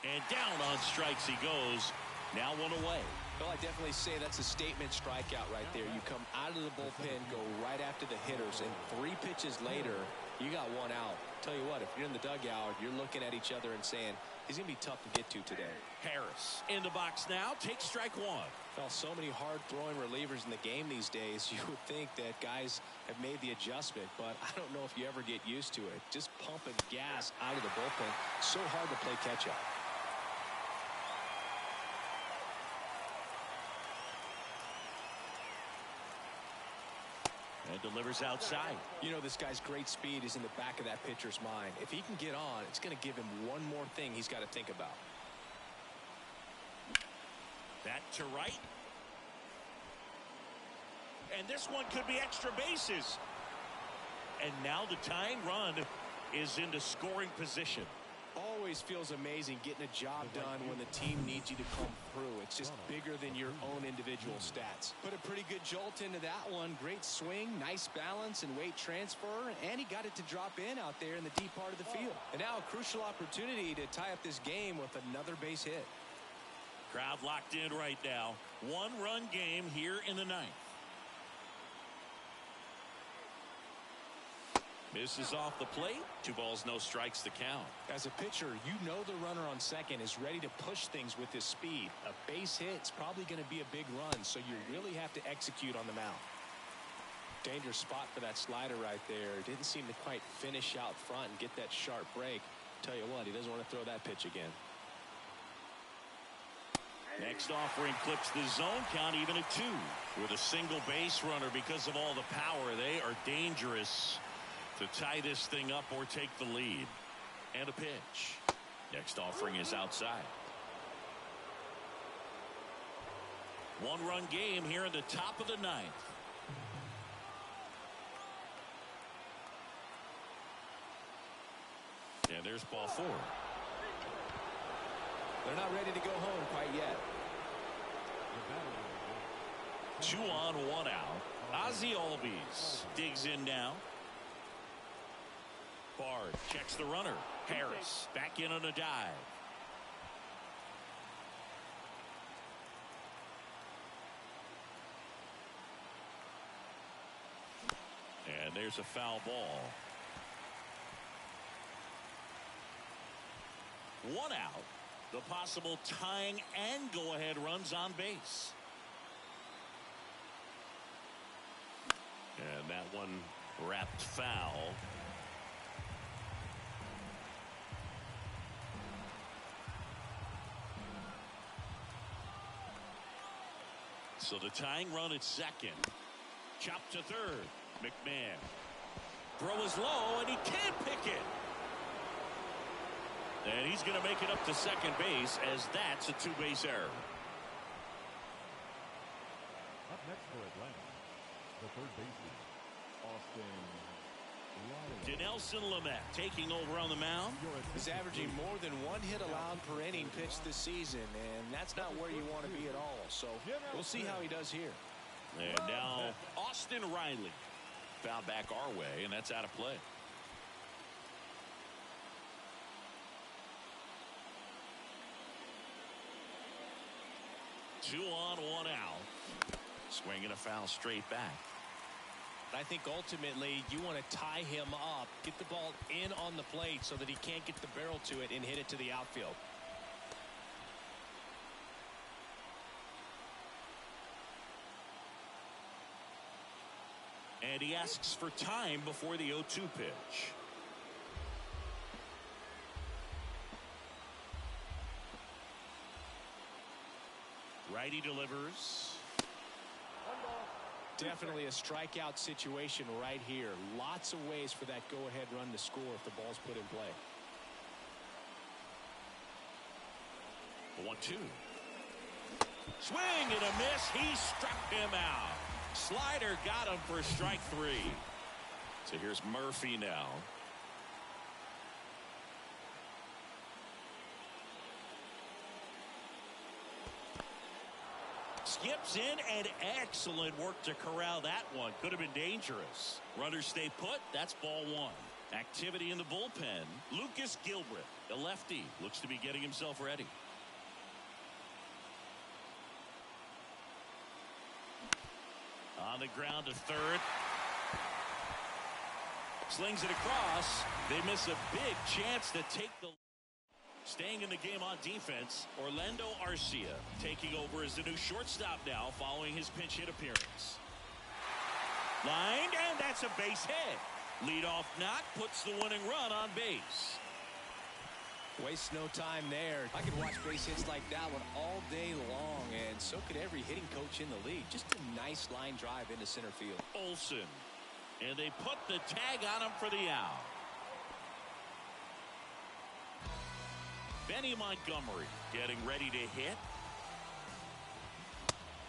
And down on strikes he goes. Now one away. Well, I definitely say that's a statement strikeout right there. You come out of the bullpen, go right after the hitters, and 3 pitches later, you got one out. Tell you what, if you're in the dugout, you're looking at each other and saying, he's going to be tough to get to today. Harris in the box now. Takes strike one. Well, so many hard-throwing relievers in the game these days, you would think that guys have made the adjustment, but I don't know if you ever get used to it. Just pumping gas out of the bullpen. So hard to play catch-up. And delivers outside. You know, this guy's great speed is in the back of that pitcher's mind. If he can get on, it's going to give him one more thing he's got to think about. That to right. And this one could be extra bases. And now the tying run is into scoring position. Always feels amazing getting a job done when the team needs you to come through. It's just bigger than your own individual stats. Put a pretty good jolt into that one. Great swing, nice balance and weight transfer, and he got it to drop in out there in the deep part of the field. And now a crucial opportunity to tie up this game with another base hit. Crowd locked in right now. 1-run game here in the 9th. Misses off the plate. 2 balls, no strikes to count. As a pitcher, you know the runner on second is ready to push things with his speed. A base hit is probably going to be a big run, so you really have to execute on the mound. Dangerous spot for that slider right there. Didn't seem to quite finish out front and get that sharp break. Tell you what, he doesn't want to throw that pitch again. Next offering clips the zone count even at 2. With a single base runner, because of all the power, they are dangerous to tie this thing up or take the lead. And a pitch. Next offering is outside. 1-run game here in the top of the 9th. And there's ball 4. They're not ready to go home quite yet. 2 on, 1 out. Ozzie Albies digs in now. Bard checks the runner. Harris back in on a dive. And there's a foul ball. 1 out. The possible tying and go-ahead runs on base. And that one wrapped foul. So the tying run at second. Chopped to third. McMahon. Throw is low, and he can't pick it. And he's going to make it up to second base, as that's a 2-base error. Up next for Atlanta, the third baseman, Austin Riley. Dinelson Lamet taking over on the mound. He's averaging more than 1 hit allowed per inning pitched this season, and that's not where you want to be at all. So we'll see how he does here. And now Austin Riley fouled back our way, and that's out of play. Two on, 1 out. Swinging a foul straight back. I think ultimately you want to tie him up, get the ball in on the plate so that he can't get the barrel to it and hit it to the outfield. And he asks for time before the 0-2 pitch. Righty delivers. Definitely a strikeout situation right here. Lots of ways for that go-ahead run to score if the ball's put in play. 1-2. Swing and a miss. He struck him out. Slider got him for strike 3. So here's Murphy now. Skips in, and excellent work to corral that one. Could have been dangerous. Runners stay put. That's ball one. Activity in the bullpen. Lucas Gilbreth, the lefty, looks to be getting himself ready. On the ground to third. Slings it across. They miss a big chance to take the... Staying in the game on defense, Orlando Arcia taking over as the new shortstop now following his pinch hit appearance. Lined, and that's a base hit. Leadoff knock puts the winning run on base. Waste no time there. I could watch base hits like that one all day long, and so could every hitting coach in the league. Just a nice line drive into center field. Olsen, and they put the tag on him for the out. Benny Montgomery getting ready to hit.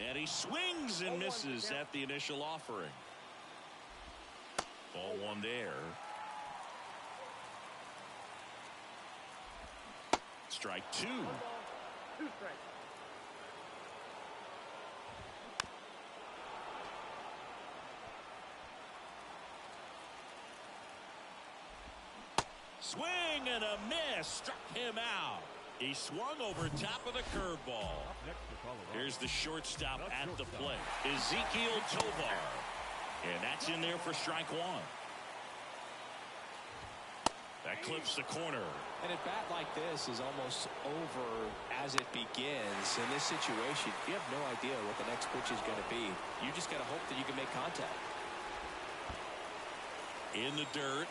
And he swings and misses at the initial offering. Ball one there. Strike two. 2 strikes. Swing and a miss. Struck him out. He swung over top of the curveball. Here's the shortstop at the plate, Ezekiel Tovar. And that's in there for strike one. That clips the corner. And a bat like this is almost over as it begins. In this situation, you have no idea what the next pitch is going to be. You just got to hope that you can make contact. In the dirt.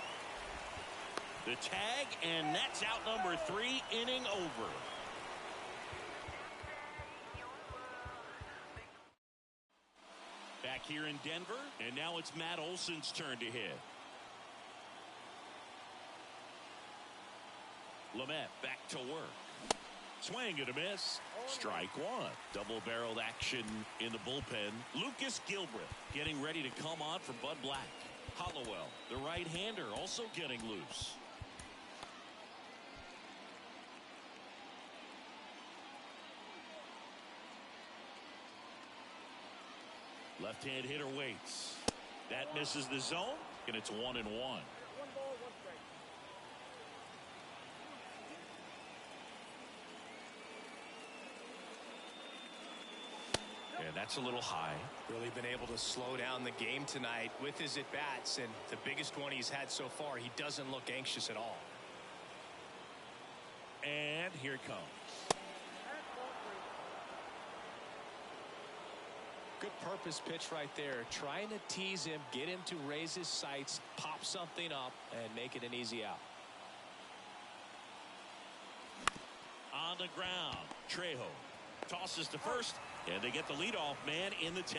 The tag, and that's out number 3, inning over. Back here in Denver, and now it's Matt Olson's turn to hit. Lamet back to work. Swing and a miss. Strike one. Double-barreled action in the bullpen. Lucas Gilbreth getting ready to come on for Bud Black. Hollowell, the right-hander, also getting loose. Left-hand hitter waits. That misses the zone, and it's 1-1. 1 ball, 1 strike. And that's a little high. Really been able to slow down the game tonight with his at-bats, and the biggest one he's had so far, he doesn't look anxious at all. And here it comes. Good purpose pitch right there. Trying to tease him, get him to raise his sights, pop something up, and make it an easy out. On the ground, Trejo tosses to first, and they get the leadoff man in the 10th.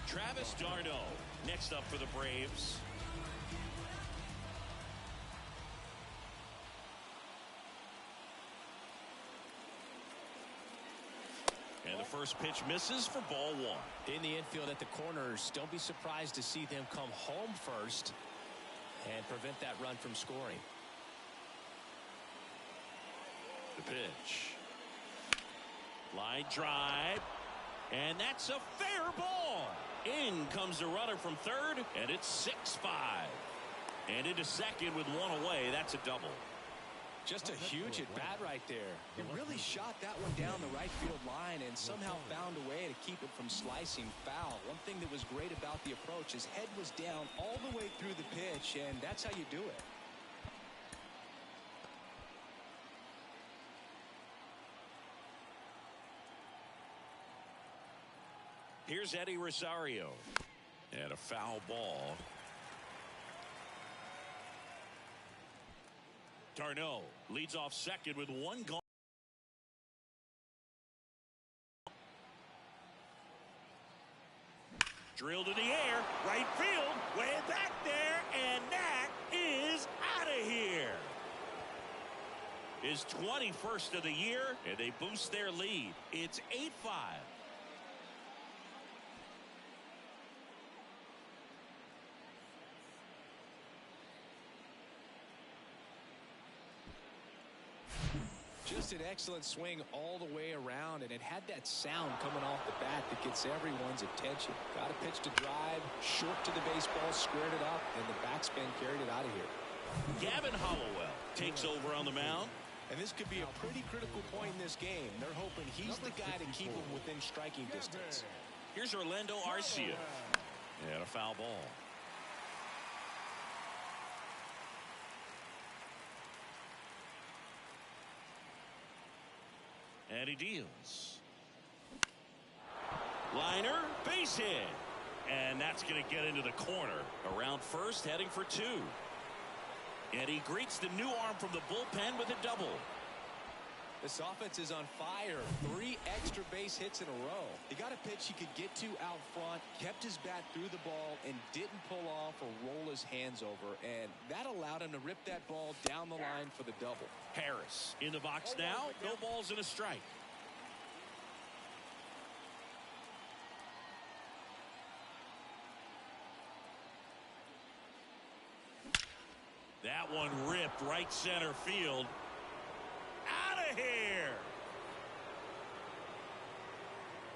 Travis d'Arnaud next up for the Braves. And the first pitch misses for ball one. In the infield at the corners, don't be surprised to see them come home first and prevent that run from scoring. The pitch. Line drive. And that's a fair ball. In comes the runner from third, and it's 6-5. And into second with one away. That's a double. Just a huge at-bat right there. He really shot that one down the right field line and somehow found a way to keep it from slicing foul. One thing that was great about the approach, his head was down all the way through the pitch, and that's how you do it. Here's Eddie Rosario. And a foul ball. d'Arnaud leads off second with one gone. Drilled in the air, right field, way back there, and that is out of here. His 21st of the year, and they boost their lead. It's 8-5. Just an excellent swing all the way around, and it had that sound coming off the bat that gets everyone's attention. Got a pitch to drive, short to the baseball, squared it up, and the backspin carried it out of here. Gavin Hollowell takes over on the mound. And this could be a pretty critical point in this game. They're hoping he's the guy to keep them within striking distance. Here's Orlando Arcia. And a foul ball. And he deals. Liner, base hit. And that's going to get into the corner. Around first, heading for two. And he greets the new arm from the bullpen with a double. This offense is on fire. 3 extra base hits in a row. He got a pitch he could get to out front, kept his bat through the ball, and didn't pull off or roll his hands over. And that allowed him to rip that ball down the line for the double. Harris in the box now. No balls and a strike. That one ripped right center field. Out of here.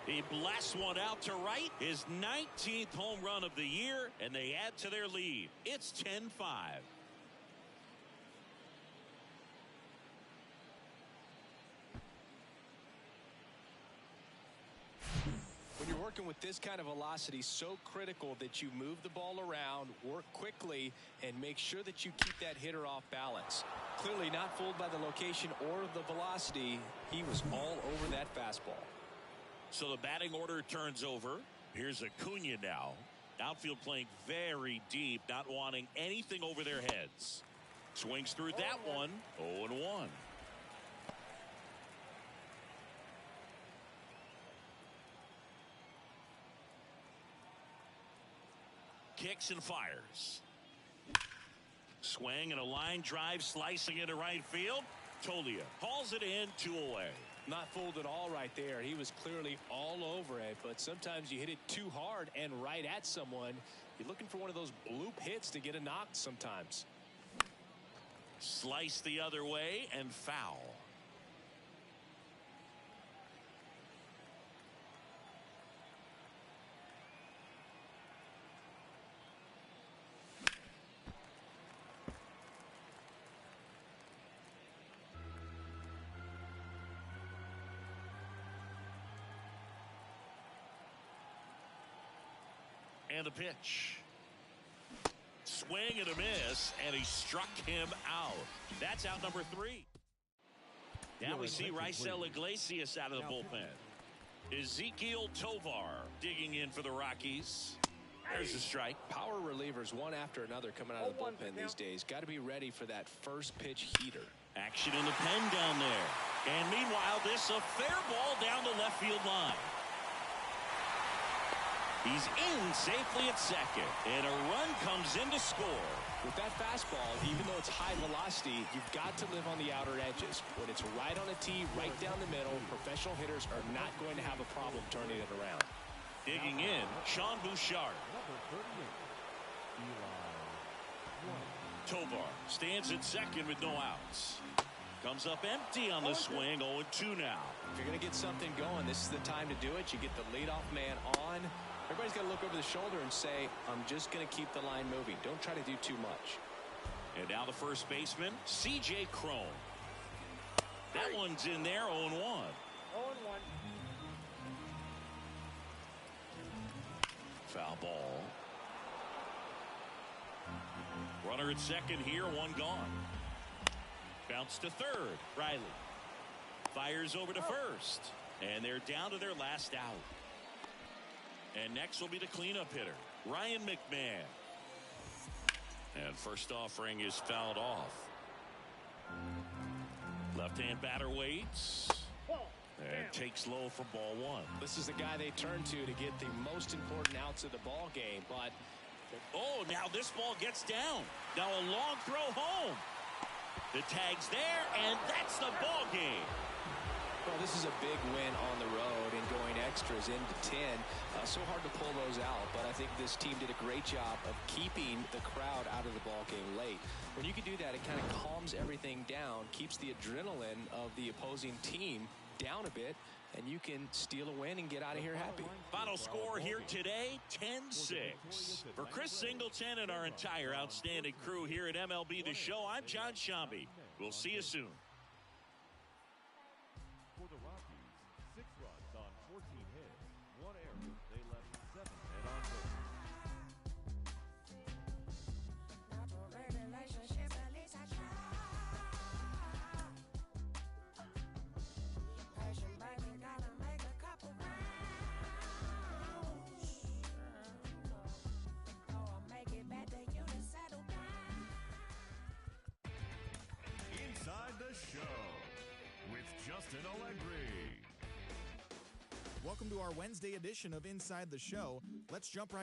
He blasts one out to right. His 19th home run of the year, and they add to their lead. It's 10-5. When you're working with this kind of velocity, so critical that you move the ball around, work quickly, and make sure that you keep that hitter off balance. Clearly not fooled by the location or the velocity. He was all over that fastball. So the batting order turns over. Here's Acuna now. Outfield playing very deep, not wanting anything over their heads. Swings through that one. 0-1. Kicks and fires. Swing and a line drive slicing into right field. Tolia hauls it in, 2 away. Not fooled at all right there. He was clearly all over it, but sometimes you hit it too hard and right at someone. You're looking for one of those bloop hits to get a knock sometimes. Slice the other way and foul. And the pitch. Swing and a miss, and he struck him out. That's out number 3. Now we see Raisel Iglesias out of the bullpen. Ezequiel Tovar digging in for the Rockies. There's a strike. Power relievers one after another coming out of the bullpen these days. Got to be ready for that first pitch heater. Action in the pen down there. And meanwhile, this a fair ball down the left field line. He's in safely at second, and a run comes in to score. With that fastball, even though it's high velocity, you've got to live on the outer edges. When it's right on a tee, right down the middle, professional hitters are not going to have a problem turning it around. Digging in, Sean Bouchard. Tovar stands at second with no outs. Comes up empty on the swing, 0-2 now. If you're going to get something going, this is the time to do it. You get the leadoff man on. Everybody's got to look over the shoulder and say, I'm just going to keep the line moving. Don't try to do too much. And now the first baseman, C.J. Cron. That one's in there, 0-1. 0-1. Foul ball. Runner at second here, one gone. Bounce to third. Riley fires over to first. And they're down to their last out. And next will be the cleanup hitter, Ryan McMahon. And first offering is fouled off. Left-hand batter waits. And takes low for ball 1. This is the guy they turn to get the most important outs of the ball game. But oh, now this ball gets down. Now a long throw home. The tag's there, and that's the ball game. Well, this is a big win on the road, and going extras into 10. So hard to pull those out, but I think this team did a great job of keeping the crowd out of the ball game late. When you can do that, it kind of calms everything down, keeps the adrenaline of the opposing team down a bit, and you can steal a win and get out of here happy. Final score here today, 10-6. For Chris Singleton and our entire outstanding crew here at MLB The Show, I'm John Shambi. We'll see you soon. For the Rockies, 6 runs on 14 hits, 1 error. They left 7 men on base. Inside the Show with Justin Allegri. Welcome to our Wednesday edition of Inside the Show. Let's jump right